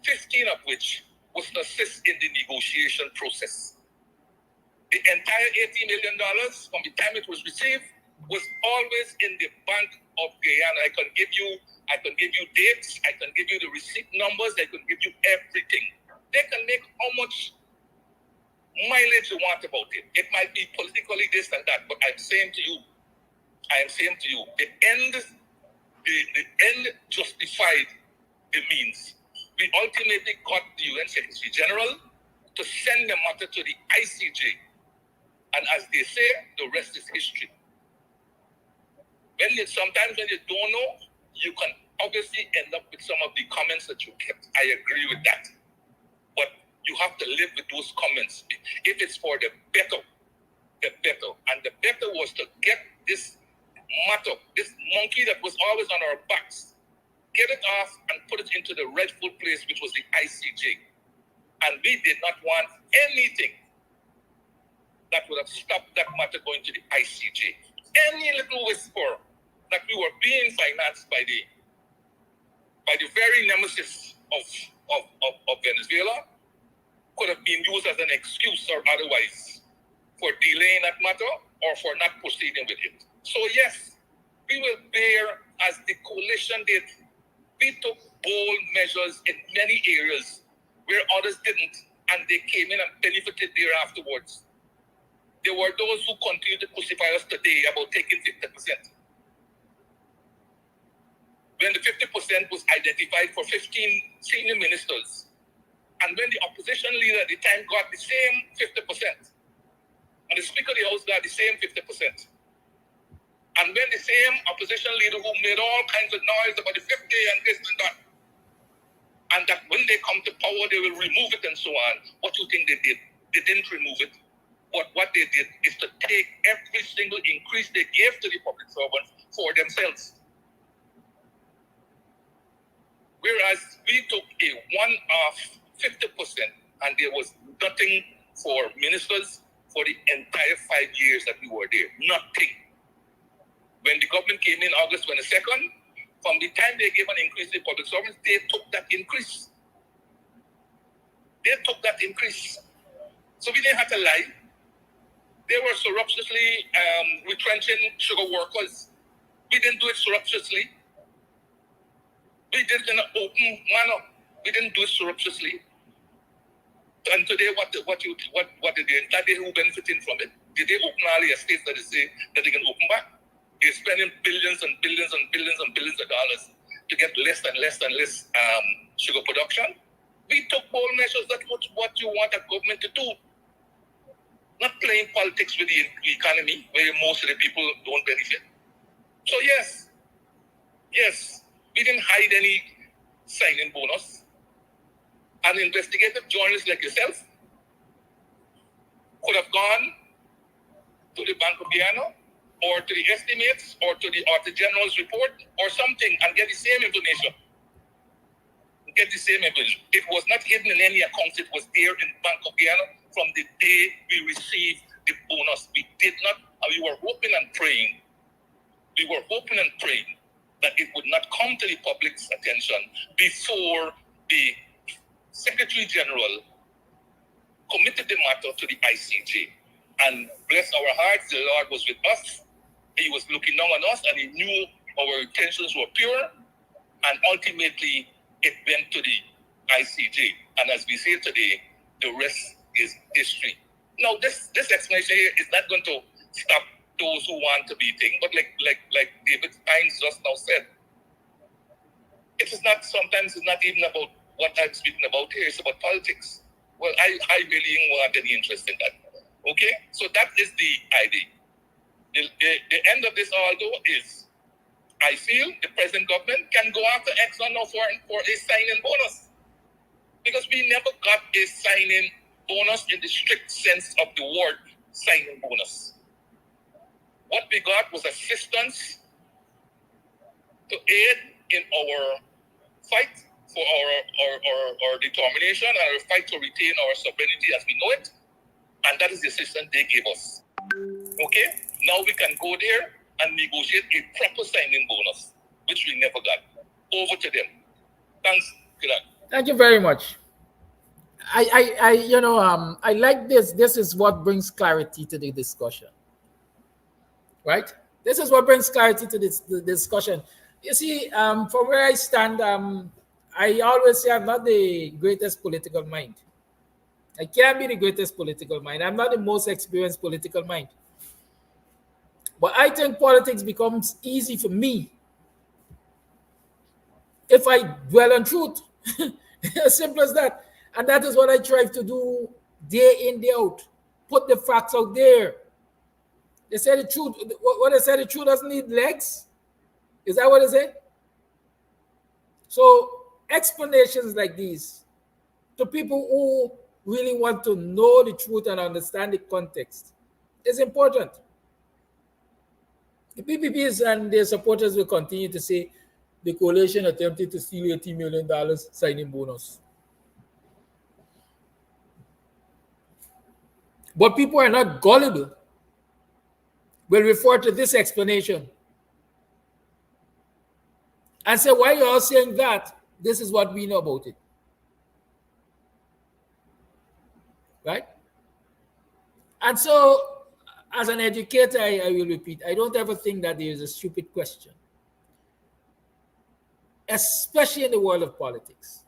Speaker 10: 15 of which was to assist in the negotiation process. The entire $18 million from the time it was received was always in the Bank of Guyana. I can give you dates, I can give you the receipt numbers, I can give you everything. They can make how much mileage you want about it. It might be politically this and that, but I'm saying to you, the end justified the means. We ultimately got the UN Secretary General to send the matter to the ICJ. And as they say, the rest is history. Sometimes when you don't know, you can obviously end up with some of the comments that you kept. I agree with that. But you have to live with those comments. If it's for the better. And the better was to get this matter, this monkey that was always on our backs, get it off and put it into the rightful place, which was the ICJ. And we did not want anything that would have stopped that matter going to the ICJ. Any little whisper that we were being financed by the very nemesis of Venezuela could have been used as an excuse or otherwise for delaying that matter or for not proceeding with it. So yes, we will bear, as the coalition did. We took bold measures in many areas where others didn't, and they came in and benefited there afterwards. There were those who continue to crucify us today about taking 50%. When the 50% was identified for 15 senior ministers, and when the opposition leader at the time got the same 50%, and the Speaker of the House got the same 50%, and when the same opposition leader who made all kinds of noise about the 50 and this and that, and that when they come to power, they will remove it and so on, what do you think they did? They didn't remove it. But what they did is to take every single increase they gave to the public servants for themselves. Whereas we took a one-off 50%, and there was nothing for ministers, for the entire 5 years that we were there. Nothing. When the government came in August 22nd, from the time they gave an increase in public servants, they took that increase. They took that increase. So we didn't have to lie. They were surreptitiously retrenching sugar workers. We didn't do it surreptitiously. We did it in an open manner. We didn't do it surreptitiously. And today, what did they? That they who benefiting from it? Did they open all the estates that they say that they can open back? They're spending billions and billions and billions and billions of dollars to get less and less and less sugar production. We took bold measures. That's what you want a government to do. Not playing politics with the economy where most of the people don't benefit. So yes, we didn't hide any signing bonus. An investigative journalist like yourself could have gone to the Bank of Guyana or to the estimates or to the Auditor General's report or something and get the same information. It was not hidden in any accounts. It was there in Bank of Guyana from the day we received the bonus. We did not, we were hoping and praying. That it would not come to the public's attention before the Secretary General committed the matter to the ICJ. And bless our hearts, the Lord was with us. He was looking down on us and he knew our intentions were pure. And ultimately, it went to the ICJ. And as we say today, the rest is history. Now, this explanation here is not going to stop those who want to be things, but like David Hines just now said, sometimes it's not even about what I'm speaking about here, it's about politics. Well, I really don't want any interest in that. Okay? So that is the idea. The end of this all though is, I feel the present government can go after Exxon now for a signing bonus. Because we never got a signing bonus in the strict sense of the word signing bonus. What we got was assistance to aid in our fight for our determination and our fight to retain our sovereignty as we know it. And that is the assistance they gave us. Okay? Now we can go there and negotiate a proper signing bonus, which we never got. Over to them. Thanks.
Speaker 9: Thank you very much. I like this. This is what brings clarity to the discussion. Right? This is what brings clarity to the discussion. You see, from where I stand, I always say I'm not the greatest political mind. I can't be the greatest political mind. I'm not the most experienced political mind. But I think politics becomes easy for me if I dwell on truth. As simple as that. And that is what I try to do day in, day out. Put the facts out there. They say the truth. What they say, the truth doesn't need legs. Is that what they say? So explanations like these to people who really want to know the truth and understand the context is important. The PPPs and their supporters will continue to say the coalition attempted to steal $80 million signing bonus. But people are not gullible. Will refer to this explanation and say, why are you all saying that? This is what we know about it. Right? And so, as an educator, I will repeat, I don't ever think that there is a stupid question, especially in the world of politics.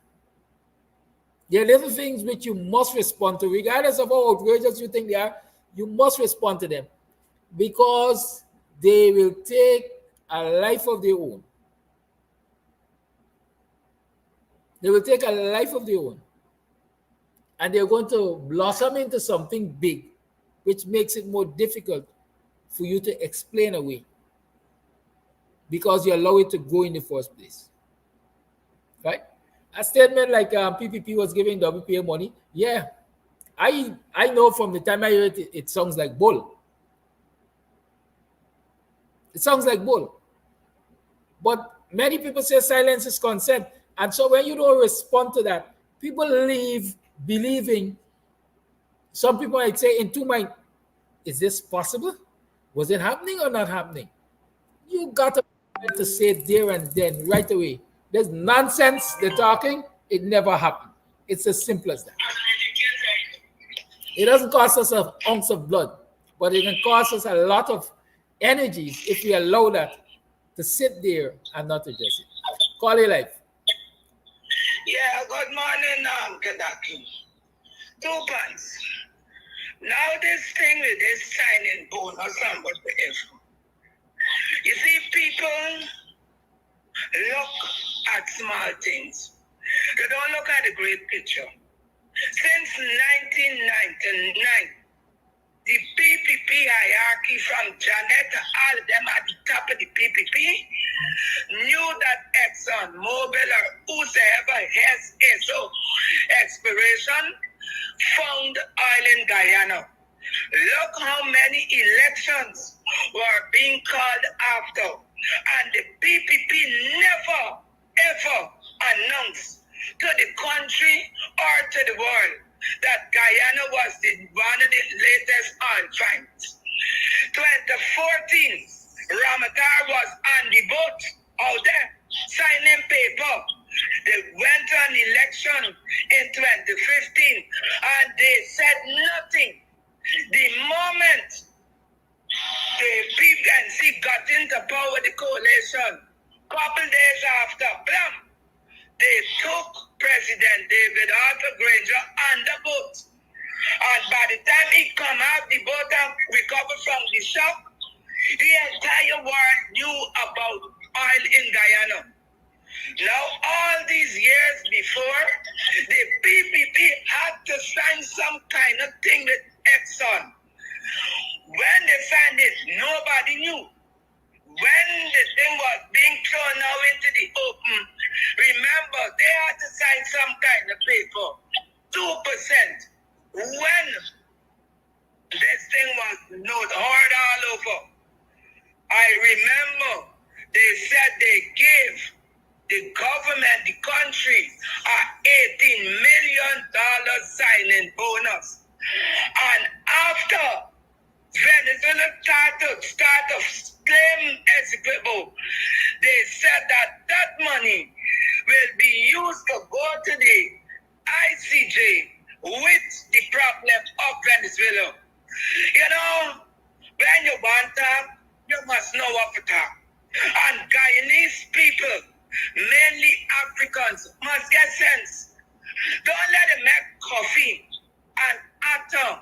Speaker 9: There are little things which you must respond to, regardless of how outrageous you think they are, you must respond to them because they will take a life of their own. They will take a life of their own. And they're going to blossom into something big, which makes it more difficult for you to explain away because you allow it to go in the first place. Right? A statement like PPP was giving WPA money, yeah, I know from the time I heard it, it sounds like bull. It sounds like bull. But many people say silence is consent. And so when you don't respond to that, people leave believing, some people might say in two minds, is this possible? Was it happening or not happening? You got to say it there and then, right away. There's nonsense, they're talking, it never happened. It's as simple as that. It doesn't cost us an ounce of blood, but it can cost us a lot of energies if we allow that to sit there and not address it. Call it life.
Speaker 11: Yeah, good morning, Kadaki. 2 points. Now this thing with this signing bonus and whatever. You see, people look at small things. They don't look at the great picture. Since 1999, the PPP hierarchy from Janet to all of them at the top of the PPP knew that Exxon Mobile or whosoever has ESO exploration found oil in Guyana. Look how many elections were being called after, and the PPP never ever announced to the country or to the world that Guyana was one of the latest oil finds. 2014, Ramadan was on the boat out there signing paper. They went on election in 2015 and they said nothing. The moment the PNC got into power, the coalition, couple days after, blam, they took President David Arthur Granger on the boat. And by the time he come out the boat and recovered from the shock, the entire world knew about oil in Guyana. Now, all these years before, the PPP had to sign some kind of thing with Exxon. When they signed it, nobody knew. When the thing was being thrown out into the open, remember, they had to sign some kind of paper. 2%. When this thing was hard all over, I remember they said they gave the government, the country, a $18 million signing bonus. And after Venezuela started to claim Expo, they said that money will be used to go to the ICJ with the problem of Venezuela. You know, when you want to, you must know what to talk. And Guyanese people, mainly Africans, must get sense. Don't let them make coffee and atom,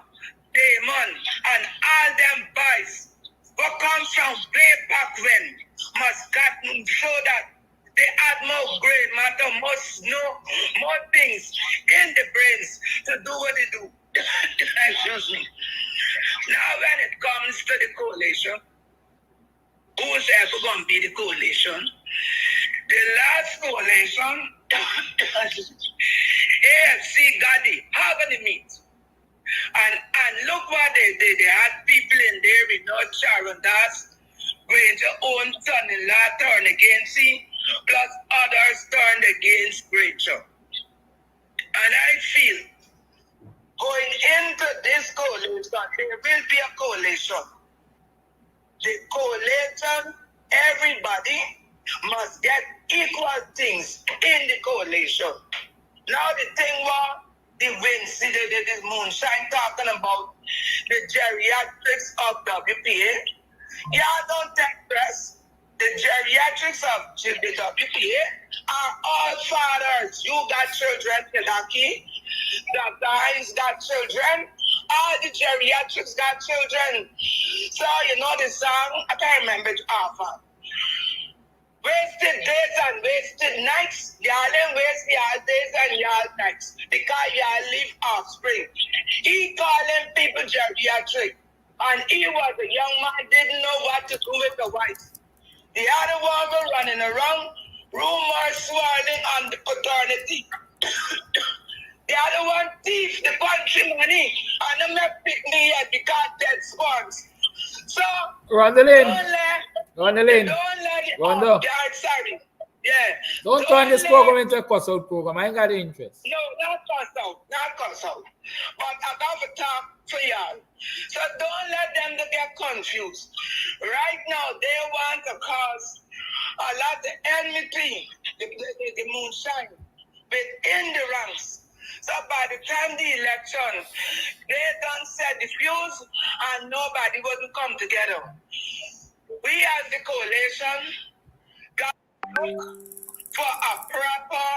Speaker 11: Damon, and all them boys who come from way back when must get so that they add more gray matter, must know more things in the brains to do what they do. Excuse me. Now when it comes to the coalition, who's ever going to be the coalition? The last coalition, AFC got the having meet. And look what they did. They had people in there with no Sharon Das, Granger own son-in-law turned against him, plus others turned against Granger. And I feel going into this coalition, there will be a coalition. The coalition, everybody must get equal things in the coalition. Now the thing was, the moonshine talking about the geriatrics of WPA. Y'all don't take press. The geriatrics of the WPA are all fathers. You got children, Kedaki. Dr. Hines got children. All the geriatrics got children. So, you know the song? I can't remember it often. Wasted days and wasted nights. Y'all ain't waste y'all days and y'all nights because y'all live offspring. He calling people geriatric, and he was a young man, didn't know what to do with the wife. The other one were running around, rumors swirling on the paternity. The other one thief the country money, and them not pick me yet because dead sperms. So,
Speaker 9: Rodney.
Speaker 11: don't
Speaker 9: turn this program into a cuss out program. I ain't got the interest.
Speaker 11: No, not cuss out. But I got to talk for y'all. So don't let them get confused. Right now, they want to cause a lot of enmity, the moonshine, within the ranks. So by the time the election, they done set the fuse and nobody wouldn't come together. We as the coalition got to look for a proper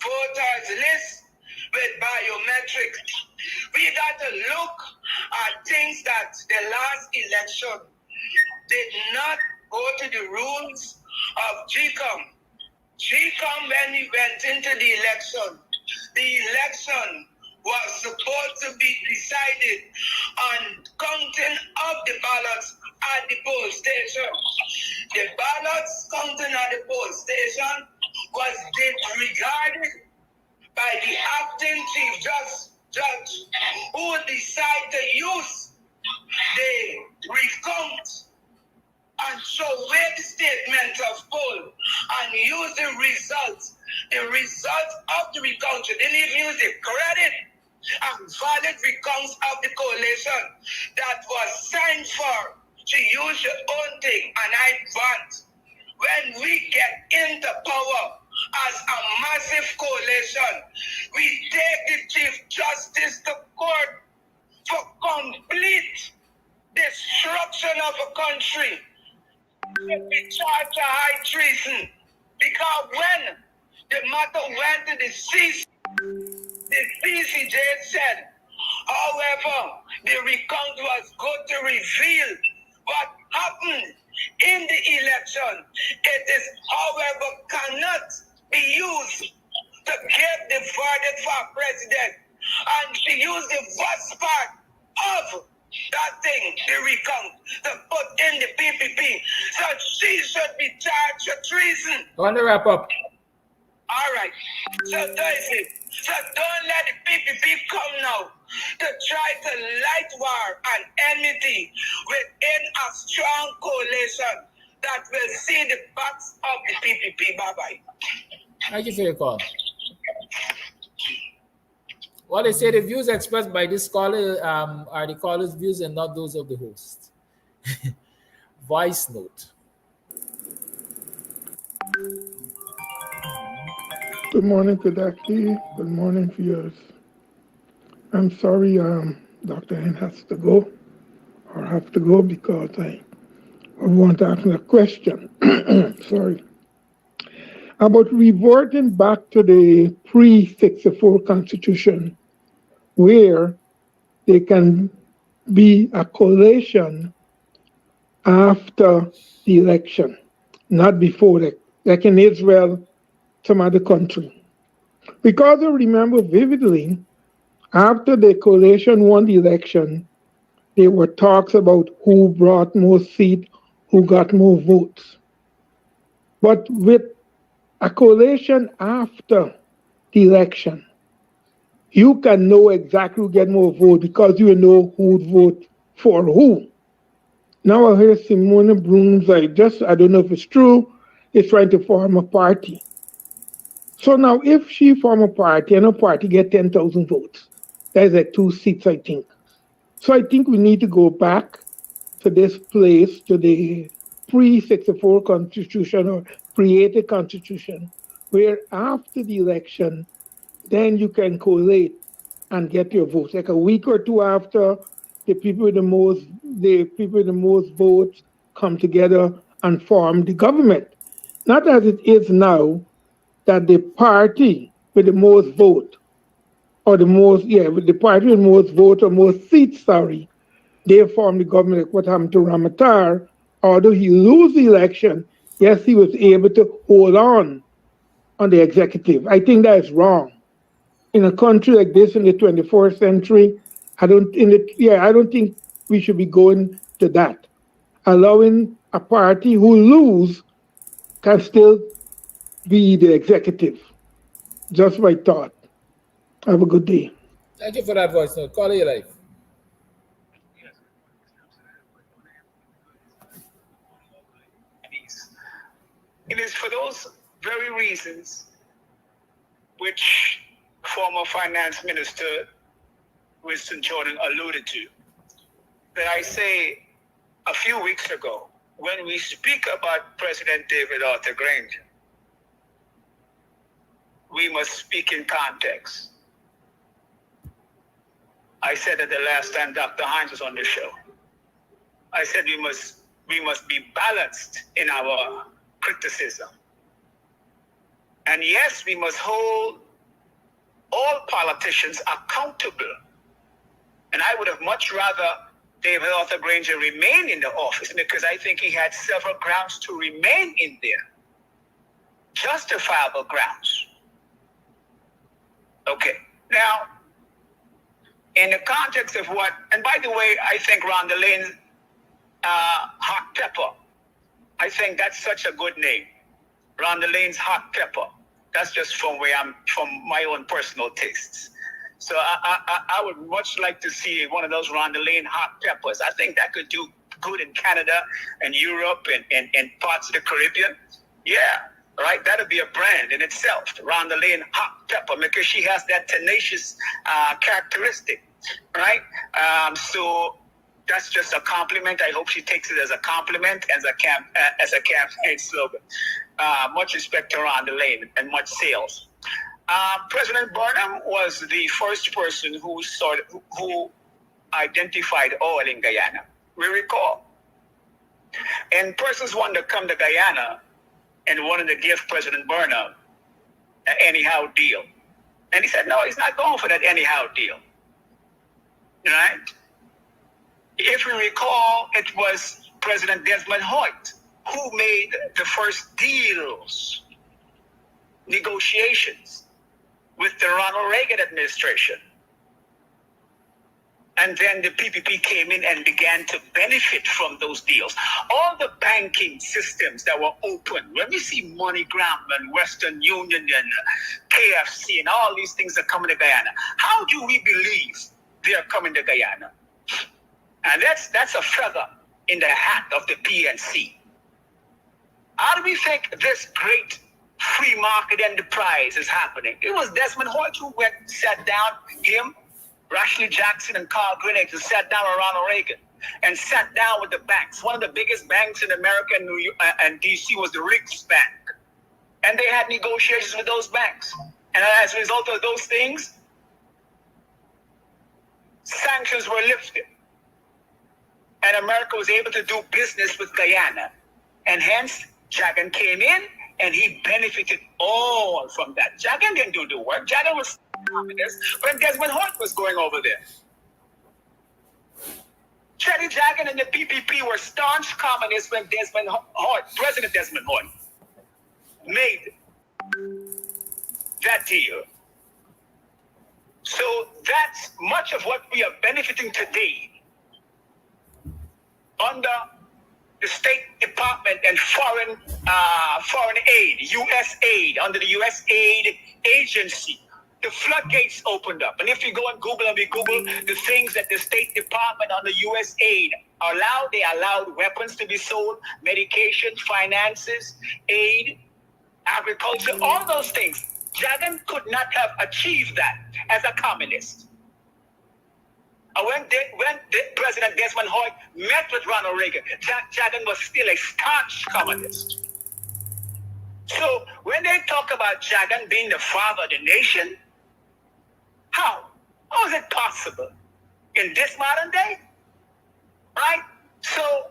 Speaker 11: voters list with biometrics. We got to look at things that the last election did not go to the rules of GCOM. GCOM, when we went into the election was supposed to be decided on counting of the ballots at the poll station. The ballots counting at the poll station was disregarded by the acting chief judge who decided to use the recount and show where the statement of poll and use the results of the recount. They didn't even use the credit and valid recounts of the coalition that was signed for to use your own thing. And I want, when we get into power as a massive coalition, we take the Chief Justice to court for complete destruction of a country. Be charged of high treason, because when the matter went to the CCJ said, however, the recount was good to reveal what happened in the election. It is, however, cannot be used to give the verdict for president. And she used the worst part of that thing, the recount, to put in the PPP. So she should be charged with treason.
Speaker 9: I want to wrap up.
Speaker 11: All right. So that's it. So don't let the PPP come now to try to light war and enmity within a strong coalition that will see the backs of the PPP. Bye-bye.
Speaker 9: Thank you for your call. Well, they say the views expressed by this caller are the caller's views and not those of the host. Voice note.
Speaker 12: Good morning, Kadaki. Good morning, viewers. I'm sorry Dr. Hen has to go, or have to go, because I want to ask him a question. Sorry. About reverting back to the pre-64 Constitution, where there can be a coalition after the election, not before that, like in Israel, some other country. Because I remember vividly, after the coalition won the election, there were talks about who brought more seats, who got more votes. But with a coalition after the election, you can know exactly who get more votes because you know who would vote for who. Now I hear Simone Brooms, I don't know if it's true, is trying to form a party. So now if she form a party and a party get 10,000 votes, that is like 2 seats, I think. So I think we need to go back to this place, to the pre-64 Constitution or pre-80 Constitution, where after the election, then you can collate and get your votes. Like a week or two after, the people with the most votes come together and form the government. Not as it is now, that the party with the most vote, or with the party with the most vote or most seats, they formed the government. Like what happened to Ramatar. Although he lose the election, yes, he was able to hold on the executive. I think that is wrong. In a country like this in the 21st century, I don't think we should be going to that. Allowing a party who lose can still be the executive. Just my thought. Have a good day.
Speaker 9: Thank you for that voice note. Call your life.
Speaker 11: It is for those very reasons which former Finance Minister Winston Jordan alluded to, that I say a few weeks ago, when we speak about President David Arthur Granger, we must speak in context. I said it the last time Dr. Hines was on the show. I said we must be balanced in our criticism. And yes, we must hold all politicians accountable. And I would have much rather David Arthur Granger remain in the office, because I think he had several grounds to remain in there. Justifiable grounds. Okay, now, in the context of what, and by the way, I think Rhonda Lane Hot Pepper, I think that's such a good name. Rhonda Lane's Hot Pepper. That's just from my own personal tastes. So I would much like to see one of those Rhonda Lane Hot Peppers. I think that could do good in Canada and Europe and parts of the Caribbean. Yeah, right? That would be a brand in itself, Rhonda Lane Hot Pepper, because she has that tenacious characteristic, right? So that's just a compliment. I hope she takes it as a compliment, as a campaign slogan. Much respect to Rhonda Lane and much sales. President Burnham was the first person who identified oil in Guyana. We recall. And persons wanted to come to Guyana and wanted to give President Burnham an anyhow deal. And he said, no, he's not going for that anyhow deal. Right? If we recall, it was President Desmond Hoyt who made the first deals, negotiations with the Ronald Reagan administration. And then the PPP came in and began to benefit from those deals. All the banking systems that were open, when we see MoneyGram and Western Union and KFC and all these things are coming to Guyana, how do we believe they are coming to Guyana? And that's a feather in the hat of the PNC. How do we think this great free market enterprise is happening? It was Desmond Hoyt who sat down, him, Rashley Jackson, and Carl Greenegg, who sat down with Ronald Reagan and sat down with the banks. One of the biggest banks in America and New York, and DC was the Riggs Bank. And they had negotiations with those banks. And as a result of those things, sanctions were lifted. And America was able to do business with Guyana. And hence, Jagan came in and he benefited all from that. Jagan didn't do the work. Jagan was communist when Desmond Hoyt was going over there. Chetty Jagan and the PPP were staunch communists when Desmond Hoyt, President Desmond Hoyt, made that deal. So that's much of what we are benefiting today under the State Department and foreign aid, U.S. aid, under the U.S. aid agency. The floodgates opened up. And if you go on Google and we Google the things that the State Department under U.S. aid allowed, they allowed weapons to be sold, medication, finances, aid, agriculture, all those things. Jagan could not have achieved that as a communist. When President Desmond Hoyt met with Ronald Reagan, Jagan was still a staunch communist. So when they talk about Jagan being the father of the nation, how is it possible in this modern day? Right? So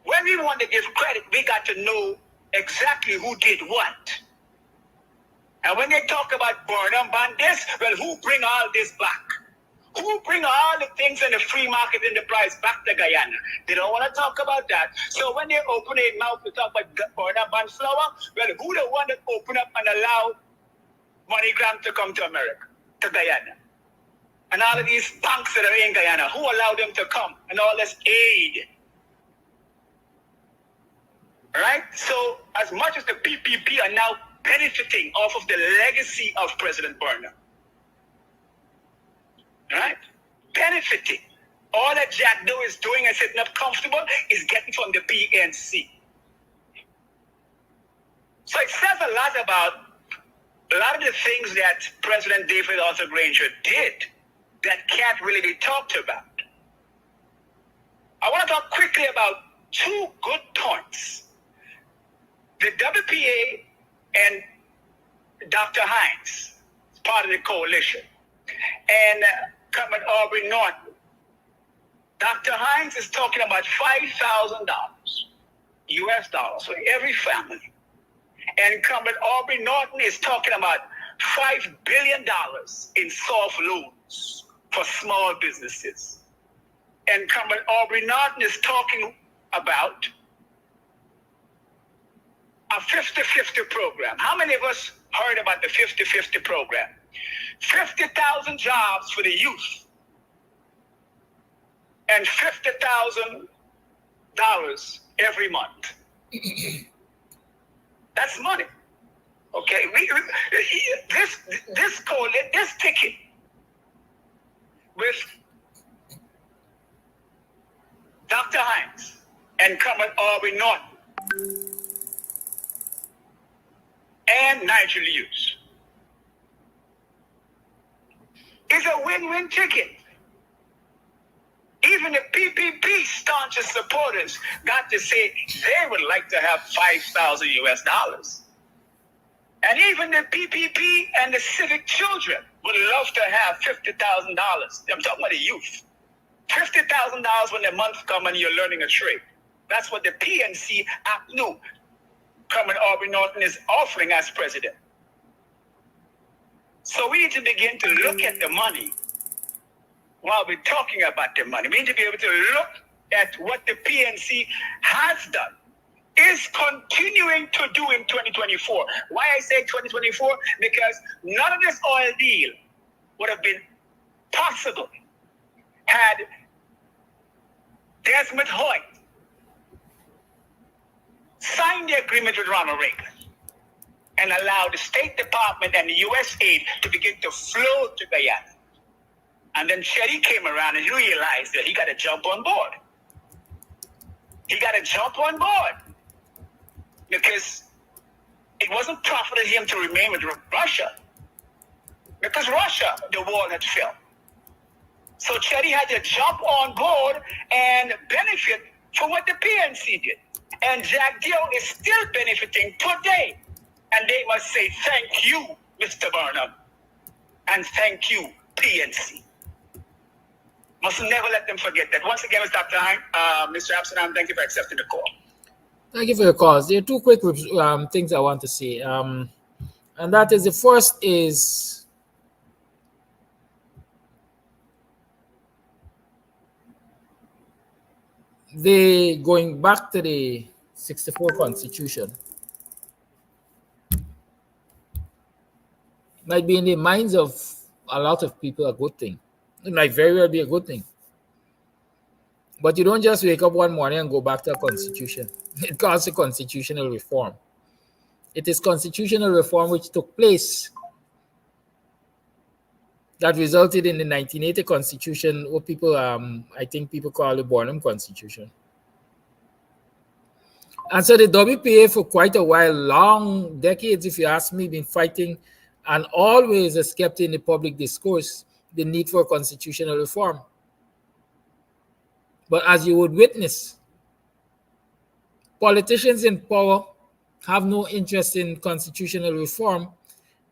Speaker 11: when we want to give credit, we got to know exactly who did what. And when they talk about Burnham and this, well, who bring all this back? Who bring all the things in the free market enterprise back to Guyana? They don't want to talk about that. So when they open their mouth to talk about Burnham and Flower, well, who the one that open up and allow MoneyGram to come to America, to Guyana? And all of these banks that are in Guyana, who allowed them to come? And all this aid. Right? So as much as the PPP are now benefiting off of the legacy of President Burnham, right? Benefiting. All that Jack Doe is doing and sitting up comfortable is getting from the PNC. So it says a lot about a lot of the things that President David Arthur Granger did that can't really be talked about. quickly about two good points. The WPA and Dr. Hines, part of the coalition, and coming Aubrey Norton. Dr. Hines is talking about $5,000 US dollars for every family. And incumbent Aubrey Norton is talking about $5 billion in soft loans for small businesses. And incumbent Aubrey Norton is talking about a 50-50 program. How many of us heard about the 50-50 program? 50,000 jobs for the youth and $50,000 every month. That's money. Okay, this ticket with Dr. Hines and incumbent Aubrey Norton and Nigel Lewis is a win-win ticket. Even the PPP staunchest supporters got to say they would like to have $5,000 US dollars. And even the PPP and the civic children would love to have $50,000. I'm talking about the youth. $50,000 when the month comes and you're learning a trade. That's what the PNC Act knew. Coming Aubrey Norton is offering as president. So we need to begin to look at the money while we're talking about the money. We need to be able to look at what the PNC has done, is continuing to do in 2024. Why I say 2024? Because none of this oil deal would have been possible had Desmond Hoyt signed the agreement with Ronald Reagan and allowed the State Department and the U.S. aid to begin to flow to Guyana. And then Chetty came around and realized that he got to jump on board. He got to jump on board because it wasn't profiting him to remain with Russia because Russia, the wall had fell. So Chetty had to jump on board and benefit from what the PNC did. And Jack Dio is still benefiting today. And they must say, thank you, Mr. Burnham. And thank you, PNC. Must never let them forget that. Once again, Mr. Hine, Mr. Amsterdam, thank you for accepting the call.
Speaker 9: Thank you for your calls. There are two quick things I want to say. And that is, the first is going back to the 64 Constitution might be in the minds of a lot of people a good thing. It might very well be a good thing. But you don't just wake up one morning and go back to a constitution. It calls a constitutional reform. It is constitutional reform which took place that resulted in the 1980 Constitution, what people, I think people call the Burnham Constitution. And so the WPA for quite a while, long decades, if you ask me, been fighting and always has kept in the public discourse the need for constitutional reform. But as you would witness, politicians in power have no interest in constitutional reform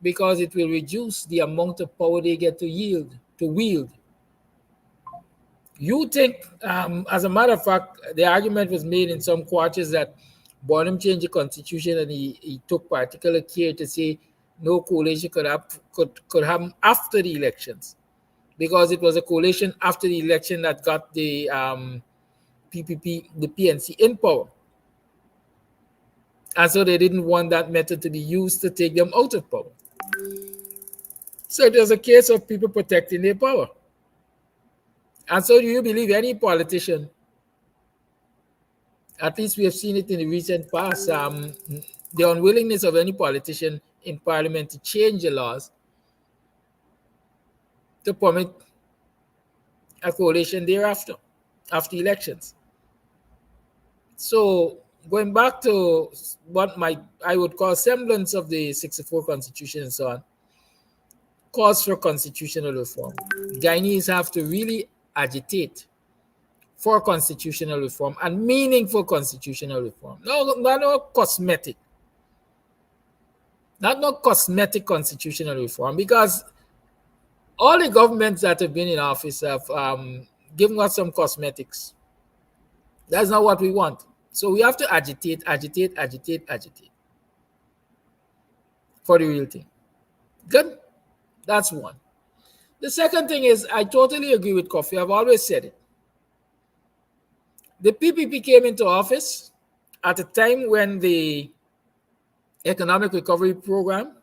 Speaker 9: because it will reduce the amount of power they get to wield. You think, as a matter of fact, the argument was made in some quarters that Burnham changed the constitution and he took particular care to say no coalition could happen after the elections, because it was a coalition after the election that got the PPP, the PNC in power. And so they didn't want that method to be used to take them out of power. So it was a case of people protecting their power. And so do you believe any politician, at least we have seen it in the recent past, the unwillingness of any politician in parliament to change the laws to permit a coalition thereafter, after elections. So going back to what I would call semblance of the 64 Constitution and so on, calls for constitutional reform. Guyanese have to really agitate for constitutional reform and meaningful constitutional reform. No cosmetic. Not no cosmetic constitutional reform, because all the governments that have been in office have given us some cosmetics. That's not what we want. So we have to agitate for the real thing. Good? That's one. The second thing is, I totally agree with Kofi. I've always said it. The PPP came into office at a time when the economic recovery program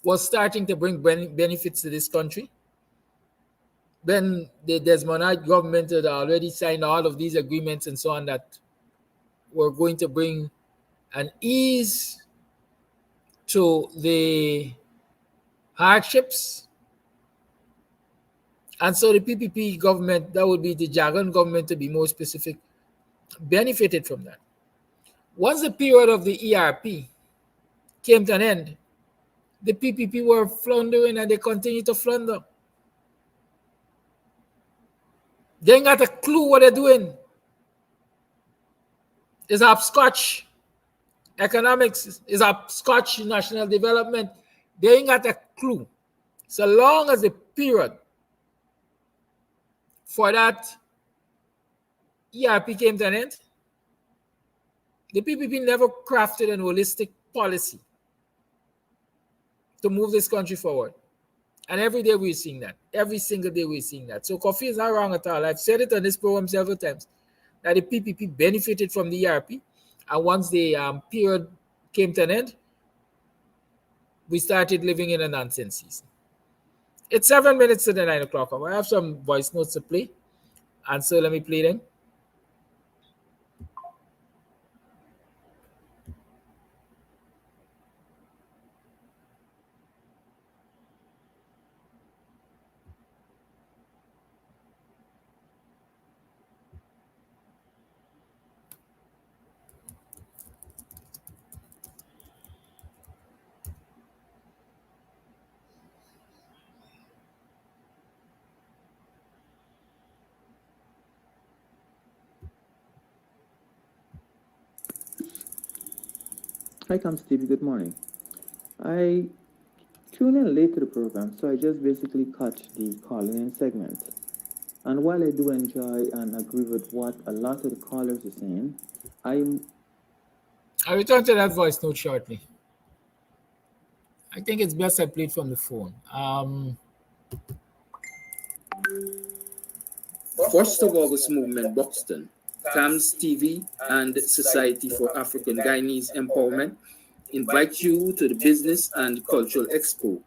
Speaker 9: was starting to bring benefits to this country. Then the Desmonite government had already signed all of these agreements and so on that were going to bring an ease to the hardships. And so the PPP government, that would be the jargon government to be more specific, benefited from that. Once the period of the ERP came to an end, the PPP were floundering and they continue to flounder. They ain't got a clue what they're doing. It's hopscotch. Economics is hopscotch national development. They ain't got a clue. So long as the period for that ERP came to an end, the PPP never crafted an holistic policy to move this country forward. And every day we're seeing that. Every single day we're seeing that. So Kofi is not wrong at all. I've said it on this program several times that the PPP benefited from the ERP. And once the period came to an end, we started living in a nonsense season. It's 7 minutes to the 9 o'clock hour. I have some voice notes to play. And so let me play them.
Speaker 13: Hi, Stevie. Good morning. I tuned in late to the program, so I just basically caught the calling-in segment. And while I do enjoy and agree with what a lot of the callers are saying, I'll
Speaker 9: return to that voice note shortly. I think it's best I play it from the phone.
Speaker 6: First of August Movement Buxton, CAMS TV, and Society for African Guyanese Empowerment invite you to the Business and Cultural Expo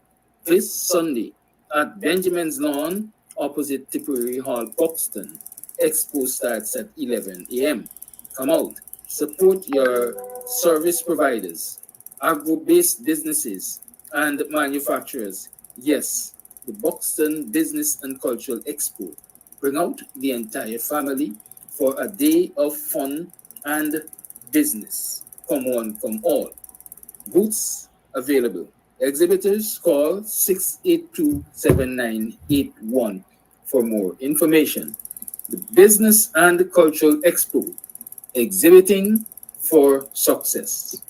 Speaker 6: this Sunday at Benjamin's Lawn, opposite Tipperary Hall, Buxton. Expo starts at 11 a.m. Come out, support your service providers, agro-based businesses, and manufacturers. Yes, the Buxton Business and Cultural Expo. Bring out the entire family for a day of fun and business. Come on, come all. Booths available. Exhibitors call 682-7981 for more information. The Business and Cultural Expo, exhibiting for success.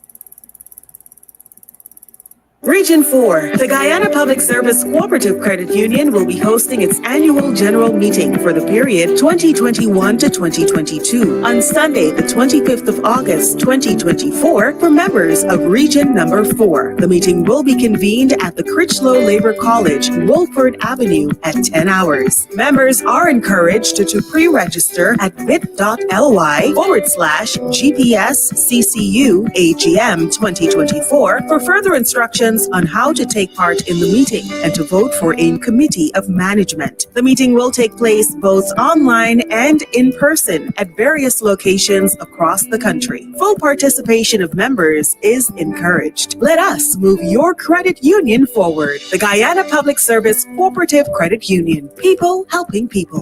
Speaker 7: Region 4, the Guyana Public Service Cooperative Credit Union will be hosting its annual general meeting for the period 2021 to 2022 on Sunday, the 25th of August, 2024, for members of Region Number 4. The meeting will be convened at the Critchlow Labor College, Wolford Avenue at 10 hours. Members are encouraged to pre-register at bit.ly/GPSCCU AGM 2024 for further instructions on how to take part in the meeting and to vote for a committee of management. The meeting will take place both online and in person at various locations across the country. Full participation of members is encouraged. Let us move your credit union forward. The Guyana Public Service Cooperative Credit Union. People helping people.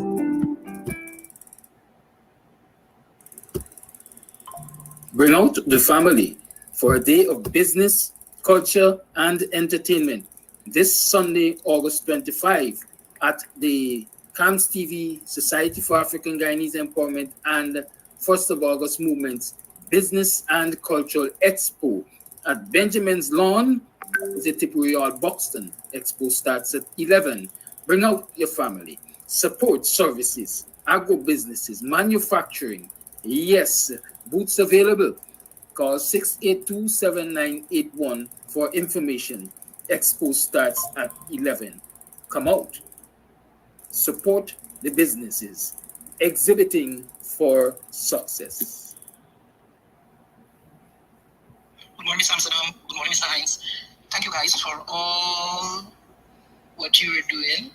Speaker 6: Bring out the family for a day of business, culture, and entertainment this Sunday, August 25, at the CAMS TV, Society for African Guyanese Empowerment, and 1st of August Movement's Business and Cultural Expo at Benjamin's Lawn, Tipperary, Buxton. Expo starts at 11. Bring out your family. Support services, agro businesses, manufacturing. Yes, booths available. Call 682-7981 for information. Expo starts at 11. Come out. Support the businesses. Exhibiting for success.
Speaker 14: Good morning, Mr. Amsterdam. Good morning, Mr. Hines. Thank you guys for all what you are doing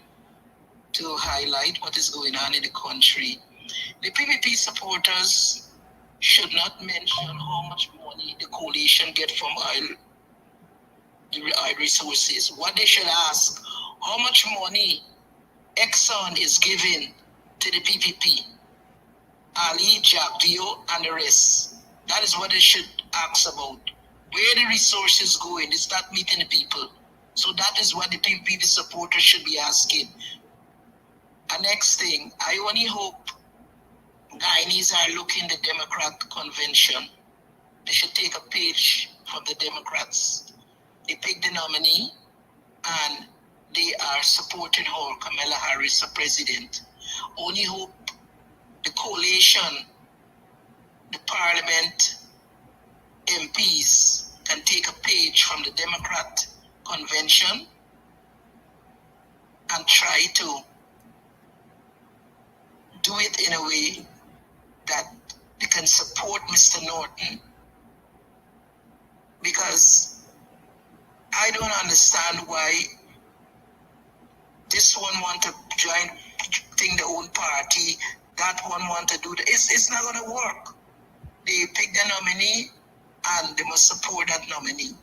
Speaker 14: to highlight what is going on in the country. The PPP supporters should not mention how much money the coalition get from oil resources. What they should ask, how much money Exxon is giving to the PPP, Ali, Jack, Vio, and the rest. That is what they should ask about. Where the resources going, it's not meeting the people. So that is what the PPP supporters should be asking. And next thing, I only hope Guyanese are looking the Democrat convention. They should take a page from the Democrats. They pick the nominee and they are supporting her, Kamala Harris, for president. Only hope the coalition, the parliament, MPs can take a page from the Democrat convention and try to do it in a way that they can support Mr. Norton, because I don't understand why this one want to join their own party, that one want to do that. It's not going to work. They pick the nominee and they must support that nominee.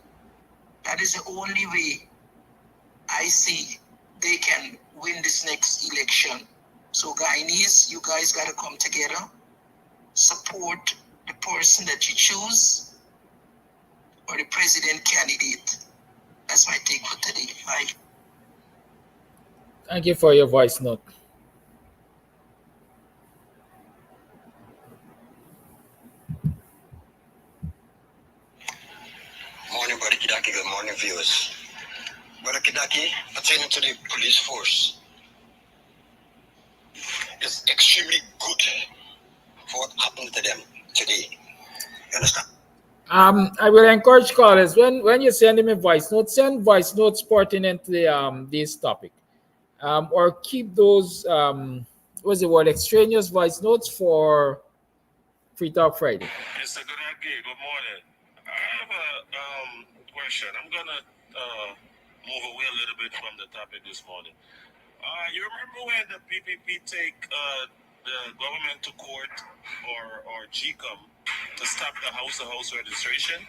Speaker 14: That is the only way I see they can win this next election. So Guyanese, you guys got to come together, support the person that you choose or the president candidate. That's my take for today. Bye.
Speaker 9: Thank you for your voice note.
Speaker 15: Morning, Brother Kidaki. Good morning, viewers. Brother Kidaki, pertaining to the police force, it's extremely good for what happened to them today. You understand?
Speaker 9: I will encourage callers when you send him a voice note, send voice notes pertinent to this topic, or keep those what's the word, extraneous voice notes for Free Talk Friday.
Speaker 5: Mr. Gudaki, good morning. I have a question. I'm gonna move away a little bit from the topic this morning. You remember when the PPP take the government to court or GCOM to stop the house-to-house registration?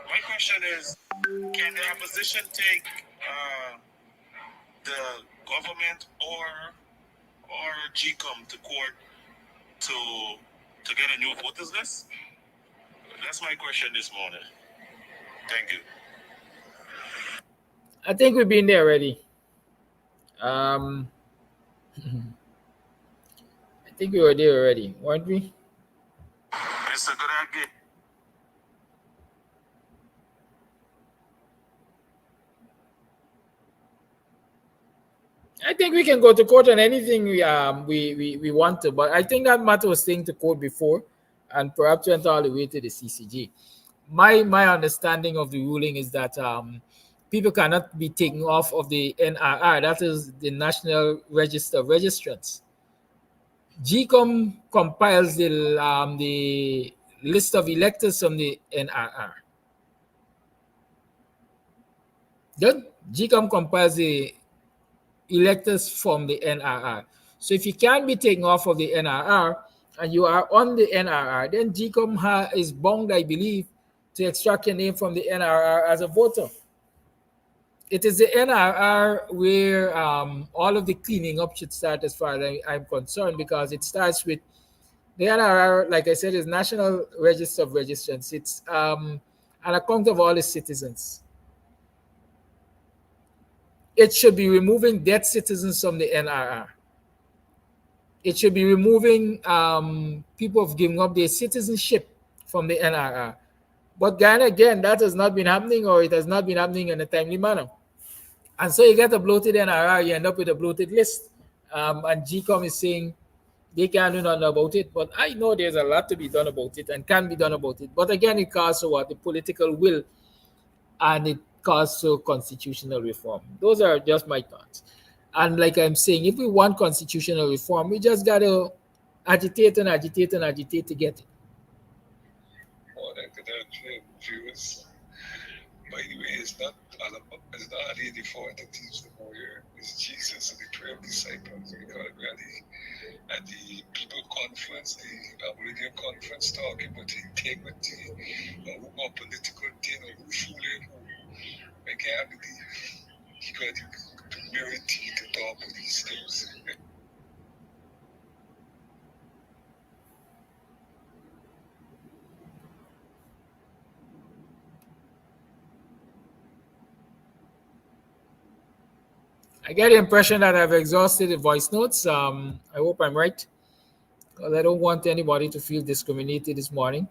Speaker 5: My question is, can the opposition take the government or GCOM to court to get a new voters list? That's my question this morning. Thank you.
Speaker 9: I think we've been there already. I think we were there already, weren't we?
Speaker 5: Mr. Gudaki.
Speaker 9: I think we can go to court on anything we want to, but I think that matter was taken to court before, and perhaps went all the way to the CCJ. My understanding of the ruling is that people cannot be taken off of the NRR, that is the National Register of Registrants. GCOM compiles the list of electors from the NRR. Good. GCOM compiles the electors from the NRR. So if you can't be taken off of the NRR and you are on the NRR, then GCOM is bound, I believe, to extract your name from the NRR as a voter. It is the NRR where all of the cleaning up should start, as far as I'm concerned, because it starts with the NRR, like I said, is National Register of Registrants. It's an account of all the citizens. It should be removing dead citizens from the NRR. it should be removing people of giving up their citizenship from the NRR. But Ghana, again, that has not been happening, or it has not been happening in a timely manner. And so you get a bloated NRR, you end up with a bloated list. And GCOM is saying they can't do nothing about it. But I know there's a lot to be done about it and can be done about it. But again, it calls for what? The political will, and it calls for constitutional reform. Those are just my thoughts. And like I'm saying, if we want constitutional reform, we just got to agitate and agitate and agitate to get it.
Speaker 10: Well, that could have viewers. By the way, it's not only the four entities no more. It's Jesus and the 12 disciples. We call it really at the people conference, the radio conference, talking about integrity, who got political thing, or who fooling who. I can't believe he got the humility to talk with these things.
Speaker 9: I get the impression that I've exhausted the voice notes. I hope I'm right, because I don't want anybody to feel discriminated this morning.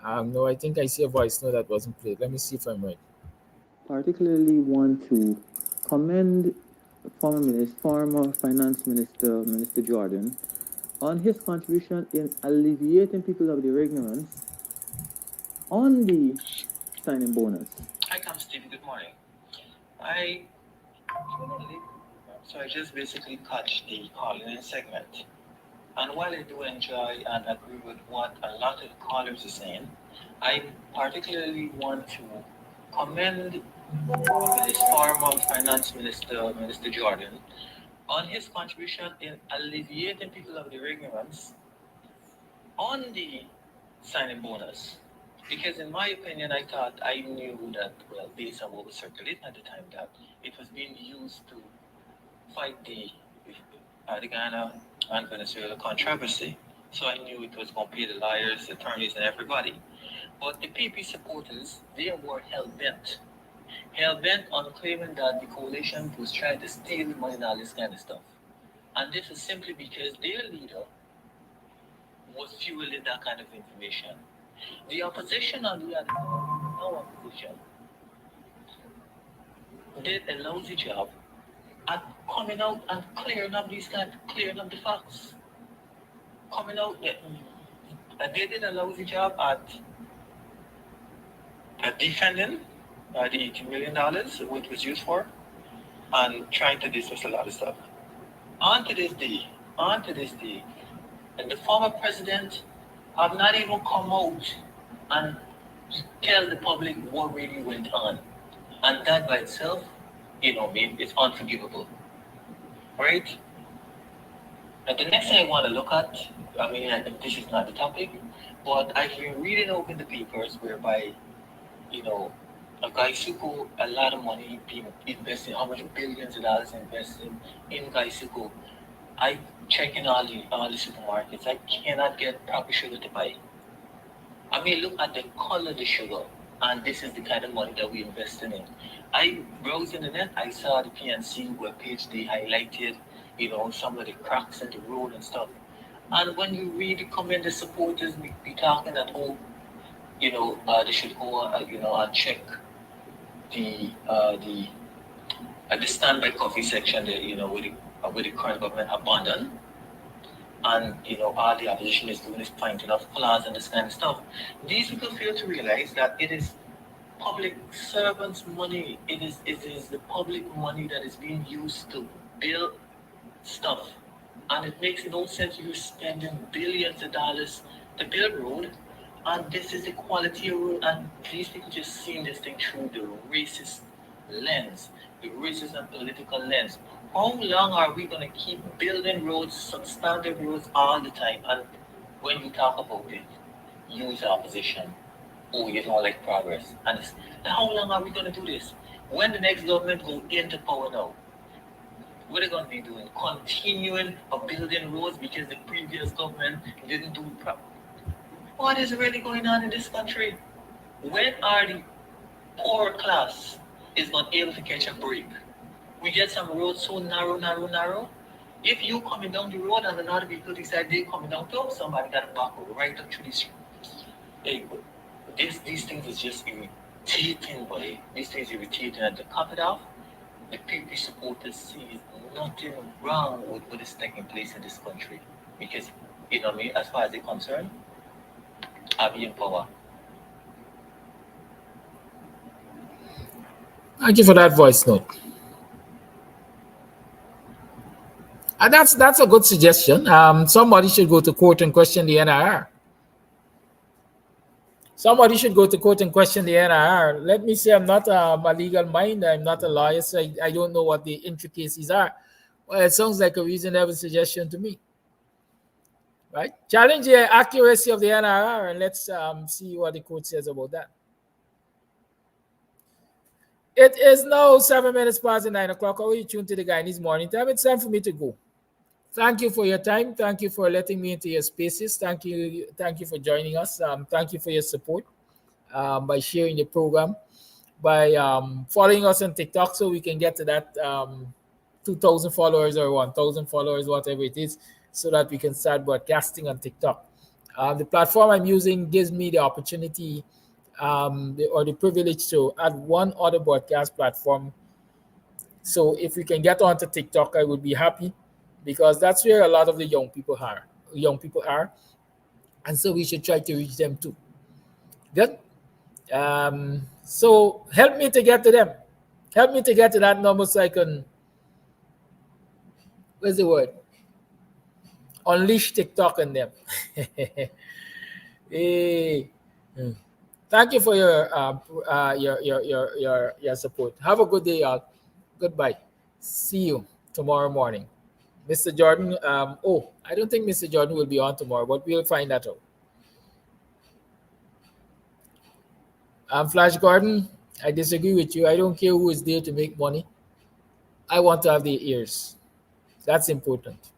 Speaker 9: No, I think I see a voice note that wasn't played. Let me see if I'm right.
Speaker 13: Particularly want to commend former Finance Minister, Minister Jordan, on his contribution in alleviating people of their ignorance on the signing bonus.
Speaker 16: Hi, Stevie. Good morning. So I just basically catch the calling segment. And while I do enjoy and agree with what a lot of the callers are saying, I particularly want to commend his former Finance Minister, Minister Jordan, on his contribution in alleviating people of their ignorance on the signing bonus. Because in my opinion, I thought I knew that, well, based on what was circulating at the time, that it was being used to fight the Ghana and Venezuela controversy. So I knew it was going to pay the lawyers, attorneys, and everybody. But the PP supporters, they were hell-bent on claiming that the coalition was trying to steal the money and all this kind of stuff. And this is simply because their leader was fueling that kind of information. The opposition, on the other hand, no opposition, did a lousy job at coming out and clearing up the facts. Coming out, they did a lousy job at defending the $80 million, which was used for, and trying to dismiss a lot of stuff. On to this day, and the former president have not even come out and tell the public what really went on. And that by itself, it's unforgivable. Right? And the next thing I want to look at, I think this is not the topic, but I've been reading over the papers whereby, a guy Suko, a lot of money being invested, how much billions of dollars invested in Gaisuko. I check in all the supermarkets. I cannot get proper sugar to buy. Look at the color of the sugar, and this is the kind of money that we invested in. I browsed in the net, I saw the PNC webpage, they highlighted, some of the cracks in the road and stuff. And when you read the comment, the supporters be talking that, they should go, and check the standby coffee section, with the current government abandoned. And, all the opposition is doing is pointing out flaws and this kind of stuff. These people fail to realize that it is public servants' money. It is the public money that is being used to build stuff. And it makes no sense you're spending billions of dollars to build road, and this is the quality of road, and these people just seeing this thing through the racist lens, the racist and political lens. How long are we going to keep building roads, substandard roads all the time? And when you talk about it, use opposition. Oh, you don't like progress. And how long are we going to do this? When the next government go into power now, what are they going to be doing? Continuing of building roads because the previous government didn't do it properly. What is really going on in this country? When are the poor class is not able to catch a break? We get some roads so narrow, If you coming down the road and another vehicle decide they coming down too, somebody got to back right up to this. Hey, but these things is just irritating, boy. These things irritating, and to top it off, the PP supporters see nothing wrong with what is taking place in this country. Because, you know what I mean, as far as they're concerned, I be in power.
Speaker 9: Thank you for that voice note. And that's a good suggestion. Somebody should go to court and question the NIR. Somebody should go to court and question the NIR. Let me say I'm not a legal mind. I'm not a lawyer, so I don't know what the intricacies are. Well, it sounds like a reasonable suggestion to me. Right? Challenge the accuracy of the NIR, and let's see what the court says about that. It is now 7 minutes past 9 o'clock. Are you tuned to the Guyanese Morning Time? It's time for me to go. Thank you for your time. Thank you for letting me into your spaces. Thank you for joining us. Thank you for your support by sharing the program, by following us on TikTok so we can get to that 2,000 followers or 1,000 followers, whatever it is, so that we can start broadcasting on TikTok. The platform I'm using gives me the opportunity or the privilege to add one other broadcast platform. So if we can get onto TikTok, I would be happy, because that's where a lot of the young people are. And so we should try to reach them too. Good. So help me to get to them. Help me to get to that number so I can, where's the word? Unleash TikTok on them. Hey. Thank you for your support. Have a good day, y'all. Goodbye. See you tomorrow morning. Mr. Jordan, I don't think Mr. Jordan will be on tomorrow, but we'll find that out. Flash Gordon, I disagree with you. I don't care who is there to make money. I want to have their ears. That's important.